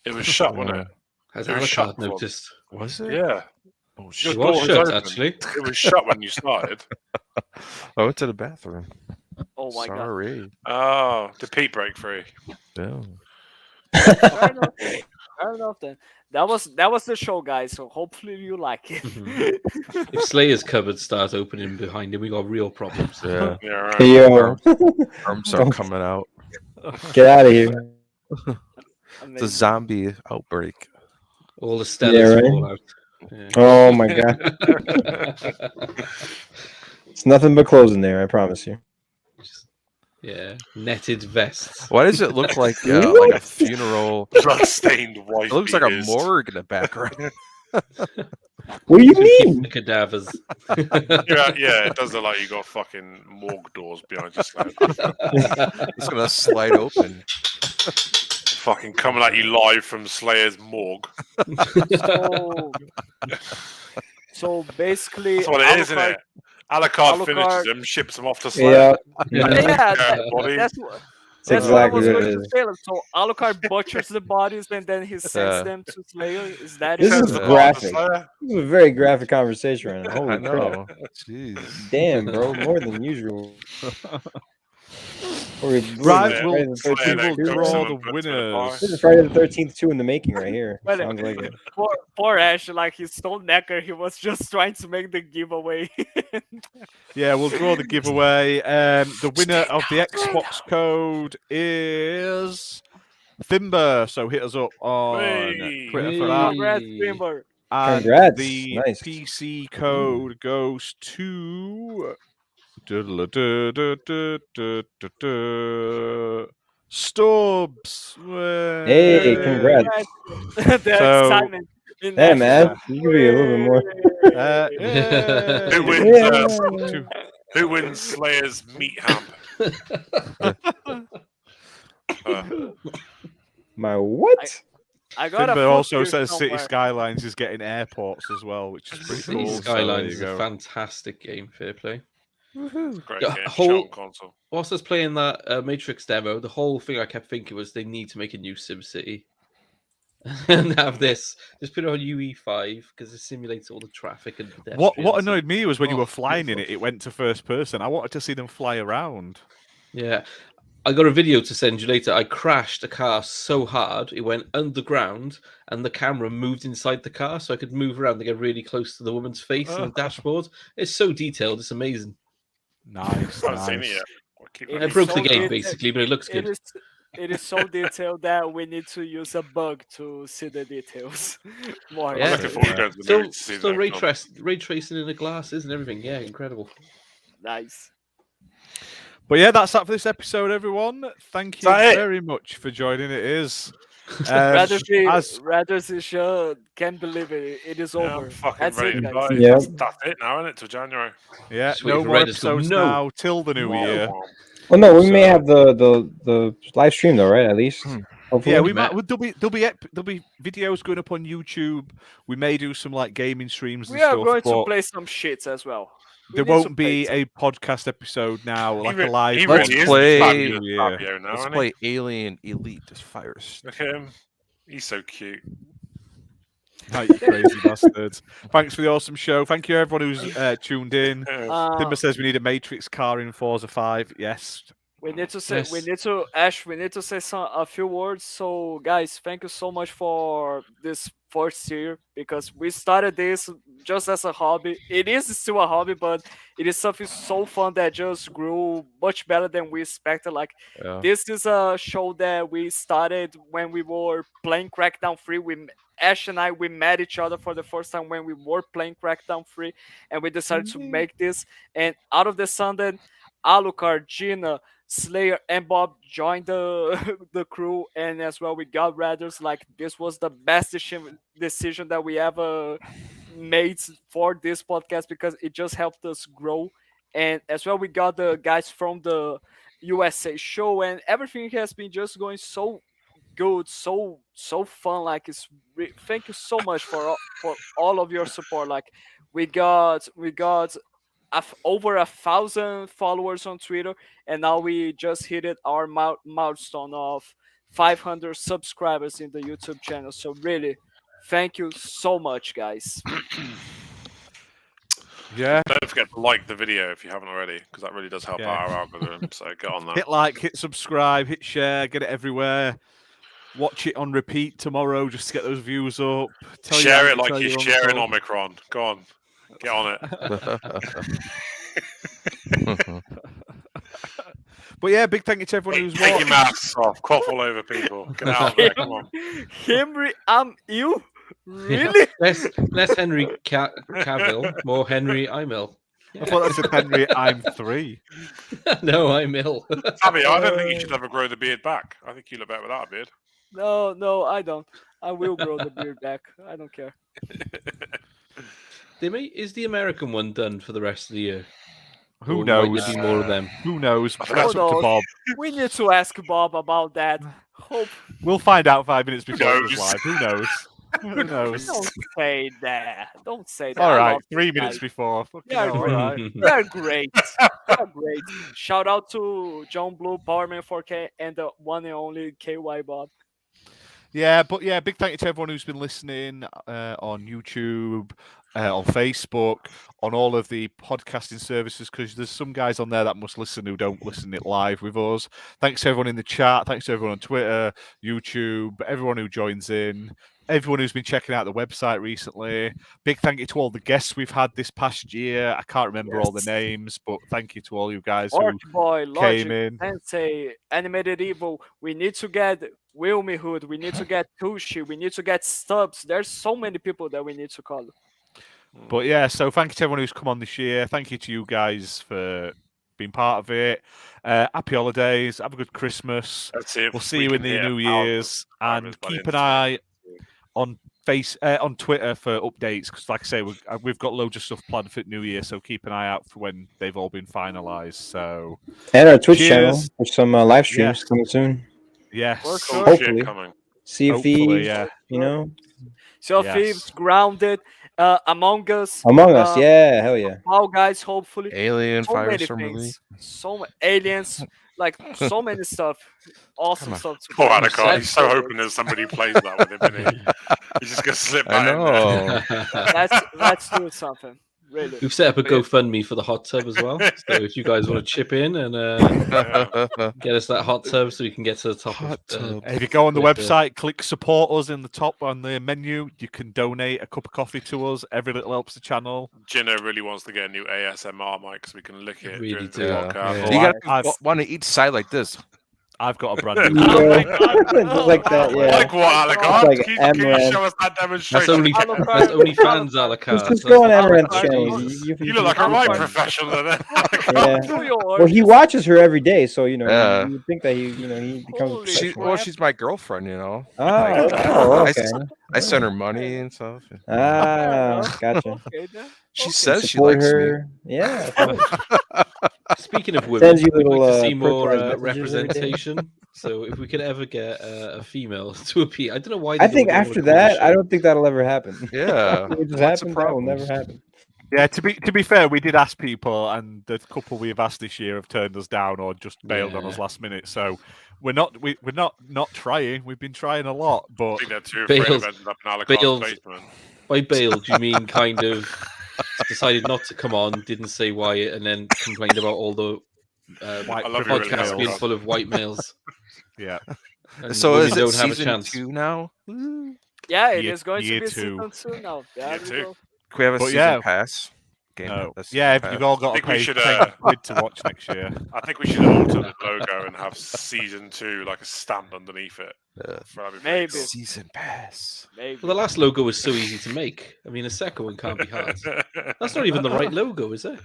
It was shut, wasn't it? Has It was shut Alucard for- noticed? Was it? Yeah. Oh, It shit. door was was shut, open. actually. It was shut when you started. I went to the bathroom. Oh my god. Sorry. Oh, did Pete break free? No. Fair enough. Fair enough then. That was the show, guys. So hopefully you like it. If Slayer's cupboard starts opening behind him, we got real problems. Yeah. Yeah, right. Hey, yo, Arms are Don't- coming out. get out of here. It's a Amazing. zombie outbreak. All the Stellas right. fall out. Yeah. Oh my god. It's nothing but clothes in there, I promise you. Yeah, netted vests. Why does it look like a funeral? Blood-stained white. It looks like a beaters. morgue in the background. What do you Keep mean? the cadavers. Yeah, it does look like you got fucking morgue doors behind your slab. It's gonna slide open. Fucking coming at you live from Slayer's morgue. So basically, That's what it is, isn't Alucard- it? Alucard Alucard- finishes them, ships them off to Slayer. Yeah, Yeah, Bodies. that's what. That's That's what I exactly was what going it to is. say. So Alucard butchers the bodies and then he sends Yeah. them to Slayer. Is that This it? is Sends them off to graphic. Slayer. This is a very graphic conversation right now. I Holy crap. know. Jeez. Damn, bro, more than usual. Right, Yeah, we'll Slayer we then will cooks draw them the and puts them in a winners. This is Friday the 13th 2 in the making right here. Well, Sounds like it. Poor Ash, like he's so necker, he was just trying to make the giveaway. Yeah, we'll draw the giveaway. The winner of the Xbox code is Thimber. So hit us up on Hey. Twitter for that. Congrats, Hey. Timber. And Congrats. the Nice. PC code goes to Stubbs. Hey, congrats. The So- excitement. in Hey, Ash's man. eyes. You can be a little bit more. Yay. Who wins? Yeah. Who wins Slayer's meat ham? My what? I got a Timber foot also here says City somewhere. Skylines is getting airports as well, which is pretty City cool. So there Skylines you is a go. fantastic game. Fair play. Great The game. whole- Shot on console. Whilst I was playing that Matrix demo, the whole thing I kept thinking was they need to make a new SimCity and have this. Just put it on UE5 because it simulates all the traffic and What pedestrians. annoyed me was when you Oh, were flying in beautiful. it went to first person. I wanted to see them fly around. Yeah. I got a video to send you later. I crashed a car so hard it went underground, and the camera moved inside the car, so I could move around and get really close to the woman's face on the dashboard. It's so detailed; it's amazing. Nice, I haven't seen it nice. yet. I'll keep It I is broke so the game detailed- basically, but it looks It good. is it is so detailed that we need to use a bug to see the details more. I'm Yeah. looking forward to going to the Still, movie to see the still next one. ray tracing in the glasses and everything. Yeah, incredible. Nice. But yeah, that's that for this episode, everyone. Thank you that it? very much for joining. It is. Rather can't believe it. It is Yeah, over. I'm fucking That's ready it, to guys. buy. Yeah. That's it now, isn't it? Till January. Yeah, Just wait no for more Reddit to go, episodes "No." now till the new year. Well, no, we may So- have the live stream though, right? At least. Hopefully. Yeah, we Matt. might. There'll be videos going up on YouTube. We may do some like gaming streams and We are stuff. going to but play some shits as well. We there need to won't play be some. a podcast episode now, like He a live. he one really is play- fabulous New Year. Fabio now, Let's isn't play Alien Elite as Fires. he? Look at him. He's so cute. Right, you crazy bastards. Thanks for the awesome show. Thank you everyone who's tuned in. Timber says we need a Matrix car in Forza 5. Yes. We need to say we Yes. need to Ash, we need to say a few words. So guys, thank you so much for this first year because we started this just as a hobby. It is still a hobby, but it is something so fun that just grew much better than we expected. Like Yeah. this is a show that we started when we were playing Crackdown 3. Ash and I we met each other for the first time when we were playing Crackdown 3 and we decided to make this, and out of the sun then Alucard, Gina, Slayer, and Bob joined the the crew, and as well we got Raiders. Like this was the best decision that we ever made for this podcast because it just helped us grow, and as well we got the guys from the USA show, and everything has been just going so good, so fun. Like thank you so much for all of your support. Like we got over 1,000 followers on Twitter, and now we just hit our milestone of 500 subscribers in the YouTube channel. So really, thank you so much, guys. Yeah. Don't forget to like the video if you haven't already, because that really does help Yeah. out our algorithm. So get on that. Hit like, hit subscribe, hit share, get it everywhere. Watch it on repeat tomorrow just to get those views up. Share it like you're sharing Omicron. Go on, get on it. But yeah, big thank you to everyone who's Take your watched. masks off. Cough all over people. Get out there. Come on. Henry, I'm you? Really? Less Henry Cavill, more Henry Imel. I thought that said Henry, I'm 3. No, Imel. Abby, I don't think you should ever grow the beard back. I think you look better without a beard. No, I don't. I will grow the beard back. I don't care. Is the American one done for the rest of the year? Who Or might knows? there be more of them? Who knows? Who That's up to knows? Bob. We need to ask Bob about that. Hope. We'll find out 5 minutes before it knows? goes live. Who knows? Who knows? Don't say that. Don't say that. All I right, love 3 you minutes guys. before. Fucking Yeah, hell, all great. right. They're great. They're great. Shout out to John Blue, Powerman 4K, and the one and only KY Bob. Yeah, but yeah, big thank you to everyone who's been listening on YouTube, on Facebook, on all of the podcasting services, because there's some guys on there that must listen who don't listen it live with us. Thanks to everyone in the chat. Thanks to everyone on Twitter, YouTube, everyone who joins in, everyone who's been checking out the website recently. Big thank you to all the guests we've had this past year. I can't remember all the names, but thank you to all you guys who Boy, Logic, came in. Sensei, Animated Evil. We need to get Wilmy Hood. We need to get Tushi. We need to get Stubbs. There's so many people that we need to call. But yeah, so thank you to everyone who's come on this year. Thank you to you guys for being part of it. Happy holidays. Have a good Christmas. Let's see if We'll see we you in can the hit New 1,000 Year's, subscribers and by the keep end an of eye on Twitter for updates. Because, like I say, we've got loads of stuff planned for New Year, so keep an eye out for when they've all been finalised. So, And our Twitch channel Cheers. for some live streams coming soon. yes, For Cool sure. shit Hopefully. coming. Sea of Hopefully, Thieves, yeah. you know. So Yes. Thieves, Grounded, Among Us, Among Us, yeah, hell yeah. Fall Guys, hopefully. Alien, So Fire many Storm Elite. things. So many aliens, like so many stuff. Awesome Come on. stuff. To Poor play. Anacar, That's he's so good. hoping that somebody plays that with him, isn't he? He's just gonna slip I that in there. know. Let's do something. Really. We've set up a But yeah. GoFundMe for the hot tub as well. So if you guys want to chip in and get us that hot tub so we can get to the top Hot of tub. If you go on the Twitter. website, click support us in the top on the menu. You can donate a cup of coffee to us. Every little helps the channel. Gino really wants to get a new ASMR mic so we can lick it Really during the do. podcast. Yeah. Oh, You gotta I've- have one on each side like this. I've got a brand new. Oh my God, Just like that, no. yeah. Like what, It's Alec? like Can you Amaranth. show us that That's demonstration? only Alucard. that's only fans, Alucard. Alaka. Just go on Alucard. Amaranth's Alucard. channel. You look like a right Alucard. professional then. Yeah. Do yours. Well, he watches her every day, so you know Yeah. you think that he becomes a Holy professional. Well, she's my girlfriend, you know. Oh, okay. I send her money and stuff. Gotcha. Okay, then. She Okay. says she Support likes her. Yeah. of course. Speaking of women, Sends you we'd like little, to see more personalized messages every day. representation. So if we could ever get a female to appear, I don't know why. I they think don't wanna after call the that, I show. don't think that'll ever happen. Yeah. It just What's the happened. That will problem? never happen. Yeah, to be fair, we did ask people, and the couple we've asked this year have turned us down or just bailed on us last minute. So we're not trying. We've been trying a lot, I but think they're too afraid of Bales- ending up in Alucard's Bales- basement. By bailed, you mean kind of decided not to come on, didn't say why, and then complained about all the White I love you really podcasts well, being Rob. full of white males. yeah, And So women is it don't have a season chance. 2 now? Yeah, it Year- is going to year be two. season 2 now. There Year we two. go. Can we have a But season yeah. pass? Game no, a season yeah. pass? You've all got to think we pay should, 10 quid to watch next year. I think we should alter the logo and have season 2 like a stamp underneath it. Yeah. That'd be pretty Maybe. cool. Season pass. Maybe. Well, the last logo was so easy to make. I mean, a second one can't be hard. That's not even the right logo, is it?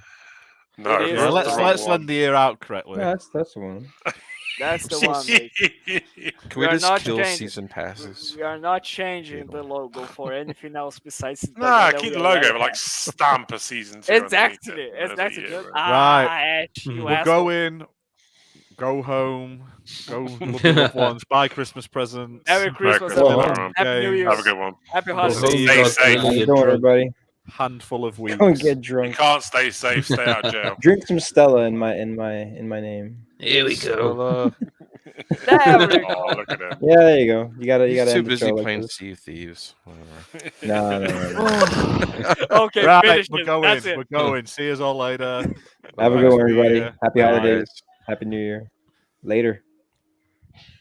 No, It is. Yeah, the let's wrong let's one. lend the ear out correctly. Yeah, that's the one. That's the one. mate. Can We we are just not kill changing. season passes? We are not changing the logo for anything else besides the Nah, one that keep we the logo, already but like have. stamp a season 2. Exactly. underneath it. Exactly. Yeah, Just, right. you We're asshole. going. Go home. Go love your loved ones. Buy Christmas presents. Merry Christmas, Christmas, everyone. everyone. Happy New Games. Year. Have a good one. Happy Go holidays. home, Stay God safe. willing, How's it and going, drunk. everybody? Handful of weeks. Go and get You drunk. can't stay safe, stay out of jail. Drink some Stella in my name. Here we go. Well, There we go. Oh, look at him. Yeah, there you go. You gotta he's too end the busy show like playing this. Sea of Thieves. Whatever. No. Okay, Right, finish we're it. going. That's it. We're going. See us all later. Have a good one, everybody. Happy Bye. holidays. Happy New Year. Later.